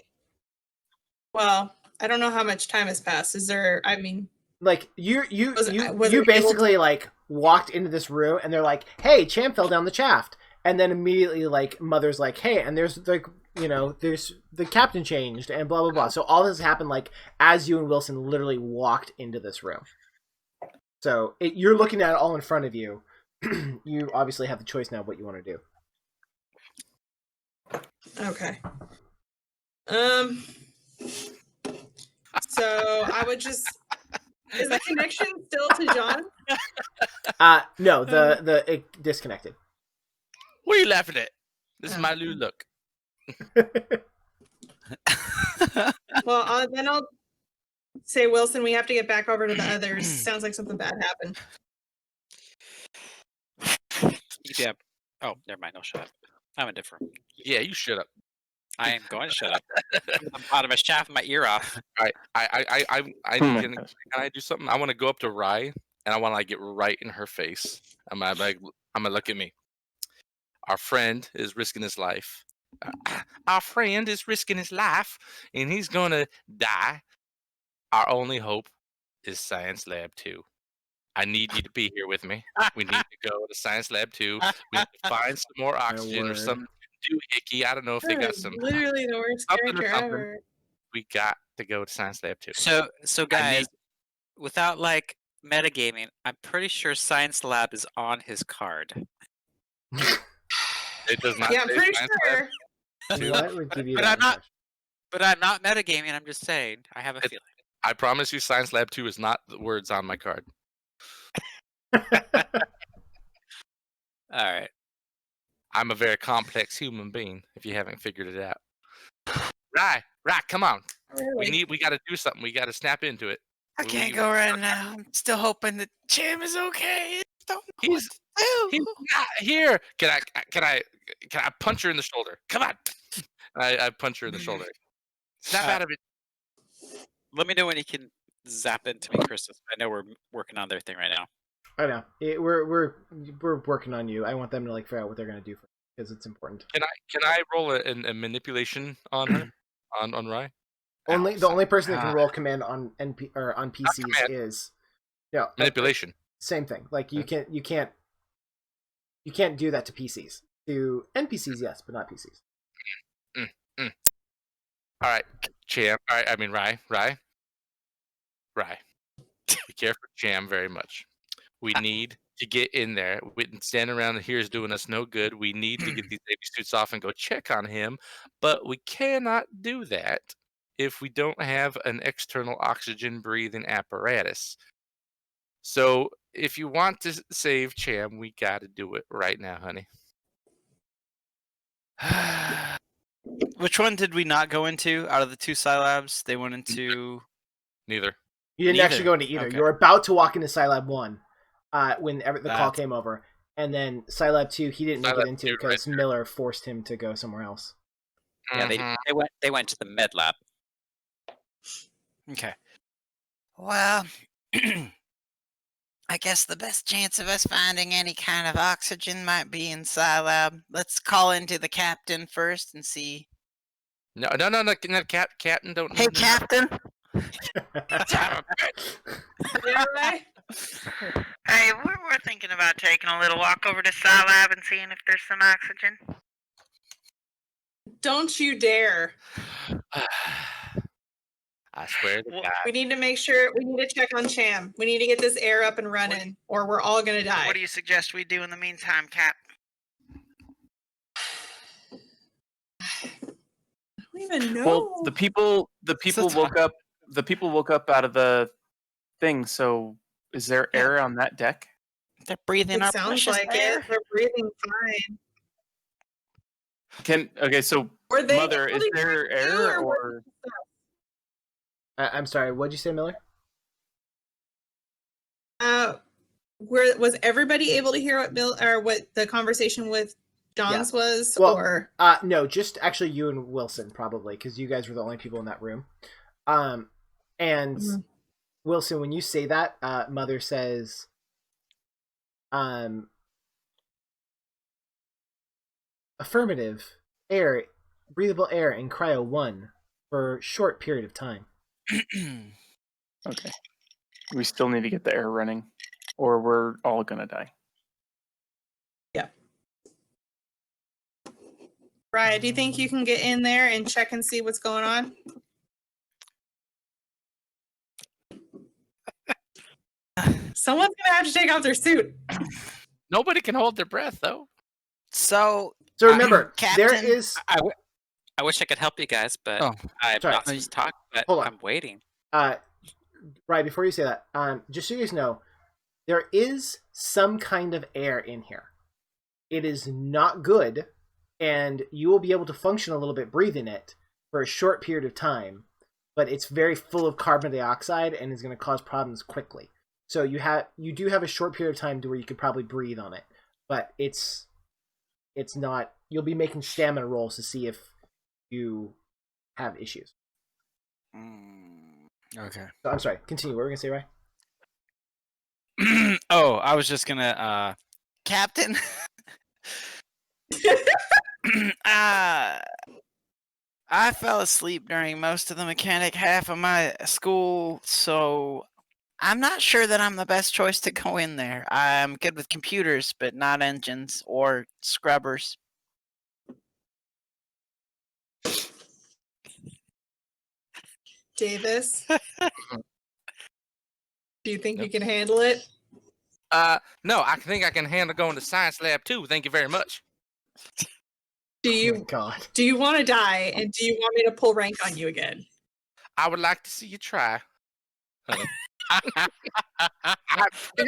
Well, I don't know how much time has passed. Is there? I mean, like you was it able basically like walked into this room and they're like, "Hey, Cham fell down the shaft," and then immediately like Mother's like, "Hey," and there's like, you know, there's the captain changed and blah blah blah. So all this happened like as you and Wilson literally walked into this room. So you're looking at it all in front of you. You obviously have the choice now of what you want to do. Okay. So I would just. Is the connection still to John? No, it disconnected. What are you laughing at? This is my new look. Well, then I'll say, Wilson, we have to get back over to the others. Sounds like something bad happened. Yeah. Oh, never mind. I'll shut up. I'm a different. Yeah, you shut up. I am going to shut up. I'm out of a shaft my ear off. All right, can I do something? I want to go up to Rye and I want to like get right in her face. I'm gonna look at me. Our friend is risking his life. Our friend is risking his life, and he's gonna die. Our only hope is Science Lab 2. I need you to be here with me. We need to go to Science Lab 2. We need to find some more oxygen or something to do icky. I don't know if they got some. Literally the worst something or character something. ever. We got to go to Science Lab 2. So guys, without like metagaming, I'm pretty sure Science Lab is on his card. It does not. Yeah, I'm say pretty Science sure. Lab 2. What would give you But that I'm not- impression? But I'm not metagaming. I'm just saying. I have a feeling. I promise you, Science Lab 2 is not the words on my card. All right. I'm a very complex human being. If you haven't figured it out, right, come on. We got to do something. We got to snap into it. I can't go right now. I'm still hoping that Cham is okay. He's not here. Can I punch her in the shoulder? Come on. I punch her in the shoulder. Snap out of it. Let me know when you can zap into me, Christmas. I know we're working on their thing right now. I know. We're working on you. I want them to like figure out what they're gonna do because it's important. Can I roll a manipulation on her on Rye? The only person that can roll command on on PCs is manipulation. Same thing. Like you can't do that to PCs. To NPCs, yes, but not PCs. All right, Cham. All right, I mean Rye. We care for Cham very much. We need to get in there. Standing around here is doing us no good. We need to get these baby suits off and go check on him. But we cannot do that if we don't have an external oxygen breathing apparatus. So if you want to save Cham, we got to do it right now, honey. Which one did we not go into out of the two Scilabs? They went into... Neither. You didn't actually go into either. Okay. You were about to walk into Scilab 1 when the call came over. And then Scilab 2, he didn't make it into because Miller forced him to go somewhere else. Yeah, they went to the med lab. Okay. Well, I guess the best chance of us finding any kind of oxygen might be in Scilab. Let's call into the captain first and see. No, Captain, don't. Hey, Captain. Hey, we're thinking about taking a little walk over to Scilab and seeing if there's some oxygen. Don't you dare. I swear to God. We need to make sure, we need to check on Cham. We need to get this air up and running, or we're all going to die. What do you suggest we do in the meantime, Cap? I don't even know. Well, the people woke up. The people woke up out of the thing. So, is there air on that deck? They're breathing our sounds precious like air. it. They're breathing fine. So Were they Mother, is there air or? I'm sorry. What'd you say, Miller? Was everybody able to hear what the conversation with John's was? Well, or no, just actually you and Wilson probably because you guys were the only people in that room. And Wilson, when you say that, Mother says, affirmative, air, breathable air in cryo 1 for short period of time. Okay. We still need to get the air running, or we're all gonna die. Yeah. Ryan, do you think you can get in there and check and see what's going on? Someone's gonna have to take off their suit. Nobody can hold their breath, though. So remember, Captain, there is. I wish I could help you guys, but I'm sorry. not supposed to talk. But Hold on. I'm waiting. Right before you say that, just so you guys know, there is some kind of air in here. It is not good, and you will be able to function a little bit breathing it for a short period of time, but it's very full of carbon dioxide and is going to cause problems quickly. So you do have a short period of time to where you could probably breathe on it, but it's not. You'll be making stamina rolls to see if you have issues. Okay. So, I'm sorry. Continue. What were we gonna say, Ray? Oh, I was just gonna Captain. I fell asleep during most of the mechanic half of my school, so I'm not sure that I'm the best choice to go in there. I'm good with computers, but not engines or scrubbers. Davis, do you think you can handle it? No, I think I can handle going to science lab too. Thank you very much. Do you Oh my God. do you want to die, and do you want me to pull rank on you again? I would like to see you try. You're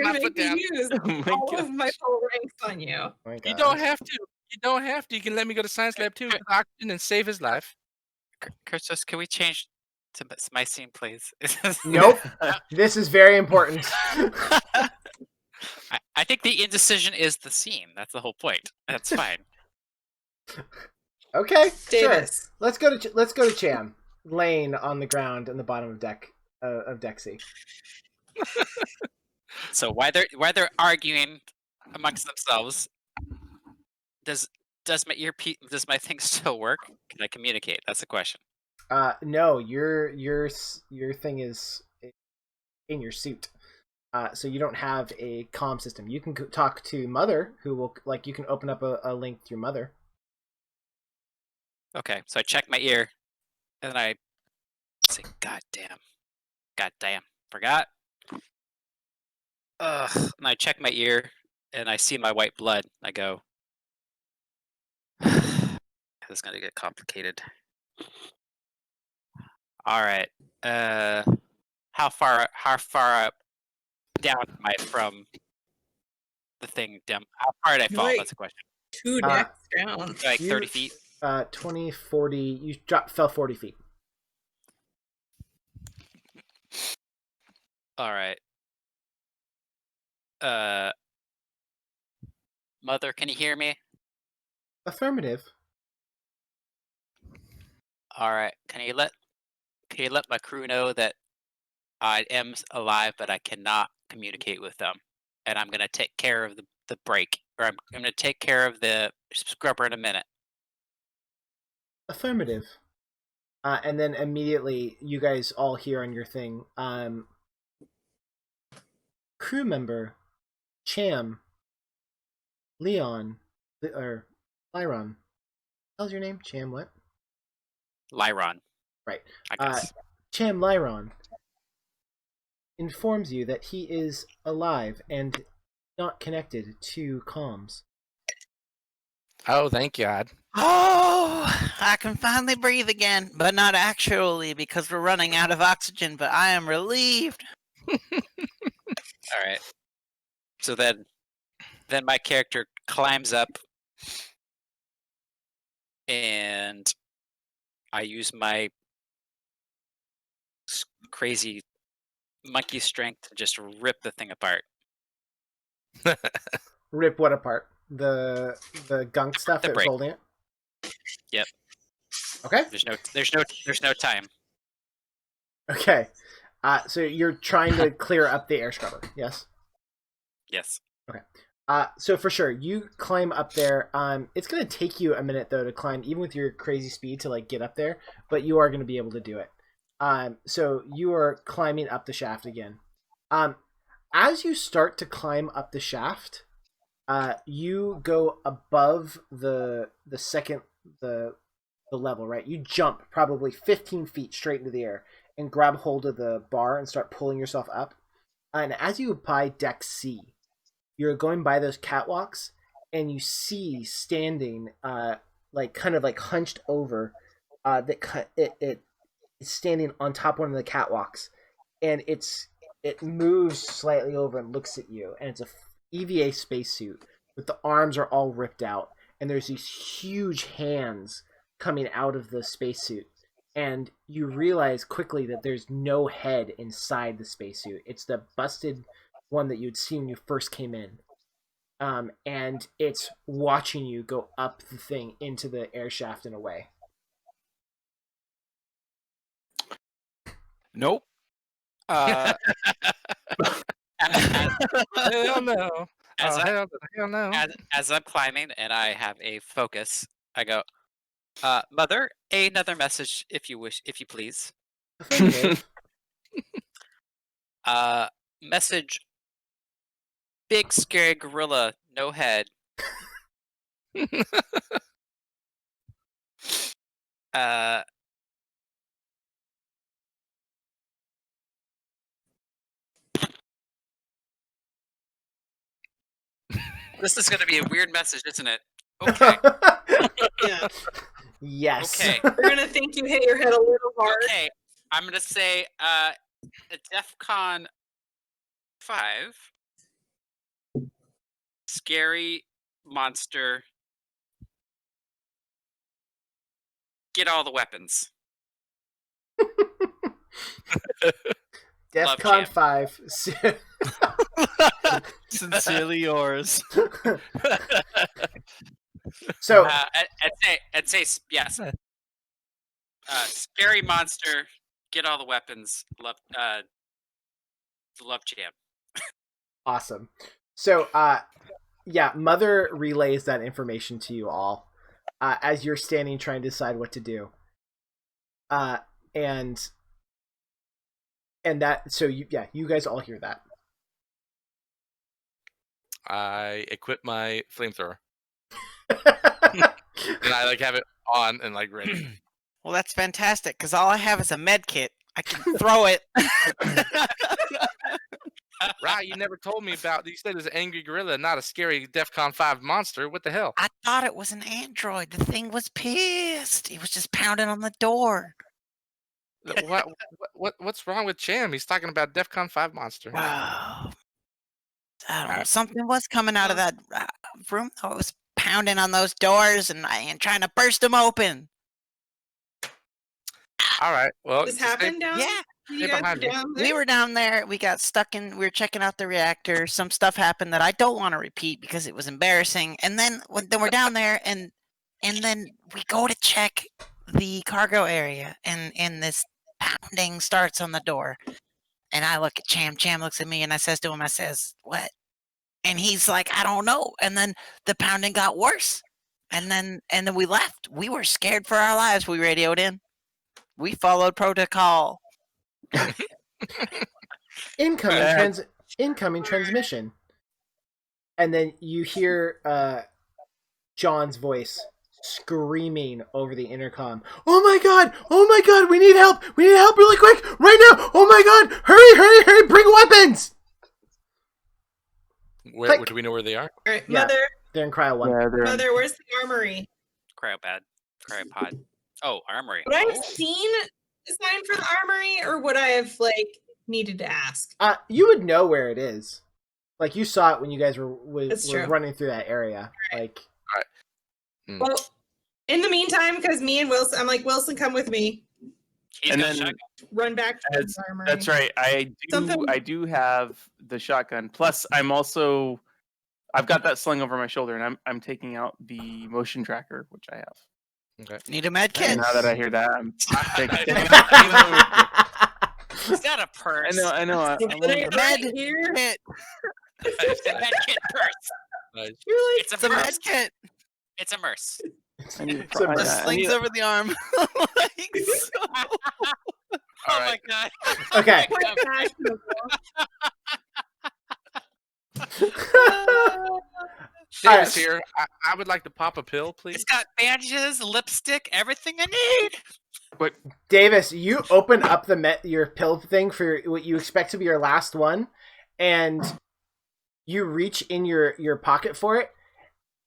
gonna make me use all of my full ranks on you. Oh my You God. don't have to. You don't have to. You can let me go to science lab too with oxygen and save his life. Christos, can we change to my scene, please? Nope. This is very important. I think the indecision is the scene. That's the whole point. That's fine. Okay, sure. Davis. Let's go to Cham, laying on the ground in the bottom of deck C. So while they're arguing amongst themselves, does does my thing still work? Can I communicate? That's the question. No, your thing is in your suit. So you don't have a comm system. You can talk to Mother, who will you can open up a link through Mother. Okay, so I check my ear, and I say, "God damn, forgot." Ugh. And I check my ear, and I see my white blood. I go, "This is gonna get complicated." All right. How far up down am I from the thing? How far did I fall? Like- That's the question. 2 decks down. Like 30 feet. 20, 40. You fell 40 feet. All right. Mother, can you hear me? Affirmative. All right. Can you let my crew know that I am alive, but I cannot communicate with them, and I'm gonna take care of the break, or I'm gonna take care of the scrubber in a minute. Affirmative. And then immediately, you guys all hear on your thing, crew member, Cham, Leon, or Lyron. How's your name? Cham what? Lyron, Right. I guess. Cham Lyron informs you that he is alive and not connected to comms. Oh, thank God. Oh, I can finally breathe again, but not actually because we're running out of oxygen, but I am relieved. All right. So then my character climbs up, and I use my crazy monkey strength to just rip the thing apart. Rip what apart? The gunk stuff The that was break. holding it? Yep. Okay. There's no time. Okay. So you're trying to clear up the air scrubber, yes? Yes. Okay. So for sure, you climb up there. It's gonna take you a minute though to climb, even with your crazy speed to get up there, but you are gonna be able to do it. So you are climbing up the shaft again. As you start to climb up the shaft, you go above the second the level, right? You jump probably 15 feet straight into the air and grab hold of the bar and start pulling yourself up. And as you by deck C, you're going by those catwalks, and you see standing, kind of hunched over, it's standing on top of one of the catwalks, and it moves slightly over and looks at you, and it's a EVA spacesuit, but the arms are all ripped out, and there's these huge hands coming out of the spacesuit, and you realize quickly that there's no head inside the spacesuit. It's the busted one that you'd seen when you first came in. And it's watching you go up the thing into the air shaft and away. Nope. As, Hell no. as Oh, I- hell no. as I'm climbing and I have a focus, I go, Mother, another message, if you please. Affirmative. Message, big scary gorilla, no head. This is going to be a weird message, isn't it? Okay. Yeah. Yes. Okay. We're gonna think you hit your head a little hard. Okay. I'm going to say, DEFCON 5, scary monster, get all the weapons. Love DEFCON Champ. 5. Sincerely yours. So I'd say yes. Scary monster. Get all the weapons. Love Jam. awesome. So yeah, Mother relays that information to you all as you're standing trying to decide what to do. And that, so you guys all hear that. I equip my flamethrower. And I have it on and ready. Well, that's fantastic, because all I have is a med kit. I can throw it. Right, you never told me about. You said it was an angry gorilla, not a scary DEFCON 5 monster. What the hell? I thought it was an android. The thing was pissed. It was just pounding on the door. What's wrong with Cham? He's talking about DEFCON 5 monster. Wow. I don't know. Something was coming out of that room. Though. It was pounding on those doors and trying to burst them open. All right. Well, This happened down. Yeah. You guys were down there? We were down there. We got stuck in. We were checking out the reactor. Some stuff happened that I don't want to repeat because it was embarrassing. And then we're down there, and then we go to check the cargo area, and this pounding starts on the door. And I look at Cham. Cham looks at me, and I says to him, I says, "What?" And he's like, "I don't know." And then the pounding got worse. And then we left. We were scared for our lives. We radioed in. We followed protocol. Incoming transmission. And then you hear John's voice screaming over the intercom. Oh my god, we need help really quick, right now. Oh my god, hurry, bring weapons. Where do we know where they are? All right, Yeah. Mother. They're in Cryo 1. Mother, where's the armory? Cryopod. Oh, armory. Would I have seen a sign for the armory, or would I have needed to ask? You would know where it is. You saw it when you guys were true. running through that area. Well, in the meantime, because me and Wilson, I'm like, Wilson, come with me. And then Run back to the armory. that's right. I do have the shotgun. Plus, I've got that slung over my shoulder, and I'm taking out the motion tracker, which I have. Okay. Need a med kit. And now that I hear that, I'm taking He's got a purse. I know. I'm Med here. It's a med kit purse. Nice. It's It's a med kit. It's a merce. Just slings over the arm. Oh my god. Okay. Davis here. I would like to pop a pill, please. It's got bandages, lipstick, everything I need. But Davis, you open up your pill thing for what you expect to be your last one, and you reach in your pocket for it,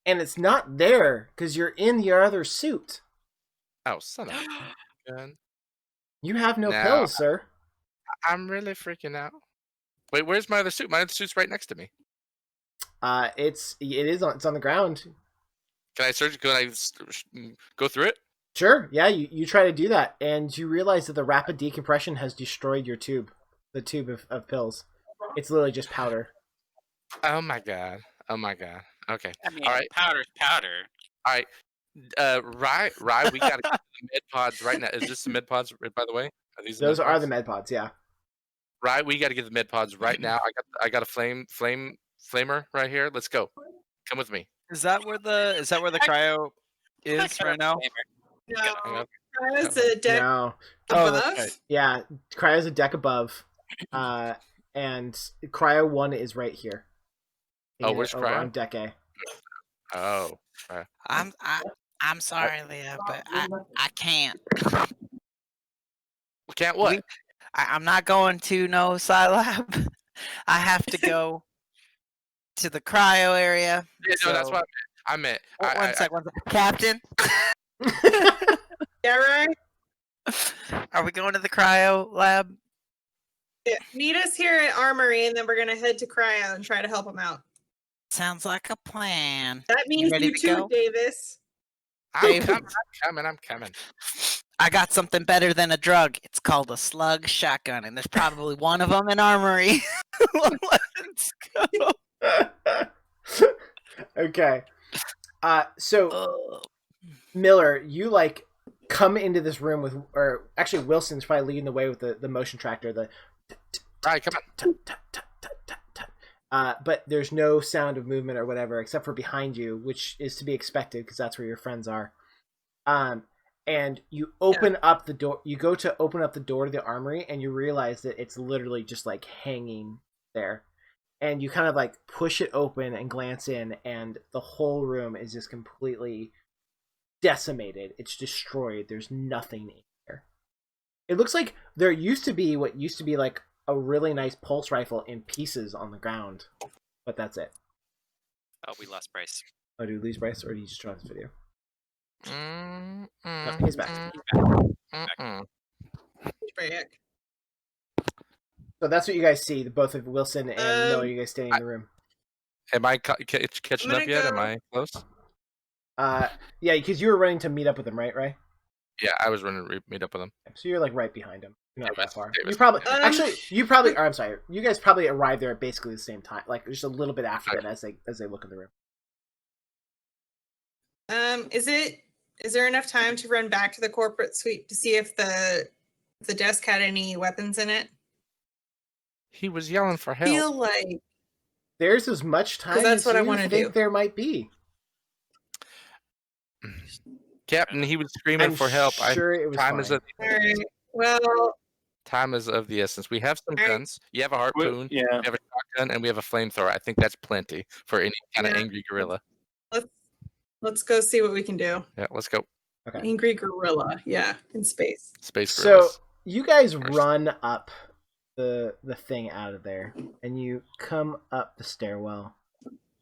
and it's not there because you're in your other suit. Oh, son of a gun. You have no pills, sir. I'm really freaking out. Wait, where's my other suit? My other suit's right next to me. It's on the ground. Can I search? Can I go through it? Sure. Yeah, you try to do that, and you realize that the rapid decompression has destroyed your tube, the tube of pills. It's literally just powder. Oh my god. Okay. I mean, all right. powder's powder. All right. Rye, we gotta get the med pods right now. Is this the med pods, by the way? Those are the med pods, yeah. Right, we gotta get the med pods right now. I got a flamer right here. Let's go. Come with me. Is that where the cryo is right now? No. Cryo's a deck No. above. That's right. Yeah, Cryo's a deck above. And Cryo 1 is right here. Where's over Cryo? on deck A. Oh. Right. I'm sorry, Leah, but I can't. Can't what? I'm not going to no Scilab. I have to go to the cryo area. Yeah, no, that's what I meant. One sec. Captain, Yeah, right. are we going to the cryo lab? Yeah. Meet us here at Armory, and then we're gonna head to Cryo and try to help him out. Sounds like a plan. That means ready you to too, go? Davis. I'm coming. I got something better than a drug. It's called a slug shotgun, and there's probably one of them in Armory. Let's go. Okay. So Miller, you like come into this room with, or actually Wilson's probably leading the way with the motion tractor. The All right, come on. but there's no sound of movement or whatever except for behind you, which is to be expected because that's where your friends are. And you open up the door. You go to open up the door to the armory, and you realize that it's literally just like hanging there. And you kind of like push it open and glance in, and the whole room is just completely decimated. It's destroyed. There's nothing in here. It looks like there used to be what used to be like a really nice pulse rifle in pieces on the ground, but that's it. Oh, we lost Bryce. Oh, did we lose Bryce, or did you just drop this video? Mm, No, he's back. Back. So that's what you guys see. Both of Wilson and Miller, you guys standing in the room. Am I catching up yet? Am I close? Yeah, because you were running to meet up with him, right? Yeah, I was running to meet up with him. So you're like right behind him. You're not that Davis, far. Davis. You probably or I'm sorry. You guys probably arrived there at basically the same time, like just a little bit after that as they look in the room. Is there enough time to run back to the corporate suite to see if the desk had any weapons in it? He was yelling for I help. feel like There's as much time that's as what I you wanna think do. there might be. Captain, he was screaming I'm for help. sure it was time fine. is of well, time is of the essence. We have some Alright. guns. You have a harpoon. Yeah. We have a shotgun, and we have a flamethrower. I think that's plenty for any kind of Yeah. angry gorilla. let's go see what we can do. Yeah, let's go. Okay. Angry gorilla, yeah, in space. Space So gorillas. you guys First. run up the thing out of there, and you come up the stairwell,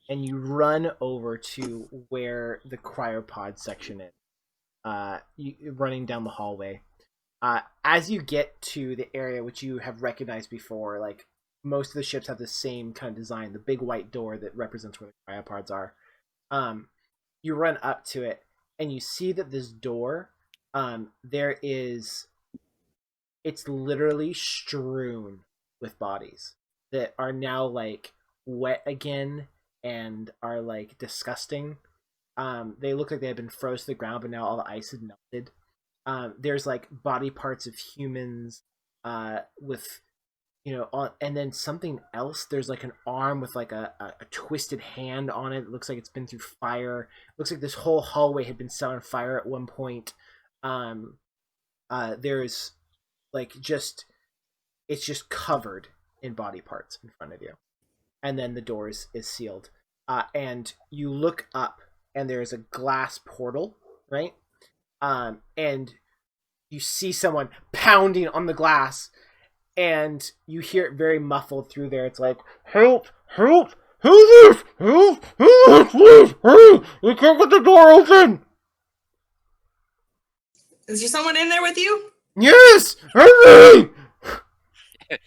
and you run over to where the cryopod section is. You running down the hallway. As you get to the area which you have recognized before, like most of the ships have the same kind of design, the big white door that represents where the cryopods are. You run up to it, and you see that this door, it's literally strewn with bodies that are now like wet again and are like disgusting. They look like they had been frozen to the ground, but now all the ice had melted. There's like body parts of humans with, and then something else. There's like an arm with like a twisted hand on it. It looks like it's been through fire. It looks like this whole hallway had been set on fire at one point. There's like it's just covered in body parts in front of you. And then the door is sealed. And you look up, and there's a glass portal, right? And you see someone pounding on the glass, and you hear it very muffled through there. It's like, help, help, who's this? Help, please, hurry, we can't get the door open. Is there someone in there with you? Yes, hurry! Yes.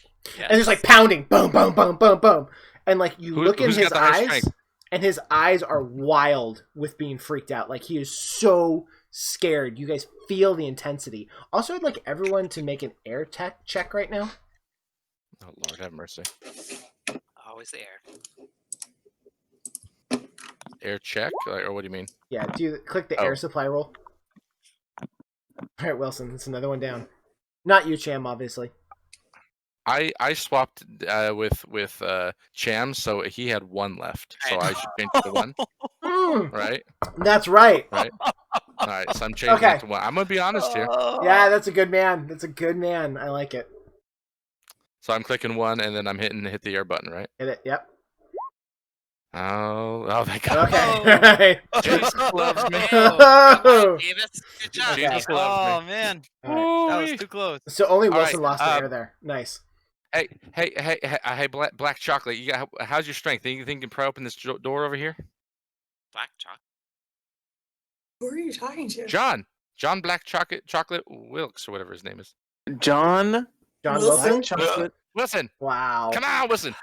And there's like pounding, boom, boom, boom, boom, boom. And like you look in who's his got the high eyes, strength? and his eyes are wild with being freaked out. Like he is so scared. You guys feel the intensity. Also, I'd like everyone to make an air tech check right now. Oh Lord, have mercy. Always there. Air check, or what do you mean? Yeah, click the air supply roll. All right, Wilson, it's another one down. Not you, Cham, obviously. I swapped with Cham, so he had one left. So I should change it to one, right? That's right. Right. All right, so I'm changing it to one. I'm gonna be honest here. Yeah, that's a good man. That's a good man. I like it. So I'm clicking one, and then I'm hit the air button, right? Hit it. Yep. Oh, thank God. Okay. Jesus loves me. Oh. Davis, good job. Jesus loves Oh me. man, All right. that was too close. So only All Wilson right, lost the air there. Nice. Hey, black chocolate. How's your strength? You think you can pry open this door over here? Black chalk. Who are you talking to? John Black Chocolate Wilkes, or whatever his name is. John Wilson? Chocolate. Wilson, Wow. come on, Wilson.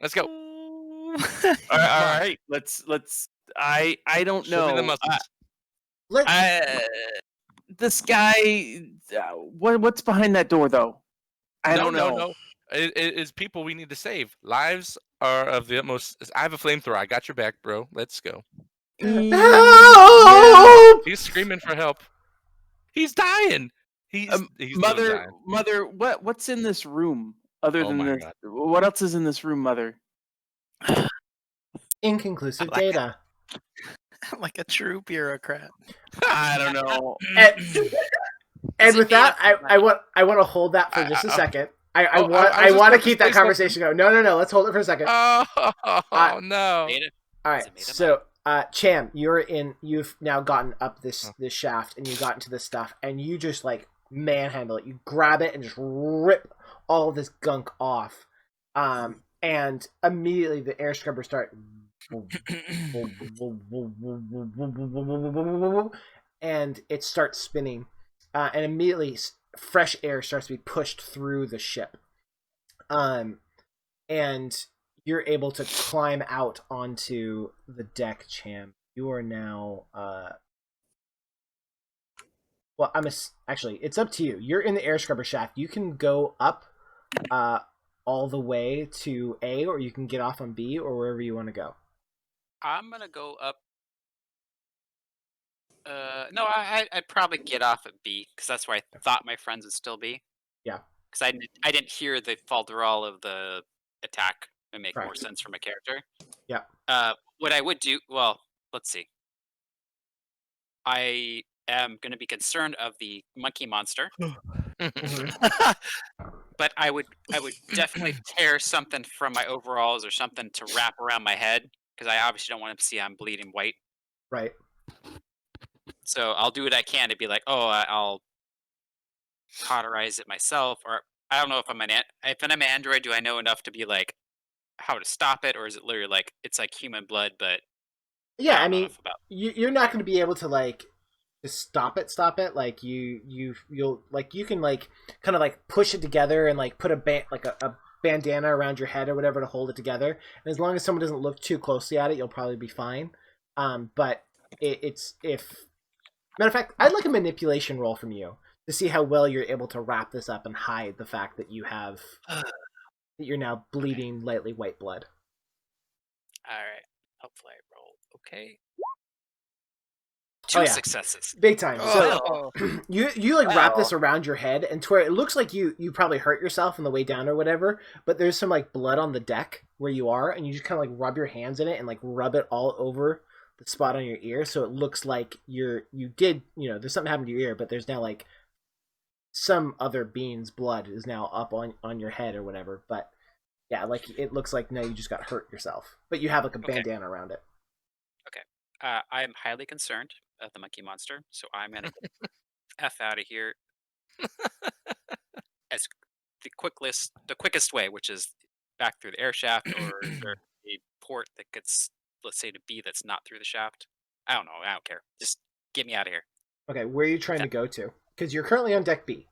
Let's go. All right. Let's. I don't Show me the know. muscles. this guy. What's behind that door, though? I don't know. No. It's people we need to save. Lives are of the utmost. I have a flamethrower. I got your back, bro. Let's go. Help! He's screaming for help. He's dying. He's Mother, dying. Mother, what's in this room other Oh than my this? God. What else is in this room, Mother? Inconclusive Like- data. Like a true bureaucrat. I don't know. And with that, I want to hold that for just a second. I want to keep that conversation going. No. Let's hold it for a second. Oh no! Made it. All Is right. it made of So, Cham, you've now gotten up this shaft and you got into this stuff and you just like manhandle it. You grab it and just rip all of this gunk off. And immediately the air scrubbers start and it starts spinning. And immediately fresh air starts to be pushed through the ship. And you're able to climb out onto the deck, Cham. You are now well, actually, it's up to you. You're in the air scrubber shaft. You can go up all the way to A, or you can get off on B, or wherever you want to go. I'm gonna go up. No, I'd probably get off at B because that's where I thought my friends would still be. Yeah. Because I didn't hear the falderal of the attack. It make more Right. sense for my character. Yeah. What I would do, well, let's see. I am going to be concerned of the monkey monster, but I would definitely tear something from my overalls or something to wrap around my head because I obviously don't want him to see I'm bleeding white. Right. So I'll do what I can to be like, oh, I'll cauterize it myself, or I don't know if I'm if I'm an android, do I know enough to be like how to stop it, or is it literally like it's like human blood, but Yeah, I don't know mean, enough about. you're not going to be able to like just stop it. Like you'll like you can like kind of like push it together and like put a bandana around your head or whatever to hold it together. And as long as someone doesn't look too closely at it, you'll probably be fine. But it's if matter of fact, I'd like a manipulation roll from you to see how well you're able to wrap this up and hide the fact that you have that you're now bleeding lightly white blood. All right, hopefully I roll okay. Oh, 2 yeah. successes. Big time. So Oh. you like wrap this around your head and to where it looks like you probably hurt yourself on the way down or whatever, but there's some like blood on the deck where you are, and you just kind of like rub your hands in it and like rub it all over the spot on your ear, so it looks like you did, there's something happened to your ear, but there's now like some other being's blood is now up on your head or whatever. But yeah, like it looks like now you just got hurt yourself, but you have like a bandana around it. I am highly concerned of the monkey monster, so I'm gonna get the f out of here as the quickest way, which is back through the air shaft, or is there a port that gets, let's say, to B that's not through the shaft. I don't know. I don't care. Just get me out of here. Okay, where are you trying to go to? Because you're currently on deck B,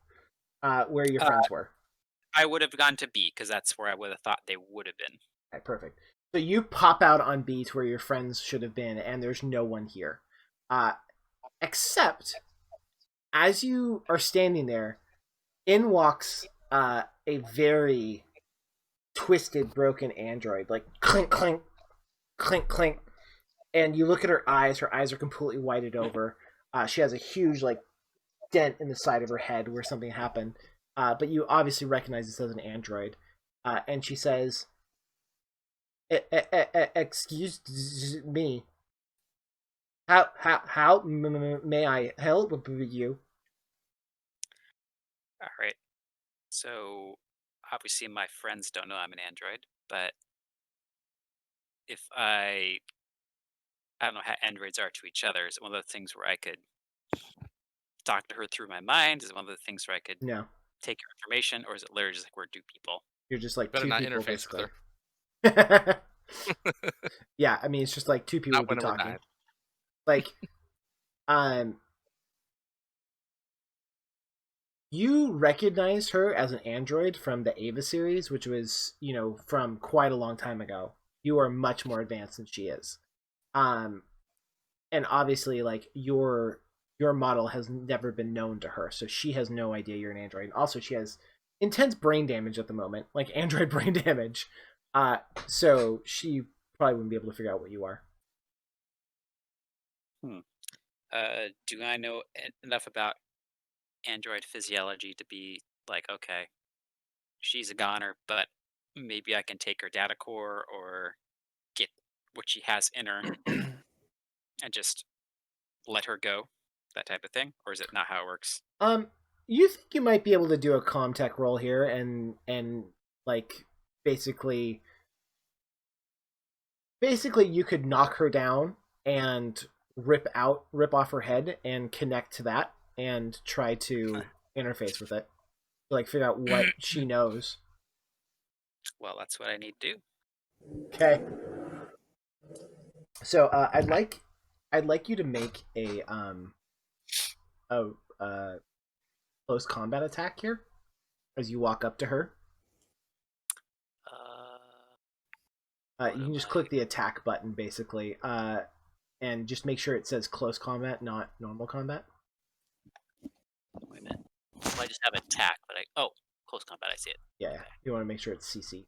where your friends were. I would have gone to B because that's where I would have thought they would have been. Okay, perfect. So you pop out on B to where your friends should have been, and there's no one here. Except, as you are standing there, in walks a very twisted, broken android. Like, clink, clink, clink, clink. And you look at her eyes are completely whited over. She has a huge, like, dent in the side of her head where something happened. But you obviously recognize this as an android. And she says, excuse me. How may I help you? All right. So obviously my friends don't know I'm an android, but if I don't know how androids are to each other. Is it one of the things where I could talk to her through my mind? Is it one of the things where I could No, take her information, or is it literally just like we're two people? you're just like Better two not people, interface with basically. Yeah, I mean it's just like two people Not would be when we're talking. not. Like, you recognize her as an android from the Ava series, which was, from quite a long time ago. You are much more advanced than she is. And obviously, like, your your model has never been known to her, so she has no idea you're an android. And also, she has intense brain damage at the moment, like android brain damage. So she probably wouldn't be able to figure out what you are. Do I know enough about android physiology to be like, okay, she's a goner, but maybe I can take her data core or get what she has in her and just let her go, that type of thing? Or is it not how it works? You think you might be able to do a comtech roll here and like basically you could knock her down and rip off her head and connect to that and try to interface with it, like figure out what she knows. Well, that's what I need to do. Okay. So I'd like you to make a close combat attack here as you walk up to her. You can just click the attack button basically, and just make sure it says close combat, not normal combat. Wait a minute. Well, I just have attack, but close combat. I see it. Yeah, Okay. you want to make sure it's CC.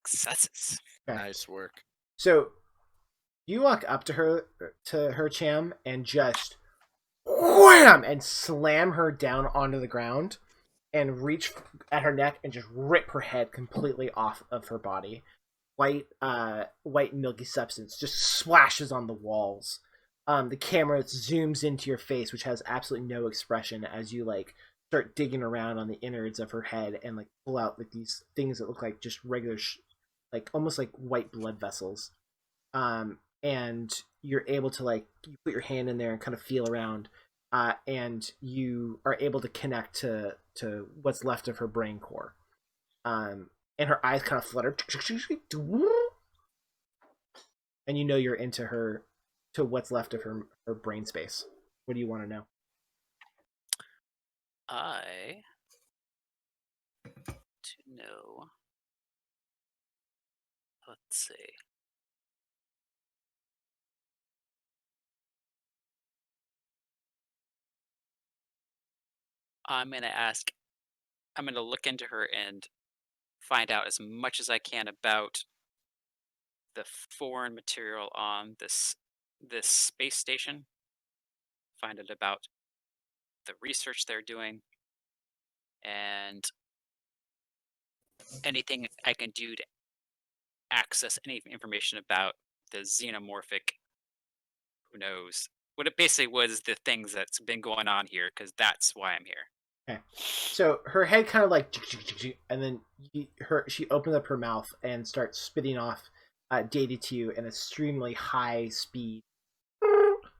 Successes. Okay. Nice work. So you walk up to her Cham, and just wham and slam her down onto the ground, and reach at her neck and just rip her head completely off of her body. White milky substance just splashes on the walls. The camera zooms into your face, which has absolutely no expression as you like start digging around on the innards of her head and like pull out like these things that look like just regular, like almost like white blood vessels. And you're able to like you put your hand in there and kind of feel around, and you are able to connect to what's left of her brain core. And her eyes kind of flutter, and you know you're into her, to what's left of her brain space. What do you want to know? I to know. Let's see. I'm gonna look into her and find out as much as I can about the foreign material on this space station. Find out about the research they're doing and anything I can do to access any information about the xenomorphic. Who knows? What it basically was the things that's been going on here, because that's why I'm here. Okay. So her head kind of like, and then she opens up her mouth and starts spitting off data to you in an extremely high speed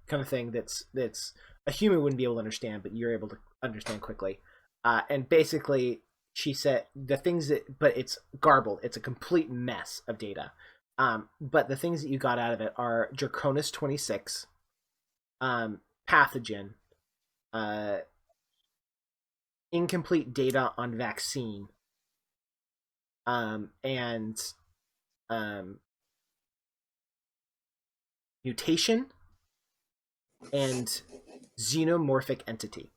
kind of thing that's a human wouldn't be able to understand, but you're able to understand quickly. And basically, she said the things but it's garbled. It's a complete mess of data. But the things that you got out of it are Draconis 26, pathogen, incomplete data on vaccine, and mutation, and xenomorphic entity.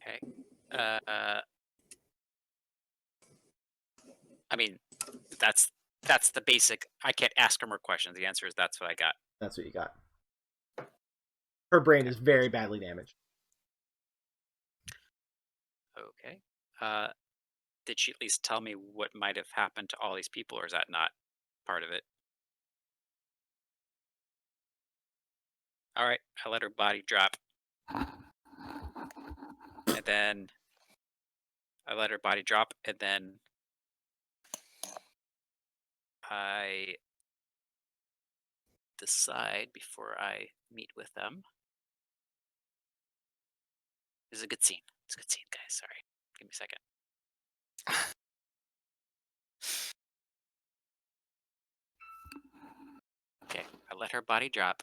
Okay. I mean, that's the basic. I can't ask her more questions. The answer is that's what I got. That's what you got. Her brain is very badly damaged. Okay. Did she at least tell me what might have happened to all these people, or is that not part of it? All right, I let her body drop. And then I let her body drop, and then I decide before I meet with them. This is a good scene. It's a good scene, guys. Sorry. Give me a second. Okay, I let her body drop.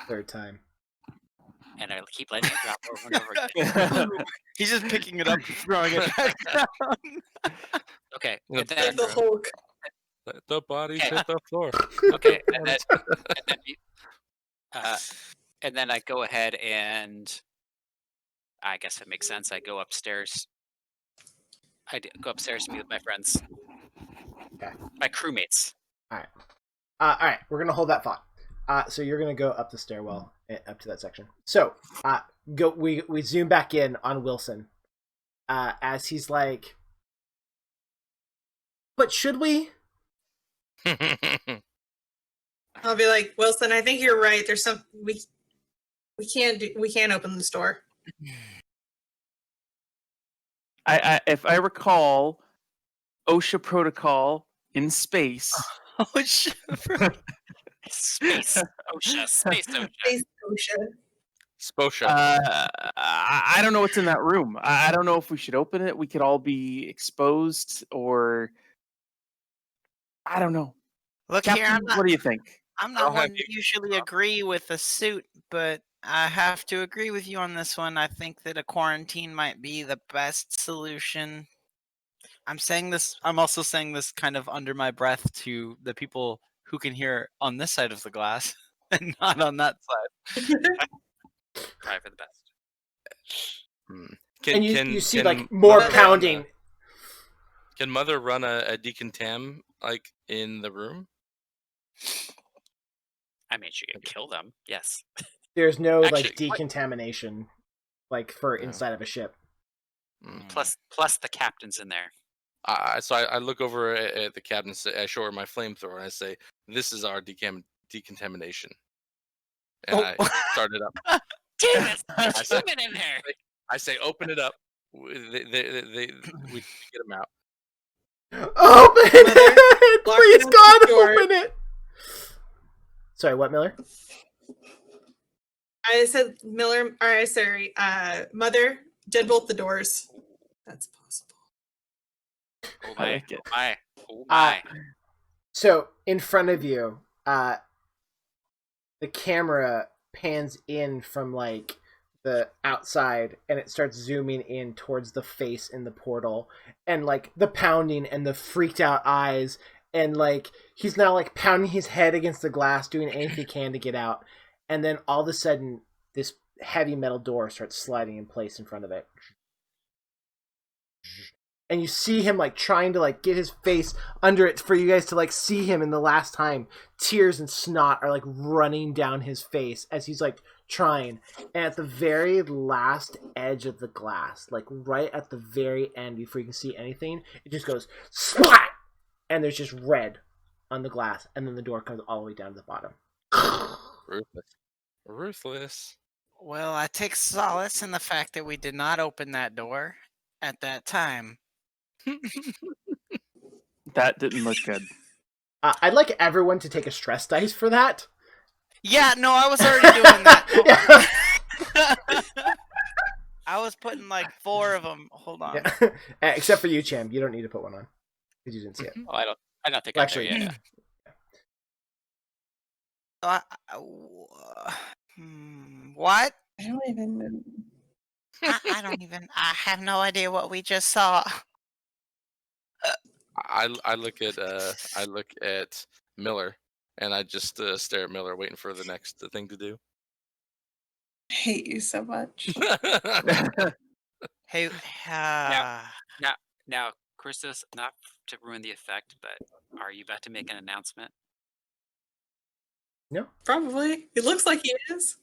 Third time. and I keep letting it drop over and over again. He's just picking it up, and throwing it back down. Okay, In the and then, Like the Hulk. Let the bodies Okay. hit the floor. okay, and then I go ahead and I guess it makes sense. I go upstairs. Go upstairs to meet with my friends, Okay. my crewmates. All right, we're gonna hold that thought. So you're gonna go up the stairwell up to that section. So we zoom back in on Wilson as he's like, but should we? I'll be like, Wilson, I think you're right. There's some we can't open this door. If I recall, OSHA protocol in space. Oh shit! Space OSHA. Space OSHA. Sposha. I don't know what's in that room. I don't know if we should open it. We could all be exposed, or I don't know. Look here, Captain, what do you think? I'm I'll not one have to you- usually agree with a suit, but I have to agree with you on this one. I think that a quarantine might be the best solution. I'm also saying this kind of under my breath to the people who can hear on this side of the glass and not on that side. Probably for the best. Can, And you, can, you see can like more Mother pounding. Run can Mother run a decontam like in the room? I mean, she could kill them. Yes. There's no like Actually, what- decontamination like for No. inside of a ship. Plus the captain's in there. So I look over at the captain. I show her my flamethrower and I say, "This is our decontamination." And I start it up. Damn it! I There's said- human in there. I say, "Open it up." We get them out. Open it! lock Please, down God, the door. open it! Sorry, what, Miller? I said Mother, deadbolt the doors. That's possible. Oh I my! like it. Oh my! Oh my! So, in front of you, the camera pans in from, like, the outside, and it starts zooming in towards the face in the portal, and, like, the pounding and the freaked out eyes, and, like, he's now, like, pounding his head against the glass, doing anything he can to get out, and then all of a sudden, this heavy metal door starts sliding in place in front of it. And you see him like trying to like get his face under it for you guys to like see him in the last time. Tears and snot are like running down his face as he's like trying. And at the very last edge of the glass, like right at the very end before you can see anything, it just goes splat! And there's just red on the glass. And then the door comes all the way down to the bottom. Ruthless. Well, I take solace in the fact that we did not open that door at that time. That didn't look good. I'd like everyone to take a stress dice for that. Yeah, no, I was already doing that. I was putting like 4 of them. Hold on. Yeah. Except for you, Cham. You don't need to put one on because you didn't see it. Oh, I don't think Actually, I'm there yet. What? I don't even know. I don't even. I have no idea what we just saw. I look at Miller, and I just stare at Miller, waiting for the next thing to do. I hate you so much. Hey, Now, Christos, not to ruin the effect, but are you about to make an announcement? No. Probably. It looks like he is.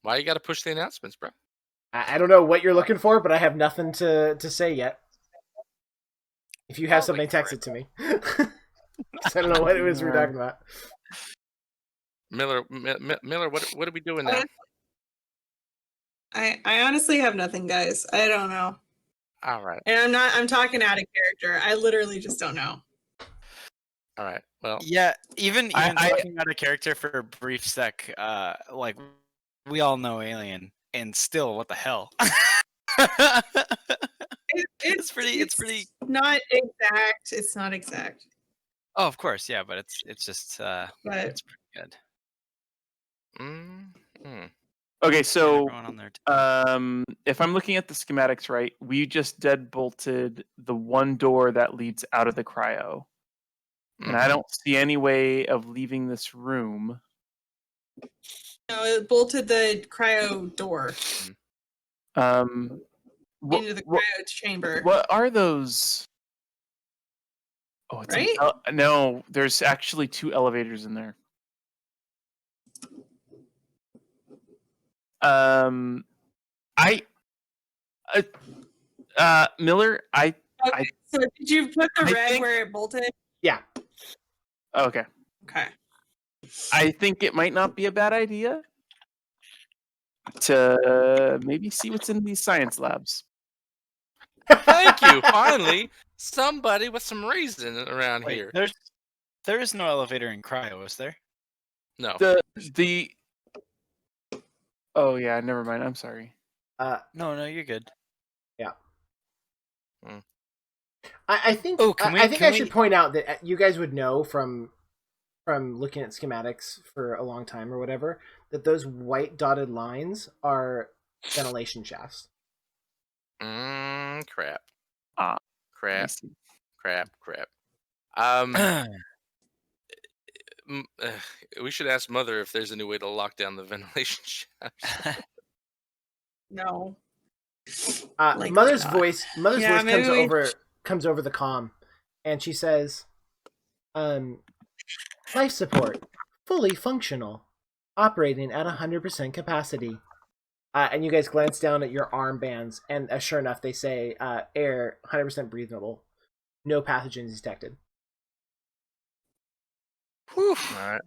Why you got to push the announcements, bro? I don't know what you're looking for, but I have nothing to say yet. If you have I'll something, wait for text it to me. 'Cause I don't know what it was we're talking about. Miller, what are we doing now? I honestly have nothing, guys. I don't know. All right, And I'm talking out of character. I literally just don't know. all right. Well, Yeah, even I- talking out of character for a brief sec, like we all know Alien, and still, what the hell? It's pretty. not exact. It's not exact. Oh, of course, yeah, but it's just But it's pretty good. Okay, so everyone on there. if I'm looking at the schematics right, we just deadbolted the one door that leads out of the cryo. And I don't see any way of leaving this room. No, it bolted the cryo door into the cryo chamber. What are those? Oh, it's right? No, there's actually 2 elevators in there. Miller, Okay, so did you put the red where it bolted? Yeah. Okay. Okay. I think it might not be a bad idea to maybe see what's in these science labs. Thank you. Finally, somebody with some reason around here. There is no elevator in cryo, is there? No. Oh yeah, never mind. I'm sorry. No, you're good. Yeah. I think. Oh, I think I should point out that you guys would know from looking at schematics for a long time or whatever that those white dotted lines are ventilation shafts. Crap. Crap. Crap. We should ask Mother if there's any way to lock down the ventilation shafts. No. Mother's voice maybe comes over the comm, and she says, life support, fully functional, operating at 100% capacity. And you guys glance down at your armbands, and sure enough, they say air 100% breathable, no pathogens detected. Whew. All right,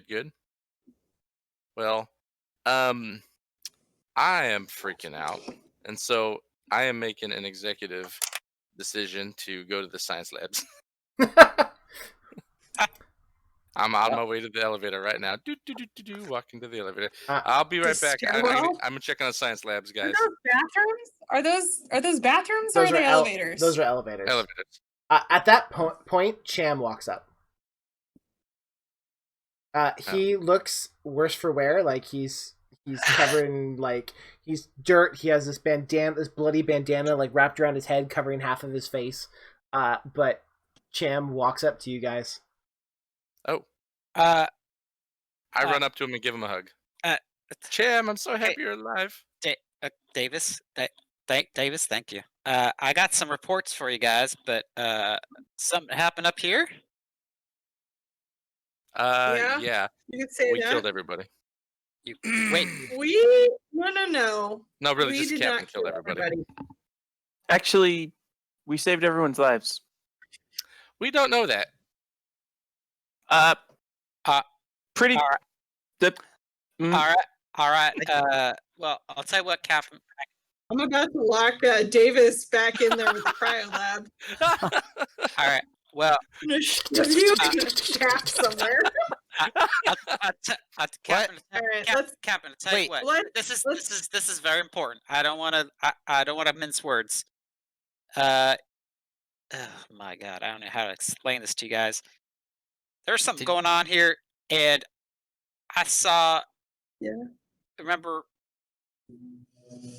good. Well, I am freaking out, and so I am making an executive decision to go to the science labs. I'm on my way to the elevator right now. Walking to the elevator. I'll be right back. I'm gonna check on the science labs, guys. Are those bathrooms? Are those bathrooms or are they elevators? Those are elevators. At that point, Cham walks up. He looks worse for wear. Like he's covered in he's dirt. He has this bloody bandana wrapped around his head, covering half of his face. But Cham walks up to you guys. Oh. I run up to him and give him a hug. Cham, I'm so happy you're alive. Davis, Davis, thank you. I got some reports for you guys, but something happened up here. Yeah. You could say we that. killed everybody. Wait. No. No, really, We just did Captain not killed kill everybody. Actually, we saved everyone's lives. We don't know that. Pretty. All right. Mm. All right. Well, I'll tell you what, Captain. I'm about to lock Davis back in there with the cryo lab. All right. Well, I'm gonna shove you in a shaft somewhere. Captain, All right, Captain, tell you what. This is very important. I don't want to mince words. Oh my God, I don't know how to explain this to you guys. There's something going on here, and I saw. Yeah. Remember,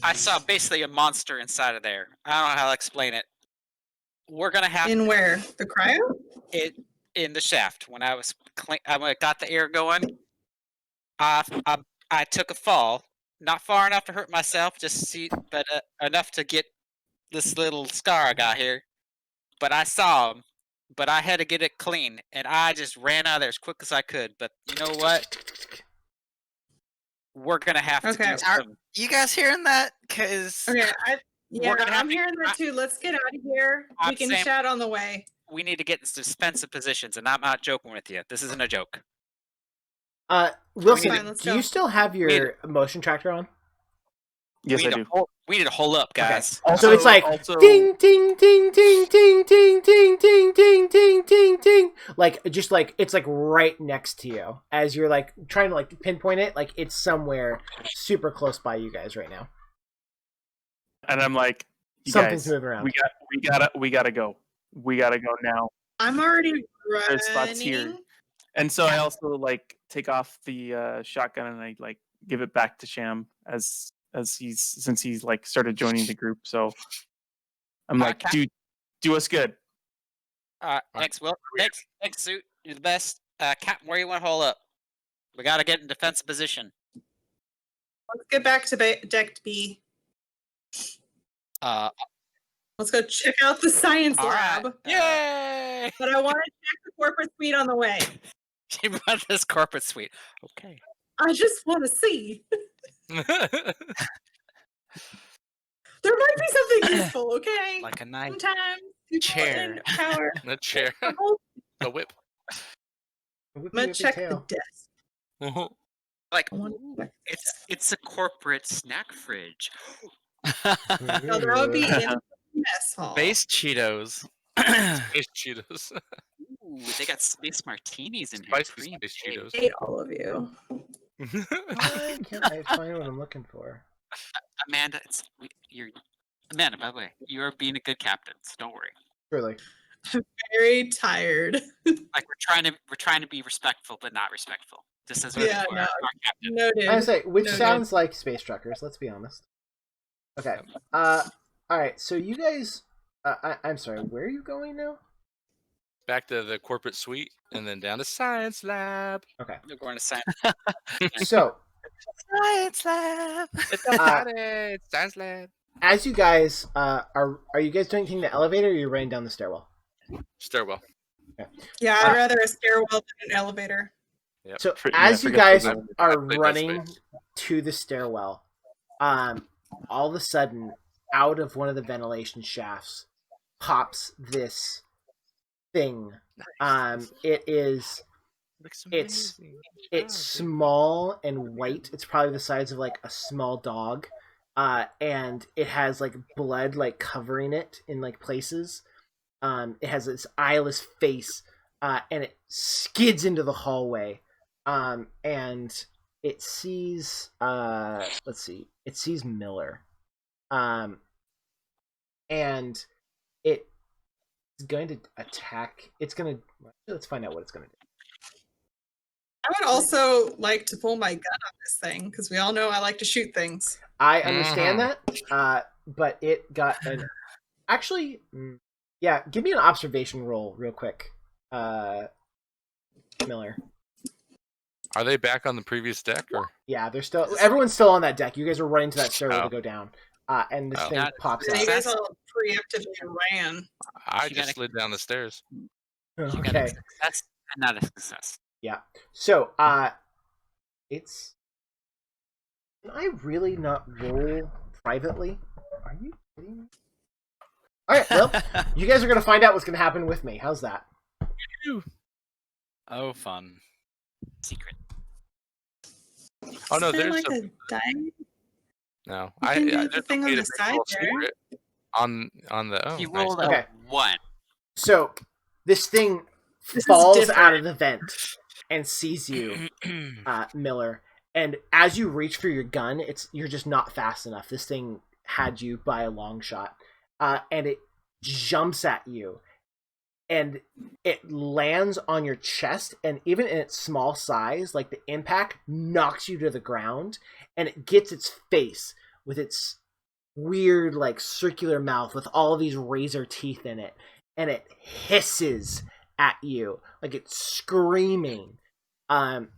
I saw basically a monster inside of there. I don't know how to explain it. We're gonna have in where the cryo? In the shaft. When I got the air going, I took a fall, not far enough to hurt myself, but enough to get this little scar I got here. But I saw him, but I had to get it clean, and I just ran out of there as quick as I could. But you know what? We're gonna have to do something. You guys hearing that? Because I'm hearing that too. Let's get out of here. We can chat on the way. We need to get in suspensive positions, and I'm not joking with you. This isn't a joke. Wilson, do you still have your motion tracker on? Yes, I do. We need to hold up, guys. Okay. So it's like ding, ding, ding, ding, ding, ding, ding, ding, ding, ding, ding, ding. It's right next to you as you're trying to pinpoint it. It's somewhere super close by you guys right now. And I'm like, something's moving around. We gotta go. We gotta go now. I'm already running. There's spots here. And so I also take off the shotgun and I give it back to Sham since he's like started joining the group. So I'm like, dude, do us good. Thanks, Will. Thanks, Suit. You're the best. Captain, where you want to hold up? We got to get in defensive position. Let's get back to deck B. Let's go check out the science lab. Right. Yay! But I want to check the corporate suite on the way. She run this corporate suite. Okay. I just want to see. There might be something useful, okay? Like a nice Sometimes people chair. in power. A chair. A whip. I'm gonna check the desk. Like it's a corporate snack fridge. So that would be in the mess hall. Space Cheetos. Space Cheetos. Ooh, they got space martinis in Spicy here. Space Cheetos. I hate all of you. Why can't I find what I'm looking for? Amanda, Amanda, by the way, you are being a good captain, so don't worry. Really? I'm very tired. Like we're trying to be respectful, but not respectful. Just as Yeah, our no. captain. Noted. I say, which Noted. sounds like space truckers. Let's be honest. Okay. All right. So you guys, I'm sorry. Where are you going now? Back to the corporate suite, and then down to science lab. Okay. We're going to science. So Science lab. It's a science lab. as you guys are you guys doing anything in the elevator, or are you running down the stairwell? Stairwell. Yeah, I'd rather a stairwell than an elevator. Yep. So Yeah, as you forget guys the- are I played running this to the stairwell, all of a sudden, out of one of the ventilation shafts pops this thing. It's small and white. It's probably the size of like a small dog, and it has like blood like covering it in like places. It has this eyeless face, and it skids into the hallway, and it sees it sees Miller, and it's going to attack. Let's find out what it's going to do. I would also like to pull my gun on this thing because we all know I like to shoot things. I understand that, but it got an actually. Yeah, give me an observation roll real quick, Miller. Are they back on the previous deck, or? Yeah, they're still. Everyone's still on that deck. You guys are running to that stairwell to go down, and this thing Got it. pops So you out. guys all preemptively ran. I She just got a- slid down the stairs. You got a Okay, success and not a success. yeah. So, it's. Can I really not roll privately? Are you kidding me? All right, well, you guys are gonna find out what's gonna happen with me. How's that? Oh, fun. Secret. Oh no, Is there there's like a die? no. You can do the there's thing a way on to the make side a little there. secret on the. Oh, He nice. rolled Okay. a 1. So this thing This is falls different. out of the vent and sees you, Miller. And as you reach for your gun, you're just not fast enough. This thing had you by a long shot, and it jumps at you, and it lands on your chest. And even in its small size, like the impact knocks you to the ground, and it gets its face with its weird, like circular mouth with all of these razor teeth in it, and it hisses at you like it's screaming.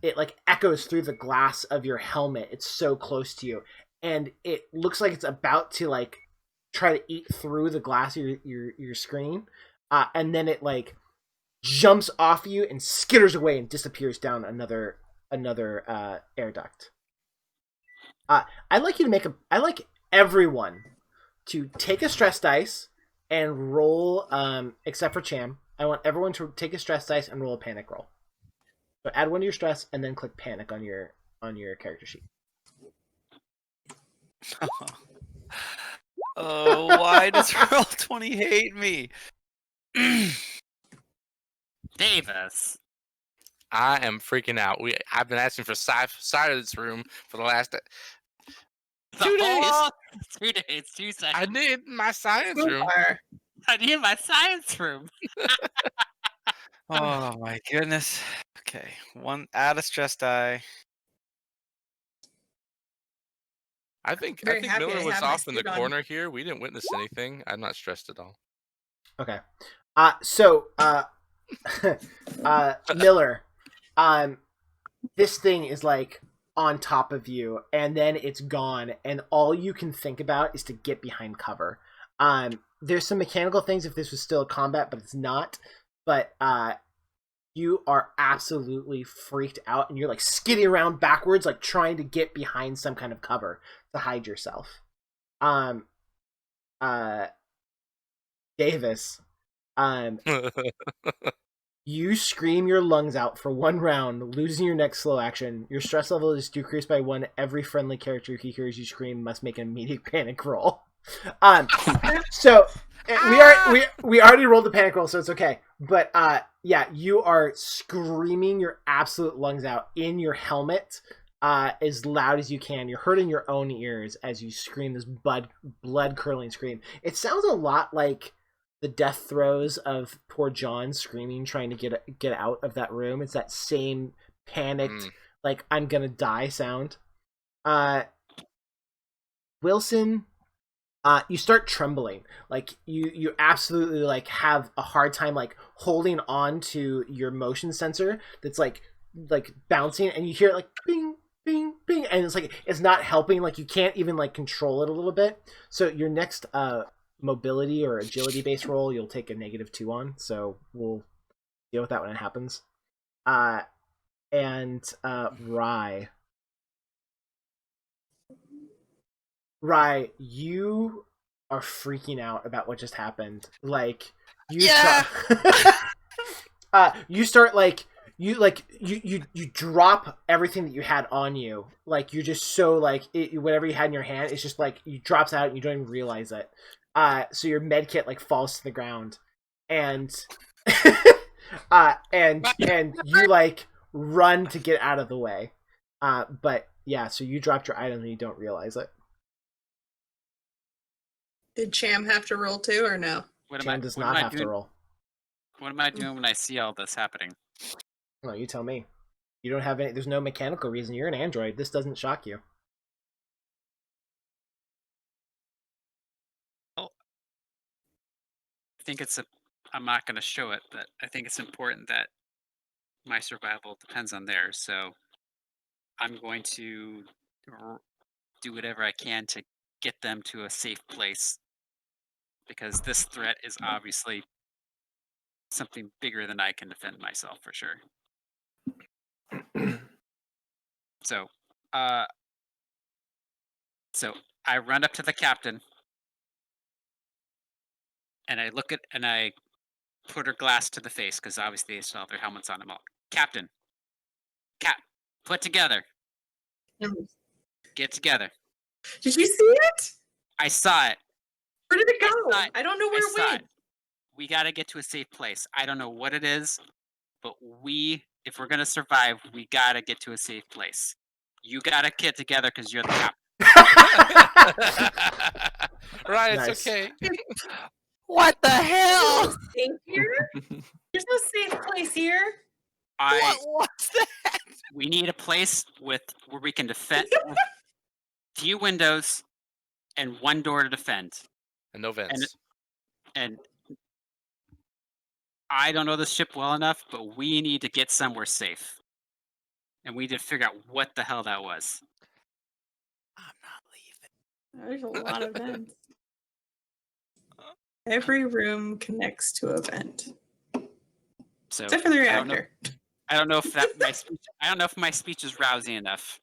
It like echoes through the glass of your helmet. It's so close to you, and it looks like it's about to like try to eat through the glass of your screen, and then it like jumps off you and skitters away and disappears down another air duct. I'd like everyone to take a stress dice and roll, except for Cham. I want everyone to take a stress dice and roll a panic roll. So add one to your stress and then click panic on your character sheet. Oh, why does Roll20 hate me? Davis. I am freaking out. I've been asking for silence room for the last 2 days. 2 days, 2 seconds. I need my science So room. far. I need my science room. Oh my goodness. Okay, add a stress die. I think Very happy Miller I was have my off in the suit on. corner here. We didn't witness anything. I'm not stressed at all. Okay. So Miller, this thing is like on top of you, and then it's gone, and all you can think about is to get behind cover. There's some mechanical things if this was still a combat, but it's not. But you are absolutely freaked out, and you're like skidding around backwards, like trying to get behind some kind of cover to hide yourself. Davis, you scream your lungs out for 1 round, losing your next slow action. Your stress level is decreased by 1. Every friendly character who hears you scream must make an immediate panic roll. So we already rolled the panic roll, so it's okay. But yeah, you are screaming your absolute lungs out in your helmet as loud as you can. You're hurting your own ears as you scream this blood-curdling scream. It sounds a lot like the death throes of poor John screaming, trying to get out of that room. It's that same panicked, like, I'm gonna die sound. Wilson, you start trembling. Like, you absolutely, like, have a hard time, like, holding on to your motion sensor that's, like bouncing, and you hear it, like, bing, bing, bing, and it's, like, it's not helping. Like, you can't even, like, control it a little bit. So your next, mobility or agility based roll, you'll take a -2 on, so we'll deal with that when it happens. And Rye, you are freaking out about what just happened. Like, you you start like you drop everything that you had on you. Like, you're just so like whatever you had in your hand, it's just like you drops out and you don't even realize it. So your med kit like falls to the ground, and and you like run to get out of the way. But yeah, so you dropped your item and you don't realize it. Did Cham have to roll too, or no? Cham does not have to roll. What am I doing when I see all this happening? No, you tell me. You don't have any. There's no mechanical reason. You're an android. This doesn't shock you. I think I'm not going to show it, but I think it's important that my survival depends on theirs. So I'm going to do whatever I can to get them to a safe place, because this threat is obviously something bigger than I can defend myself, for sure. So I run up to the captain, and I put her glass to the face, because obviously they still have their helmets on them all. Captain, put together. Get together. Did you see it? I saw it. Where did it go? I don't know where it went. We got to get to a safe place. I don't know what it is, but if we're going to survive, we got to get to a safe place. You got to get together because you're the captain. Right, it's okay. What the hell? Safe here? There's no safe place here. What's that? We need a place where we can defend. Few windows and 1 door to defend. And no vents. And I don't know the ship well enough, but we need to get somewhere safe. And we need to figure out what the hell that was. I'm not leaving. There's a lot of vents. Every room connects to a vent. So except for the reactor. I don't know if my speech is rousing enough.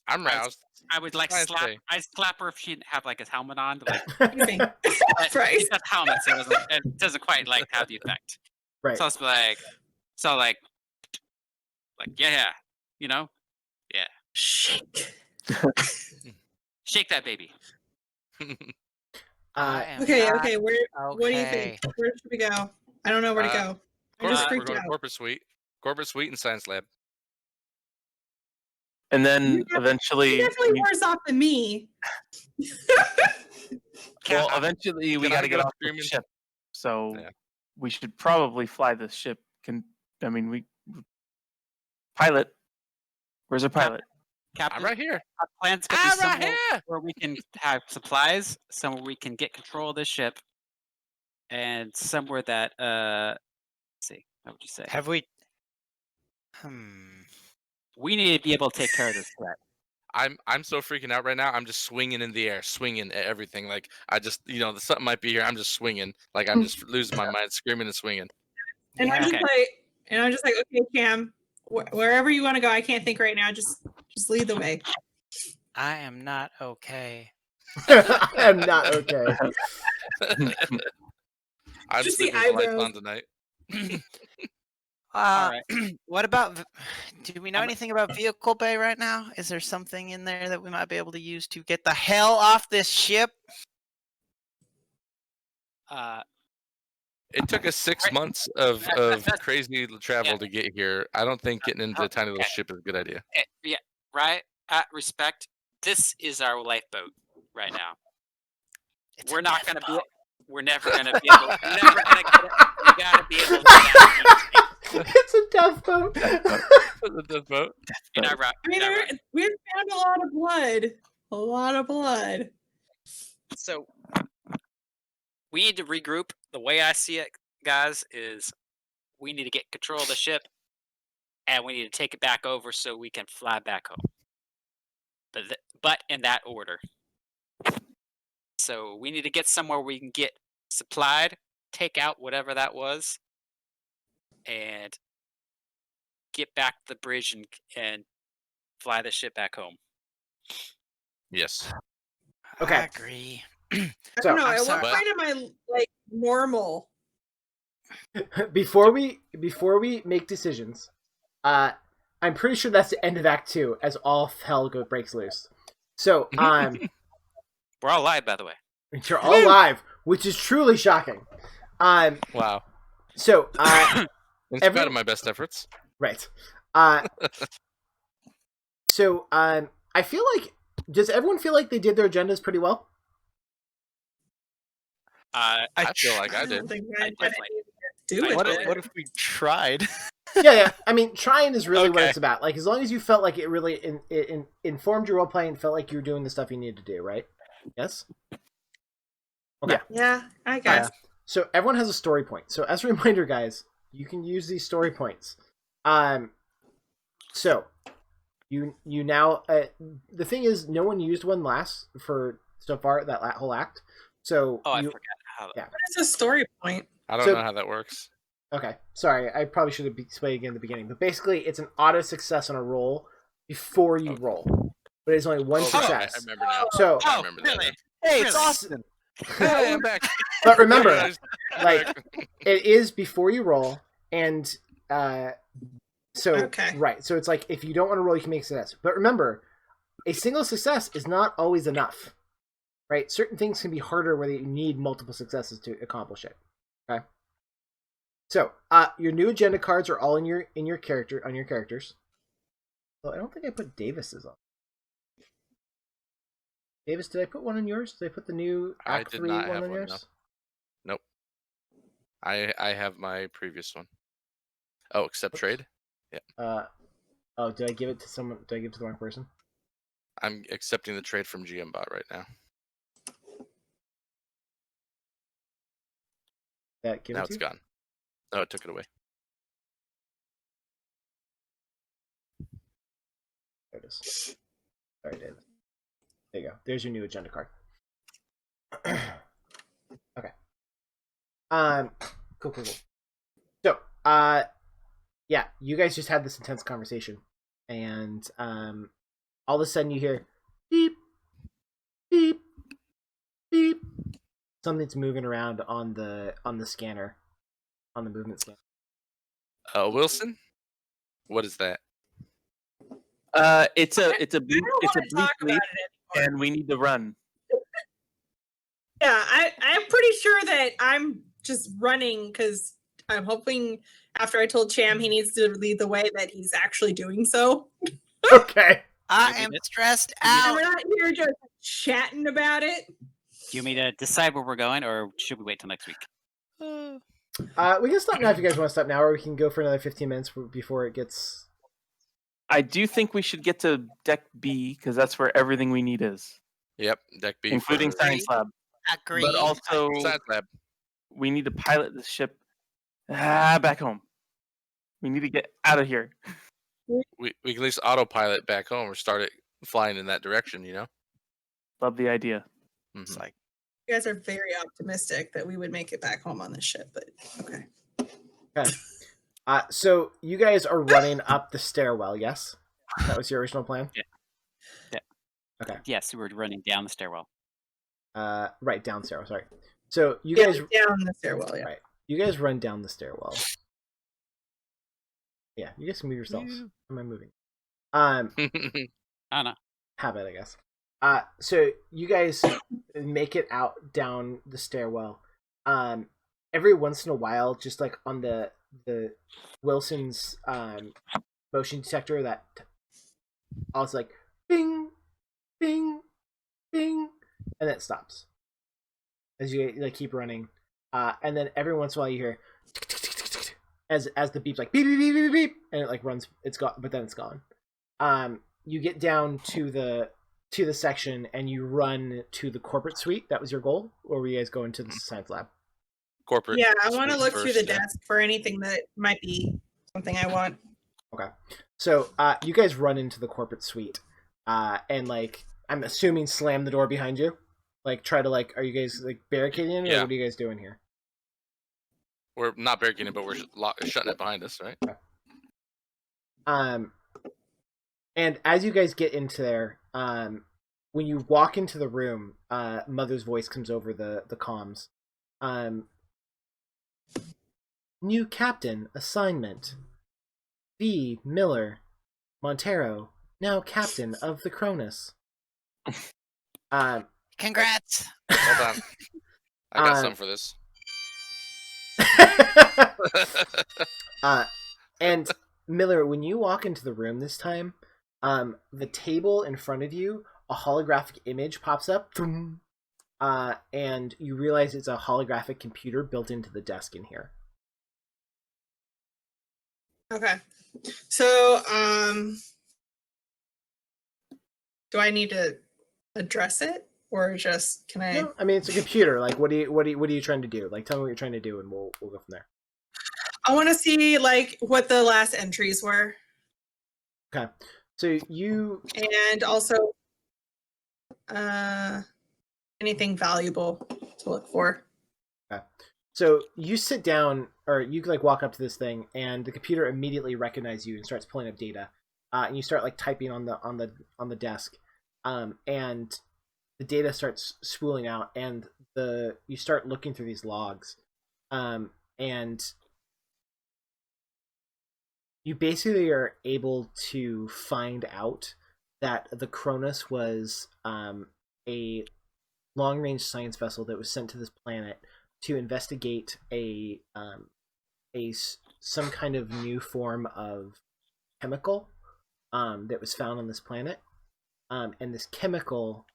I'm roused. I would like slap. I'd slap her if she didn't have like a helmet on. Like, right. She's got helmet, so it doesn't quite like have the effect. Right. So it's like, yeah, you know, yeah. Shake. Shake that baby. Okay. What do you think? Where should we go? I don't know where to go. I just freaked we're going out. to corporate suite and science lab. And then eventually, You're definitely worse off than me. Well, eventually we got to get off the ship. So we should probably fly this ship. Pilot. Where's our pilot? Captain, I'm right here. our plan's gonna I'm be right somewhere here. where we can have supplies, somewhere we can get control of the ship, and somewhere that let's see, what would you say? Have we? We need to be able to take care of this threat. I'm so freaking out right now. I'm just swinging in the air, swinging at everything. Like I just, something might be here. I'm just swinging. Like I'm just losing my mind, screaming and swinging. And Yeah. I'm just like, okay, Cam, wherever you want to go. I can't think right now. Just lead the way. I am not okay. I am not okay. I'm Just the sleeping with lights eyebrows. on tonight. Alright. What about? Do we know anything about vehicle bay right now? Is there something in there that we might be able to use to get the hell off this ship? It took us 6 months of crazy travel to get here. I don't think getting into a tiny little ship is a good idea. Yeah, right. Respect. This is our lifeboat right now. It's We're a not death gonna be. boat. We're never gonna be able. We're never gonna get it. We gotta be able to get out. It's a death boat. The boat. You're not right. I mean, You're not right. we've found a lot of blood. A lot of blood. So we need to regroup. The way I see it, guys, is we need to get control of the ship, and we need to take it back over so we can fly back home. But in that order. So we need to get somewhere we can get supplied, take out whatever that was, and get back to the bridge and fly the ship back home. Yes. Okay. I agree. I So, don't know. I'm At what sorry. point am I like normal? Before we make decisions, I'm pretty sure that's the end of Act 2 as all hell breaks loose. So, We're all alive, by the way. you're all alive, which is truly shocking. Wow. So, In spite of my best efforts. right. So, I feel like, does everyone feel like they did their agendas pretty well? I feel like I don't did. think I I definitely- do I it. What totally- if we tried? Yeah. I mean, trying is really what Okay. it's about. Like, as long as you felt like it really informed your role playing and felt like you were doing the stuff you needed to do, right? Yes? Okay. Yeah, I guess. So everyone has a story point. So as a reminder, guys, you can use these story points. So you now the thing is, no one used one last for so far that whole act. So I forgot how. Yeah. What is a story point? I don't So- know how that works. Okay, sorry, I probably should have explained again at the beginning. But basically, it's an auto success on a roll before you Okay. roll, but it's only one Okay, I success. remember now. So, I remember that. Hey, it's Austin. Hey, I'm back. but remember, I'm like, back. it is before you roll, and so Okay. right. So it's like if you don't want to roll, you can make success. But remember, a single success is not always enough, right? Certain things can be harder where you need multiple successes to accomplish it. Okay. So, your new agenda cards are all in your character on your characters. Well, I don't think I put Davis's on. Davis, did I put one on yours? Did I put the new I Act did 3 not one have on one, yours? no. Nope. I have my previous one. Oh, accept trade? Oh, did I give it to someone? Did I give it to the wrong person? I'm accepting the trade from GMBot right now. That give Now it to it's you? gone. Oh, it took it away. There it is. Sorry, David. There you go. There's your new agenda card. Okay. Cool. So, yeah, you guys just had this intense conversation, and all of a sudden you hear beep, beep, beep. Something's moving around on the scanner, on the movement scanner. Wilson? What is that? It's a blue I don't blue want to talk fleet, about it anymore. and we need to run. Yeah, I'm pretty sure that I'm just running because I'm hoping after I told Cham he needs to lead the way that he's actually doing so. Okay. I am stressed And out. we're not here just chatting about it. Do you want me to decide where we're going, or should we wait till next week? We can stop now if you guys want to stop now, or we can go for another 15 minutes before it gets. I do think we should get to Deck B because that's where everything we need is, Yep, Deck B, including for Science Lab. Agreed. But also, Science Lab. we need to pilot the ship back home. We need to get out of here. We can at least autopilot back home or start it flying in that direction. You know. Love the idea. It's Mhm. like, You guys are very optimistic that we would make it back home on this ship, but okay. Okay. So you guys are running up the stairwell, yes? That was your original plan? Yeah. Okay. Yes, we were running down the stairwell. Right, down the stairwell, sorry. So you Yeah, guys down the stairwell, yeah. right. You guys run down the stairwell. Yeah, you guys can move yourselves. Yeah. Am I moving? I don't know. Habit, I guess. So you guys make it out down the stairwell. Every once in a while, just like on the Wilson's motion detector, that I was like, bing, bing, bing, and then it stops as you like keep running. And then every once in a while you hear as the beep's like beep beep beep beep beep, and it like runs. It's gone, but then it's gone. You get down to the section and you run to the corporate suite. That was your goal, or were you guys going to the science lab? Corporate. Yeah, I want to suite look through the first, yeah. desk for anything that might be something I want. Okay, so you guys run into the corporate suite, and like I'm assuming slam the door behind you. Like try to like, are you guys like barricading it, or Yeah. what are you guys doing here? We're not barricading it, but we're shutting it behind us, right? And as you guys get into there, when you walk into the room, Mother's voice comes over the comms. New captain assignment. V. Miller Montero, now captain of the Cronus. congrats. Hold on. I got some for this. And Miller, when you walk into the room this time, the table in front of you, a holographic image pops up, and you realize it's a holographic computer built into the desk in here. Okay. So, do I need to address it, or just can I? No, I mean it's a computer. Like, what are you trying to do? Like, tell me what you're trying to do, and we'll go from there. I want to see like what the last entries were, Okay, so you and also anything valuable to look for. Okay. So you sit down, or you like walk up to this thing, and the computer immediately recognizes you and starts pulling up data. And you start like typing on the desk, and the data starts spooling out, and you start looking through these logs, and you basically are able to find out that the Cronus was a long-range science vessel that was sent to this planet to investigate some kind of new form of chemical that was found on this planet, and this chemical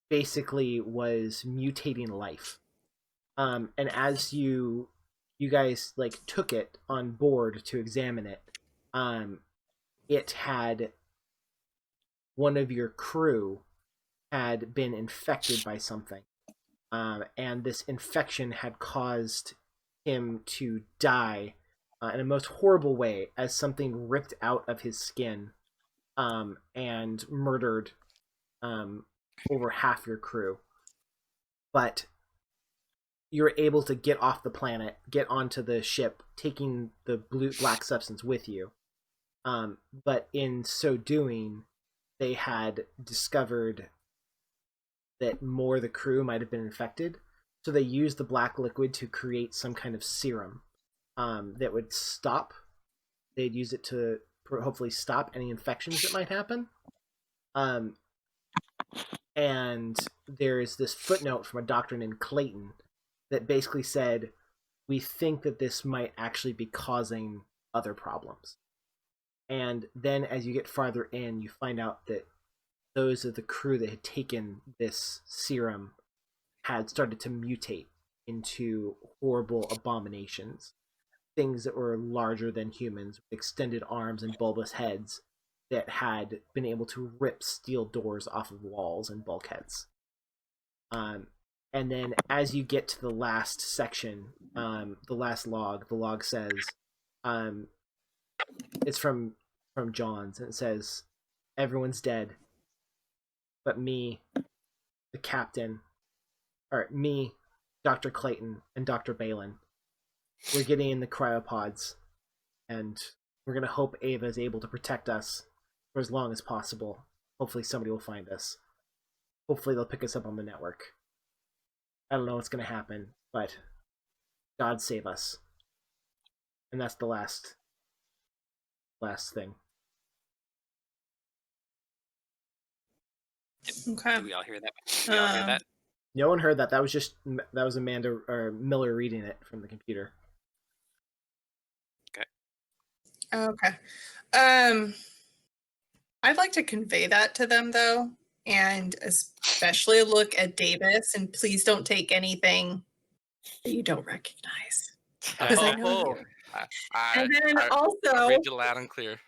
basically was mutating life. And as you guys like took it on board to examine it, it had one of your crew had been infected by something. And this infection had caused him to die in a most horrible way, as something ripped out of his skin and murdered over half your crew. But you were able to get off the planet, get onto the ship, taking the black substance with you. But in so doing, they had discovered that more of the crew might have been infected, so they used the black liquid to create some kind of serum that would stop. They'd use it to hopefully stop any infections that might happen. And there's this footnote from a doctor named Clayton that basically said, we think that this might actually be causing other problems. And then as you get farther in, you find out that those of the crew that had taken this serum had started to mutate into horrible abominations things that were larger than humans, with extended arms and bulbous heads that had been able to rip steel doors off of walls and bulkheads. And then as you get to the last section, the last log, the log says, it's from John's, and it says, "Everyone's dead, but me, the captain, or me, Dr. Clayton, and Dr. Balin. We're getting in the cryopods, and we're going to hope Ava is able to protect us for as long as possible. Hopefully somebody will find us. Hopefully they'll pick us up on the network. I don't know what's going to happen, but God save us." And that's the last thing. Okay. Do we all hear that? Do we all hear that? No one heard that. That was Amanda or Miller reading it from the computer. Okay. I'd like to convey that to them, though, and especially look at Davis, and please don't take anything that you don't recognize, because I know you. And then I also, read you loud and clear.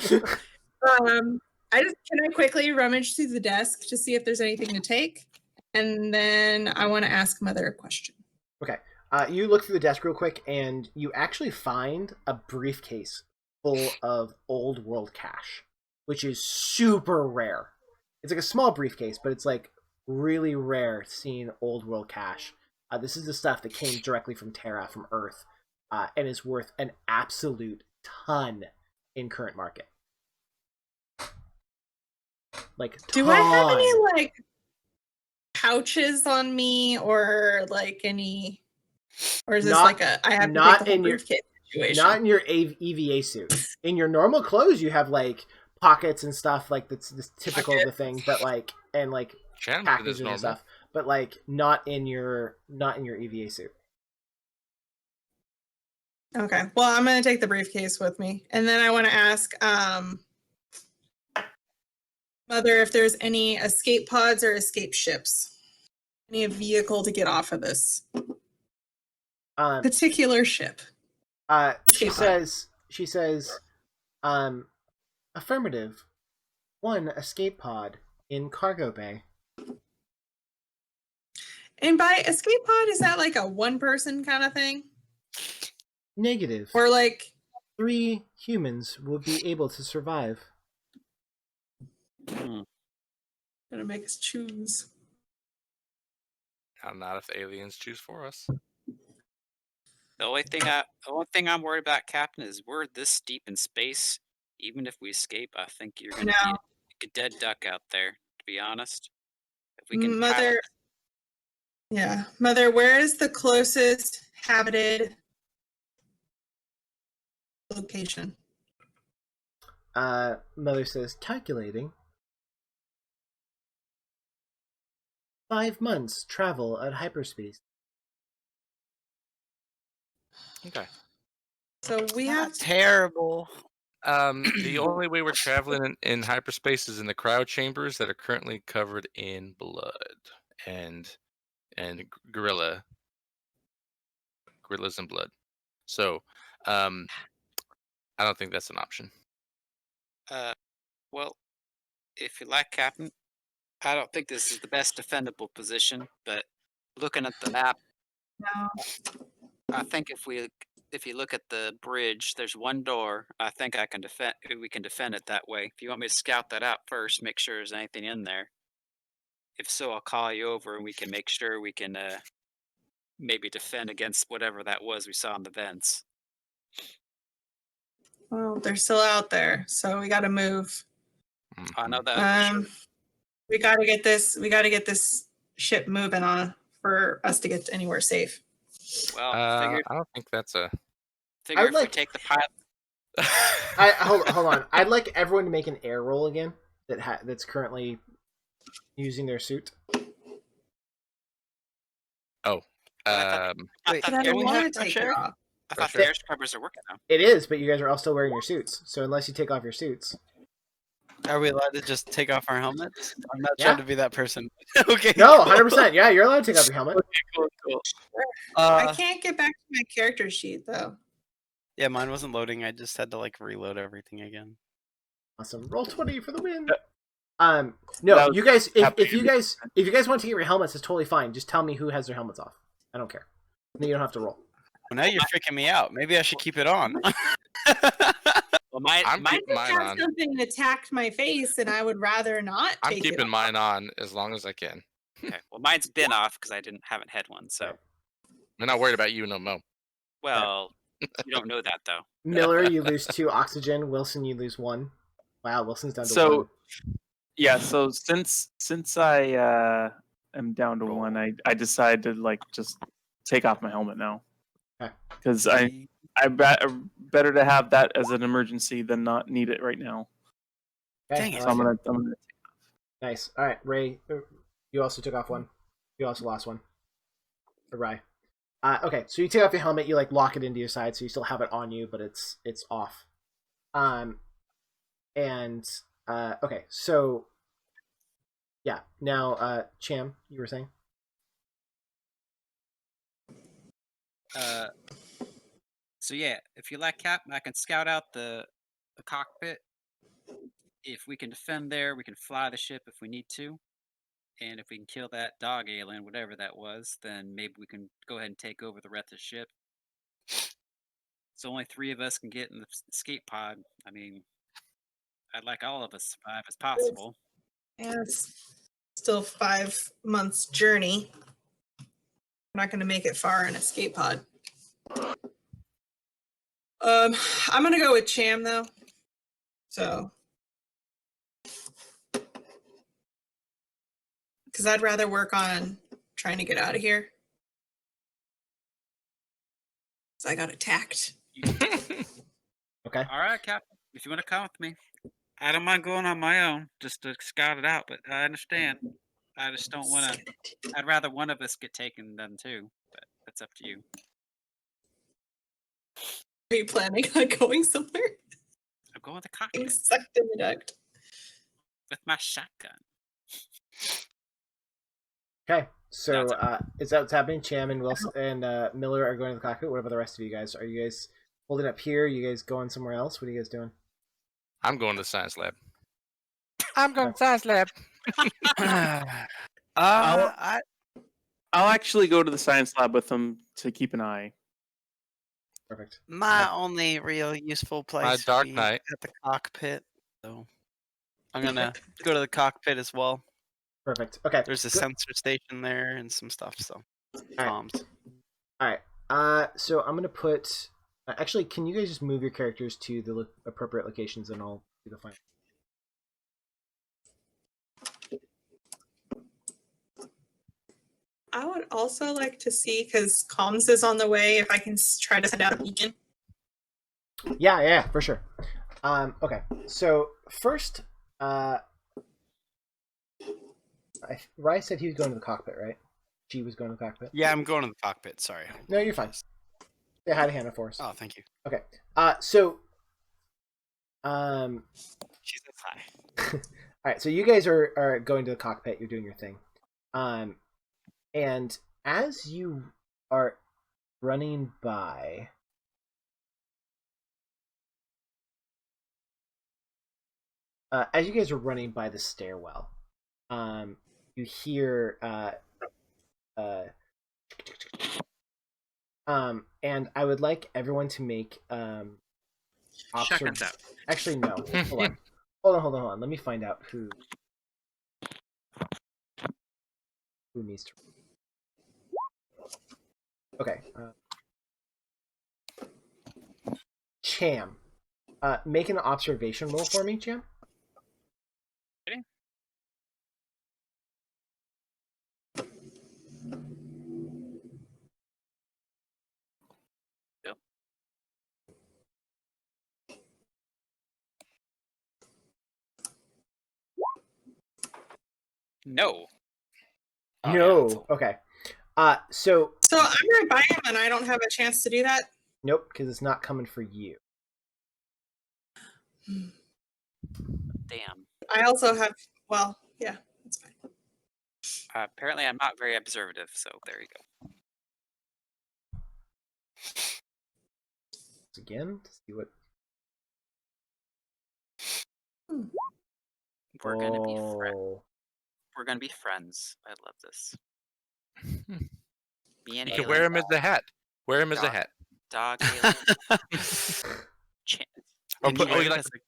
can I quickly rummage through the desk to see if there's anything to take, and then I want to ask Mother a question. Okay. You look through the desk real quick, and you actually find a briefcase full of old world cash, which is super rare. It's like a small briefcase, but it's like really rare seeing old world cash. This is the stuff that came directly from Terra, from Earth, and is worth an absolute ton in current market. Like, Do I have any like pouches on me, or like any, or is this Not- like I have to not take the whole in your- briefcase situation? Not in your EVA suit. In your normal clothes, you have like pockets and stuff, like that's typical of the thing, but like, and like packages and stuff, but like not in your EVA suit. Okay. Well, I'm going to take the briefcase with me. And then I want to ask Mother if there's any escape pods or escape ships. Any vehicle to get off of this particular ship. She says, affirmative. One escape pod in cargo bay. And by escape pod, is that like a one person kind of thing? Negative. Or like 3 humans will be able to survive. Gonna make us choose. Not if the aliens choose for us. The only thing I'm worried about, Captain, is we're this deep in space. Even if we escape, I think you're gonna be a dead duck out there. To be honest, if we can, Mother. Yeah, Mother. Where is the closest habited location? Mother says, calculating. 5 months travel at hyperspace. Okay. So we have terrible. The only way we're traveling in hyperspace is in the cryo chambers that are currently covered in blood and gorillas and blood. So, I don't think that's an option. Well, if you like, Captain, I don't think this is the best defendable position. But looking at the map, I think if you look at the bridge, there's one door. I think we can defend it that way. If you want me to scout that out first, make sure there's anything in there. If so, I'll call you over and we can make sure we can maybe defend against whatever that was we saw in the vents. Well, they're still out there, so we got to move. I know that. For sure. We got to get this. We got to get this ship moving on for us to get anywhere safe. Well, I don't think that's a. Figure if we take the pilot. Hold on. I'd like everyone to make an air roll again. That's currently using their suit. Oh. Wait, I don't want to take it off. I thought the air scrubbers are working now. It is, but you guys are all still wearing your suits. So unless you take off your suits. Are we allowed to just take off our helmets? I'm not Yeah. trying to be that person. Okay. No, cool. 100%. Yeah, you're allowed to take off your helmet. Okay, cool. I can't get back to my character sheet though. Yeah, mine wasn't loading. I just had to like reload everything again. Awesome. Roll 20 for the win. That No, was you guys. If happening. you guys want to get your helmets, it's totally fine. Just tell me who has their helmets off. I don't care. Then you don't have to roll. Well, now you're freaking me out. Maybe I should keep it on. Well, mine, I'm mine keeping mine Had on. something attacked my face, and I would rather not. I'm take it keeping off. mine on as long as I can. okay. Well, mine's been off because I haven't had one. So, I'm not worried about you no more. well, you don't know that though. Miller, you lose 2 oxygen. Wilson, you lose 1. Wow, Wilson's down to So 1. yeah, so since I am down to 1, I decided to like just take off my helmet now. Okay. Because better to have that as an emergency than not need it right now. Okay, Dang it. I So like I'm gonna Nice. All right, Ray, you also took off 1. You also lost 1. Or Ray. Okay, so you take off your helmet, you like lock it into your side, so you still have it on you, but it's off. Okay, so yeah. Now, Cham, you were saying? So yeah, if you like, Cap, I can scout out the cockpit. If we can defend there, we can fly the ship if we need to. And if we can kill that dog alien, whatever that was, then maybe we can go ahead and take over the rest of the ship. So only 3 of us can get in the escape pod. I mean, I'd like all of us to survive as possible. Yeah, it's still 5 months journey. We're not going to make it far in escape pod. I'm gonna go with Cham though. So, because I'd rather work on trying to get out of here. Because I got attacked. Okay. All right, Captain. If you want to come with me, I don't mind going on my own just to scout it out. But I understand. I just don't want to. I'd rather one of us get taken than 2. But that's up to you. Are you planning on going somewhere? I'm going with the Being cockpit sucked in the duct. with my shotgun. Okay, so That's is that what's happening? Cham and Wilson and Miller are going to the cockpit. What about the rest of you guys? Are you guys holding up here? Are you guys going somewhere else? What are you guys doing? I'm going to the science lab. I'm going to science lab. I'll actually go to the science lab with them to keep an eye. Perfect. My only real useful place My would Dark be Knight. At the cockpit. So I'm gonna go to the cockpit as well. Perfect. Okay. There's a good. sensor station there and some stuff. So right. comms. All right. So I'm gonna put. Actually, can you guys just move your characters to the appropriate locations, and I'll do the final. I would also like to see, because comms is on the way, if I can try to send out a beacon. Yeah, for sure. Okay. So first, Rai said he was going to the cockpit, right? She was going to the cockpit. Yeah, I'm going to the cockpit. Sorry. No, you're fine. Say hi to Hannah for us. Oh, thank you. Okay. So, She says hi. all right. So you guys are going to the cockpit. You're doing your thing. And as you are running by, as you guys are running by the stairwell, you hear and I would like everyone to make Shotguns out. Actually, no. Hold on. Let me find out who needs to. Okay. Cham, make an observation roll for me, Cham. Okay. Yep. No. Oh, No. yeah, Okay. So So I'm right by him, and I don't have a chance to do that. nope, because it's not coming for you. Damn. I also have. Well, yeah, that's fine. Apparently, I'm not very observative, so there you go. Again to see what. We're gonna be friends. Oh. We're gonna be friends. I love this. Me and You can alien wear him as a hat. Wear him as a hat. dog alien. Or And put, you or wear you, it like, as a-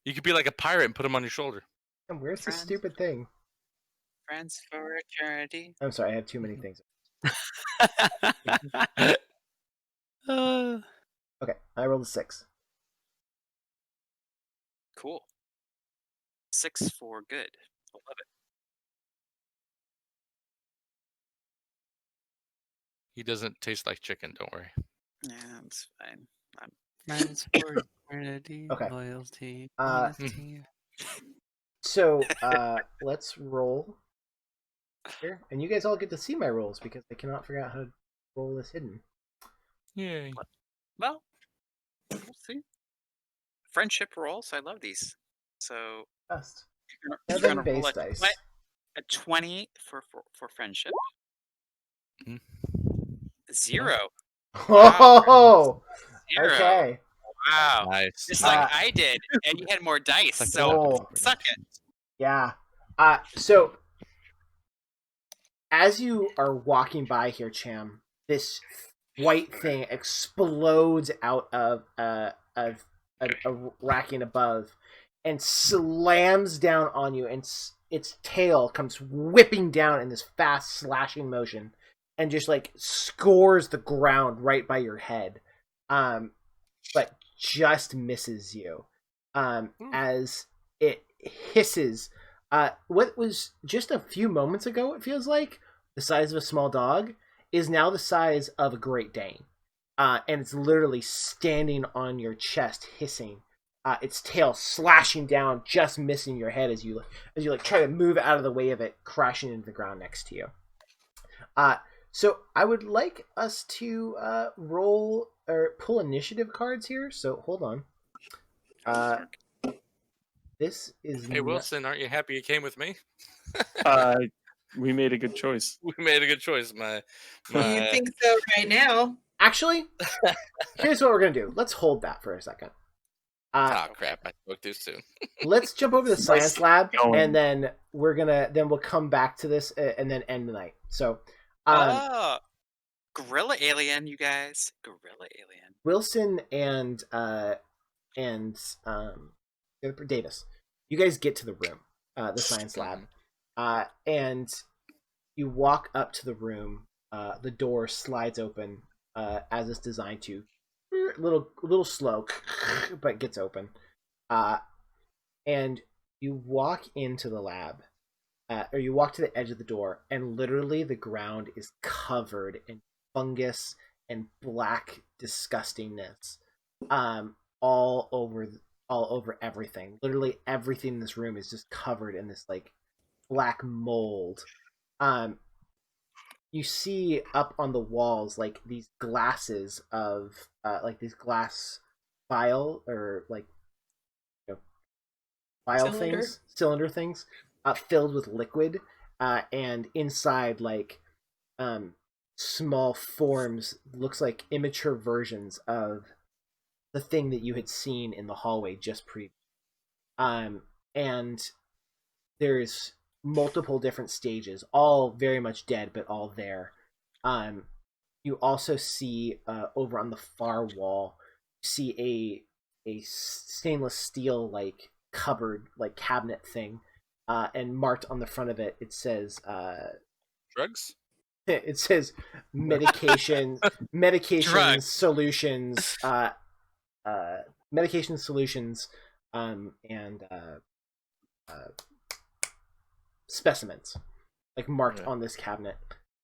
you could be like a pirate and put him on your shoulder. And where's this Friends. stupid thing? Friends for eternity. I'm sorry, I have too many things. Uh, Okay, I rolled a 6. Cool. 6 for good. I love it. He doesn't taste like chicken. Don't worry. Yeah, it's fine. Friends for eternity, Okay. loyalty, Uh, honesty. So let's roll here, and you guys all get to see my rolls because I cannot figure out how to roll this hidden. Yay. Well, we'll see. Friendship rolls. I love these. So Best. you're 7 gonna base roll dice. a 20 for friendship. Mhm. 0. Oh, 0. okay. Wow. Nice. Just like I did, and you had more dice. Like So Oh. suck it. Yeah. So as you are walking by here, Cham, this white thing explodes out of a racking above and slams down on you, and its tail comes whipping down in this fast slashing motion and just like scores the ground right by your head, but just misses you as it hisses. What was just a few moments ago, it feels like, the size of a small dog, is now the size of a Great Dane. And it's literally standing on your chest, hissing. Its tail slashing down, just missing your head as you like try to move out of the way of it, crashing into the ground next to you. So I would like us to roll or pull initiative cards here. So hold on. This is Hey, Wilson, aren't you happy you came with me? We made a good choice. We made a good choice. You think so right now? Actually, here's what we're gonna do. Let's hold that for a second. Oh crap! I spoke too soon. Let's jump over to the science lab, going. and then we'll come back to this and then end the night. So, Gorilla alien, you guys. Gorilla alien. Wilson and Davis, you guys get to the room, the science lab, and you walk up to the room. The door slides open as it's designed to. A little slow, but gets open. And you walk into the lab, or you walk to the edge of the door, and literally the ground is covered in fungus and black disgustingness, all over everything. Literally everything in this room is just covered in this like black mold. You see up on the walls like these glasses of like these glass vial or like vial things, cylinder things, filled with liquid, and inside like small forms, looks like immature versions of the thing that you had seen in the hallway just pre. And there's multiple different stages, all very much dead, but all there. You also see over on the far wall, see a stainless steel like cupboard, like cabinet thing, and marked on the front of it, it says Drugs. It says medication Drug. solutions, medication solutions, and specimens, like marked on this cabinet.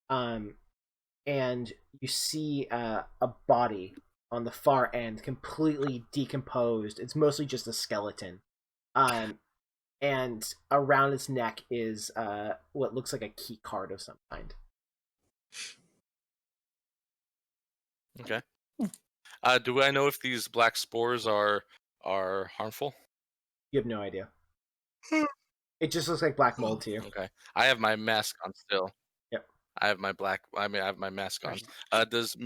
And you see a body on the far end, completely decomposed. It's mostly just a skeleton. And around its neck is what looks like a key card of some kind. Okay. Do I know if these black spores are harmful? You have no idea. It just looks like black mold to you. Okay. I have my mask on still. Yep. I have my I have my mask on. Does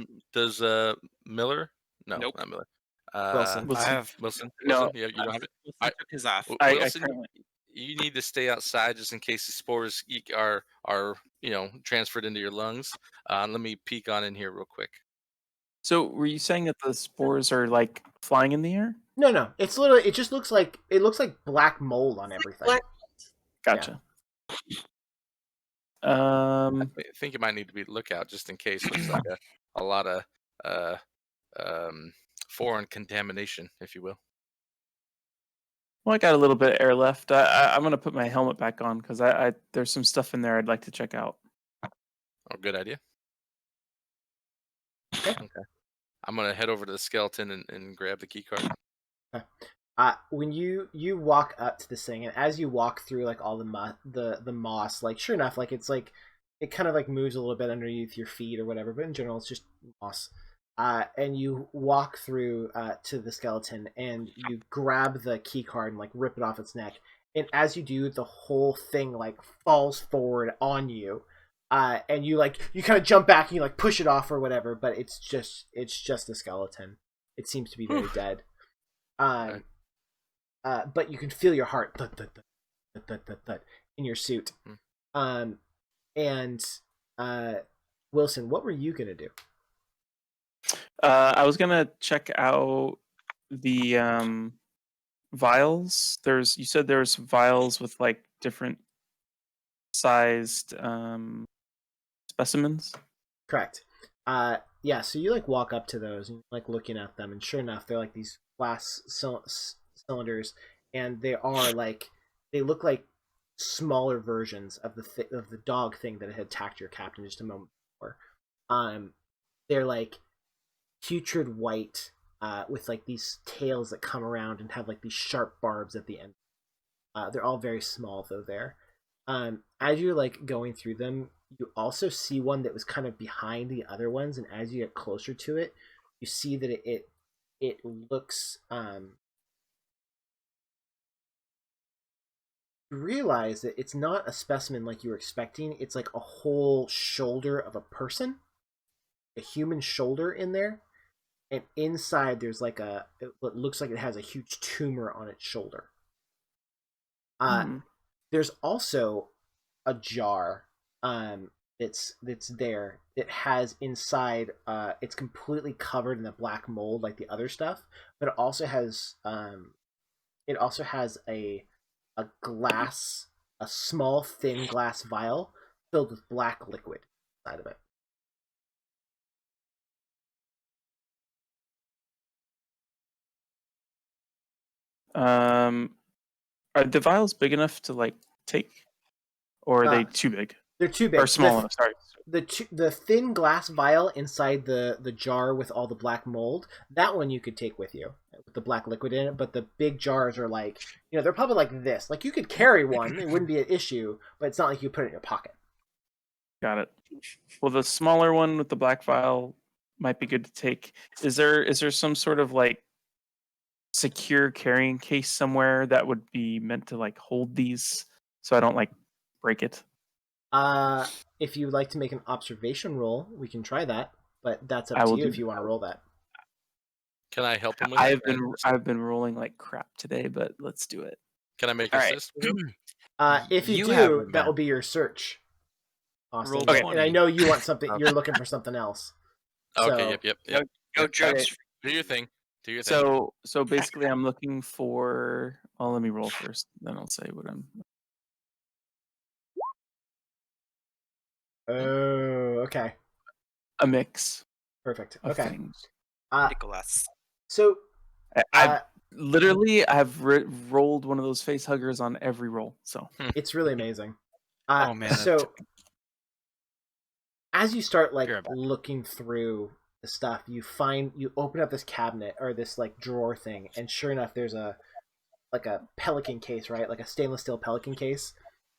Miller? No, Nope. not Miller. Wilson. I have. Wilson. No, Wilson? You don't have it. Wilson took his off. Wilson, currently. you need to stay outside just in case the spores are transferred into your lungs. Let me peek on in here real quick. So were you saying that the spores are like flying in the air? No. It's literally. It just looks like black mold on everything. Black- Gotcha. I think you might need to be lookout just in case. Looks like a lot of foreign contamination, if you will. Well, I got a little bit of air left. I'm gonna put my helmet back on because I there's some stuff in there I'd like to check out. Oh, good idea. Okay. I'm gonna head over to the skeleton and grab the key card. When you walk up to this thing, and as you walk through like all the moss, like sure enough, like it's like it kind of like moves a little bit underneath your feet or whatever, but in general it's just moss. And you walk through to the skeleton, and you grab the key card and like rip it off its neck. And as you do, the whole thing like falls forward on you, and you kind of jump back and you like push it off or whatever. But it's just a skeleton. It seems to be very dead. But you can feel your heart thud, thud, thud, thud, thud, thud, thud, in your suit. And Wilson, what were you gonna do? I was gonna check out the vials. You said there's vials with like different sized specimens. Correct. Yeah. So you like walk up to those and like looking at them, and sure enough, they're like these glass cylinders, and they look like smaller versions of the dog thing that had attacked your captain just a moment before. They're like putrid white, with like these tails that come around and have like these sharp barbs at the end. They're all very small though. As you're like going through them, you also see one that was kind of behind the other ones, and as you get closer to it, you see that it looks you realize that it's not a specimen like you were expecting. It's like a whole shoulder of a person, a human shoulder in there, and inside there's like it looks like it has a huge tumor on its shoulder. There's also a jar that's there. It has inside it's completely covered in the black mold like the other stuff, but it also has a small thin glass vial filled with black liquid inside of it. Are the vials big enough to like take, or are they too big? They're too big. Or small enough, sorry. The thin glass vial inside the jar with all the black mold, that one you could take with you with the black liquid in it, but the big jars are like, they're probably like this. Like you could carry one, it wouldn't be an issue, but it's not like you put it in your pocket. Got it. Well, the smaller one with the black vial might be good to take. Is there some sort of like secure carrying case somewhere that would be meant to like hold these so I don't like break it? If you'd like to make an observation roll, we can try that, but that's up to you if you want to roll that. Can I help him with I've been rolling like crap today, but let's do it. Can I make All assist? If you have do, it, that man. will be your search, Austin. Roll And 20. I know you want something. You're looking for something else. Okay, So- yep. Go drugs. Do your thing. Do your thing. So basically, I'm looking for. Oh, let me roll first, then I'll say what I'm. Oh, okay. A mix Perfect. of Okay. things. Nicholas. So I've rolled one of those face huggers on every roll. So it's really amazing. Oh, man, that So took as you start like You're back. looking through the stuff, you open up this cabinet or this like drawer thing, and sure enough, there's a pelican case, right? Like a stainless steel pelican case.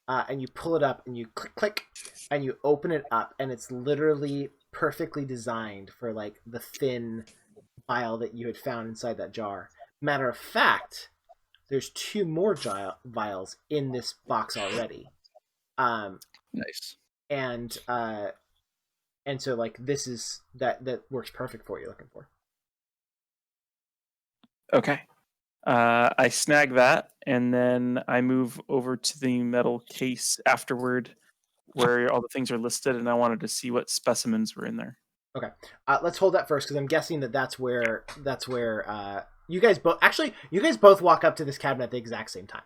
And you pull it up and you click, and you open it up, and it's literally perfectly designed for like the thin vial that you had found inside that jar. Matter of fact, there's 2 more vials in this box already. Nice. And so like this is that works perfect for what you're looking for. Okay. I snag that, and then I move over to the metal case afterward, where all the things are listed, and I wanted to see what specimens were in there. Okay. Let's hold that first, because I'm guessing that's where you guys both walk up to this cabinet at the exact same time.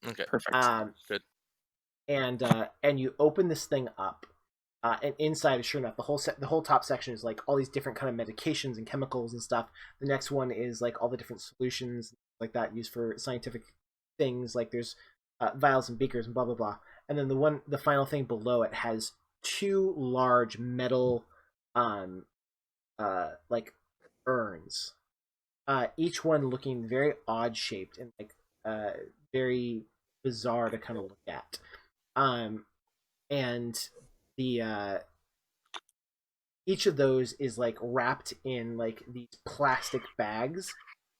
Okay. Perfect. Good. And you open this thing up, and inside, sure enough, the whole top section is like all these different kind of medications and chemicals and stuff. The next one is like all the different solutions like that used for scientific things. Like there's vials and beakers and blah blah blah. And then the final thing below it has 2 large metal, like urns, each one looking very odd shaped and like very bizarre to kind of look at. And the each of those is like wrapped in like these plastic bags,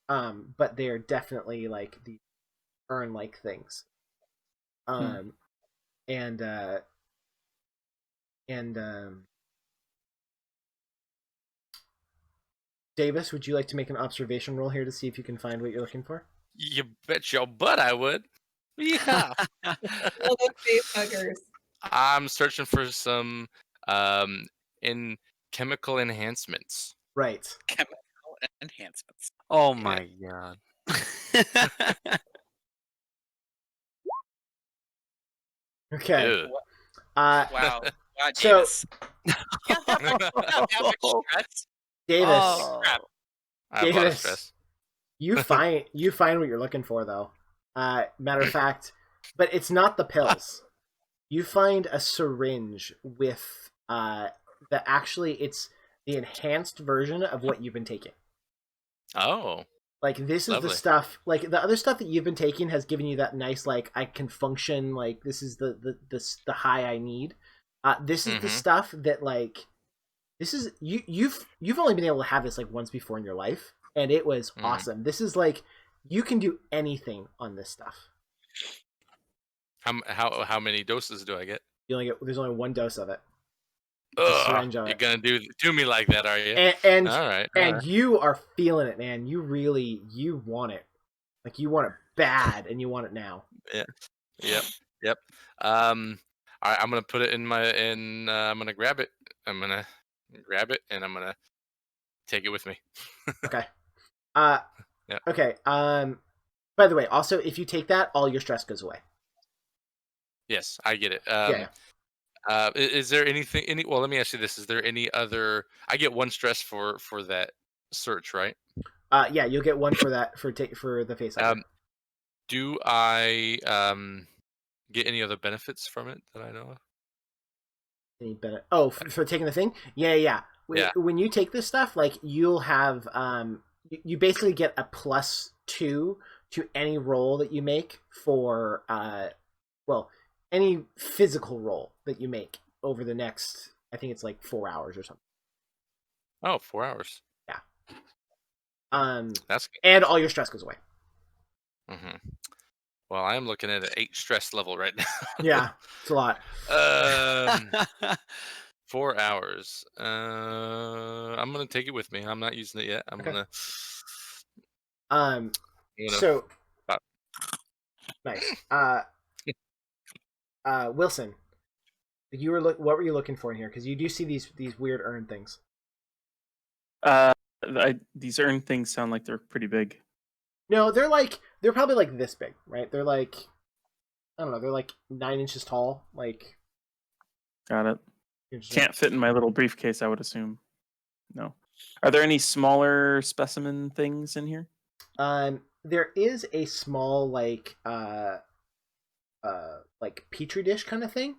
but they're definitely like the urn like things. And Davis, would you like to make an observation roll here to see if you can find what you're looking for? You bet your butt I would. Yeah. All the face huggers. I'm searching for some in chemical enhancements. Right. Chemical enhancements. Oh my god. Okay. Ew. Wow. Wow, So- Davis. How much stress? Davis, Oh. Crap. I have a lot of Davis. stress. you find what you're looking for though. Matter of fact, but it's not the pills. You find a syringe with it's the enhanced version of what you've been taking. Oh. Like this is Lovely. the stuff. Like the other stuff that you've been taking has given you that nice like I can function. Like this is the high I need. This is the Mhm. stuff that like this is you've only been able to have this like once before in your life, and it was Mhm. awesome. This is like you can do anything on this stuff. How many doses do I get? There's only 1 dose of it. Ugh, syringe of you're it. gonna do me like that, are you? And all right. you are feeling it, man. You want it. Like you want it bad, and you want it now. Yep. All right, I'm gonna put it in I'm gonna grab it. I'm gonna grab it, and I'm gonna take it with me. Okay. Yeah. Okay. By the way, also if you take that, all your stress goes away. Yes, I get it. Yeah. Is there anything? Well, let me ask you this: is there any other? I get 1 stress for that search, right? Yeah, you'll get 1 for that for the face. Do I get any other benefits from it that I know of? Any benefit? Oh, for taking the thing? Yeah. Yeah. When you take this stuff, like you'll have you basically get a +2 to any roll that you make for any physical roll that you make over the next, I think it's like 4 hours or something. Oh, 4 hours. That's good. And all your stress goes away. Mm-hmm. Well, I am looking at an 8 stress level right now. Yeah, it's a lot. 4 hours. I'm gonna take it with me. I'm not using it yet. I'm Okay. gonna. So Stop. nice. Wilson, what were you looking for in here? Because you do see these weird urn things. These urn things sound like they're pretty big. No, they're probably like this big, right? They're like, I don't know, they're like 9 inches tall. Like, Got it. Can't fit in my little briefcase, I would assume. No. Are there any smaller specimen things in here? There is a small like petri dish kind of thing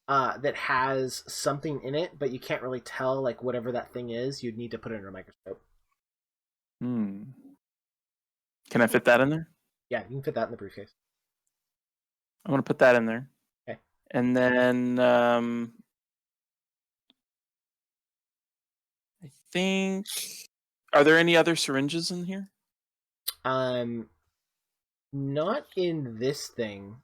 that has something in it, but you can't really tell like whatever that thing is. You'd need to put it under a microscope. Can I fit that in there? Yeah, you can fit that in the briefcase. I'm gonna put that in there. Okay. And then I think, are there any other syringes in here? Not in this thing.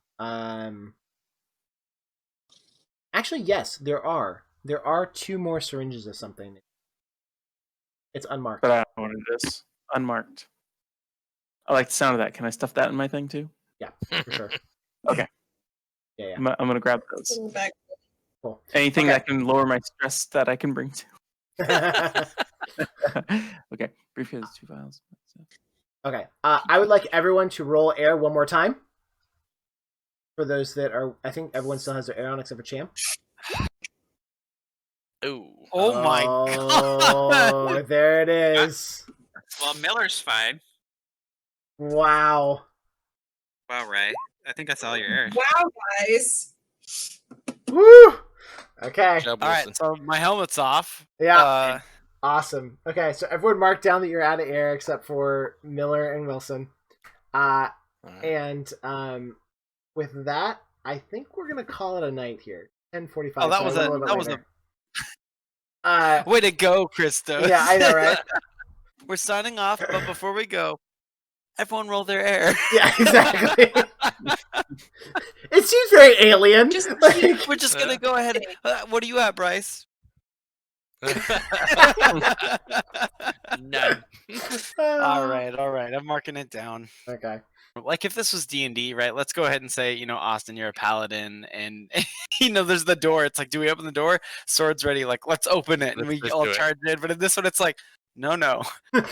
Actually, yes, there are. There are 2 more syringes of something. It's unmarked. But I don't know what it is. Unmarked. I like the sound of that. Can I stuff that in my thing too? Yeah, for sure. Okay. Yeah. I'm gonna grab those. Cool. Anything Okay. that can lower my stress that I can bring to. Okay. Briefcase 2 files. Okay. I would like everyone to roll air one more time. For those that are, I think everyone still has their air on except for Champ. Ooh. Oh my god! Oh, there it is. Well, Miller's fine. Wow. Wow, Ray. I think that's all your air. Wow, guys. Woo! Okay. Job, All right, Wilson. so my helmet's off. Yeah. Awesome. Okay, so everyone mark down that you're out of air except for Miller and Wilson. All right. And with that, I think we're gonna call it a night here. 10:45. Oh, that so was we're a little bit that was later. way to go, Christo. Yeah, I know, right? We're signing off, but before we go, everyone roll their air. Yeah, exactly. It seems very alien. Just Like- We're just gonna go ahead. What are you at, Bryce? None. all right. I'm marking it down. Okay. Like if this was D&D, right? Let's go ahead and say, Austin, you're a paladin, and there's the door. It's like, do we open the door? Swords ready. Like, let's open it, and Let's we just all do it. charge in. But in this one, it's like, no.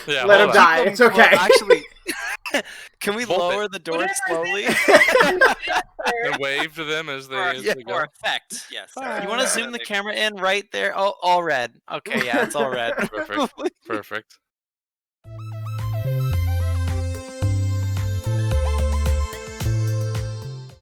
Yeah, Let hold him on. die. It's Well, okay. actually, can we Bolt it. lower the door Whatever slowly? And wave to them as they, For, as they go. for effect, yes. You want to zoom the camera in right there? Oh, all red. Okay, yeah, it's all red. Perfect. Perfect.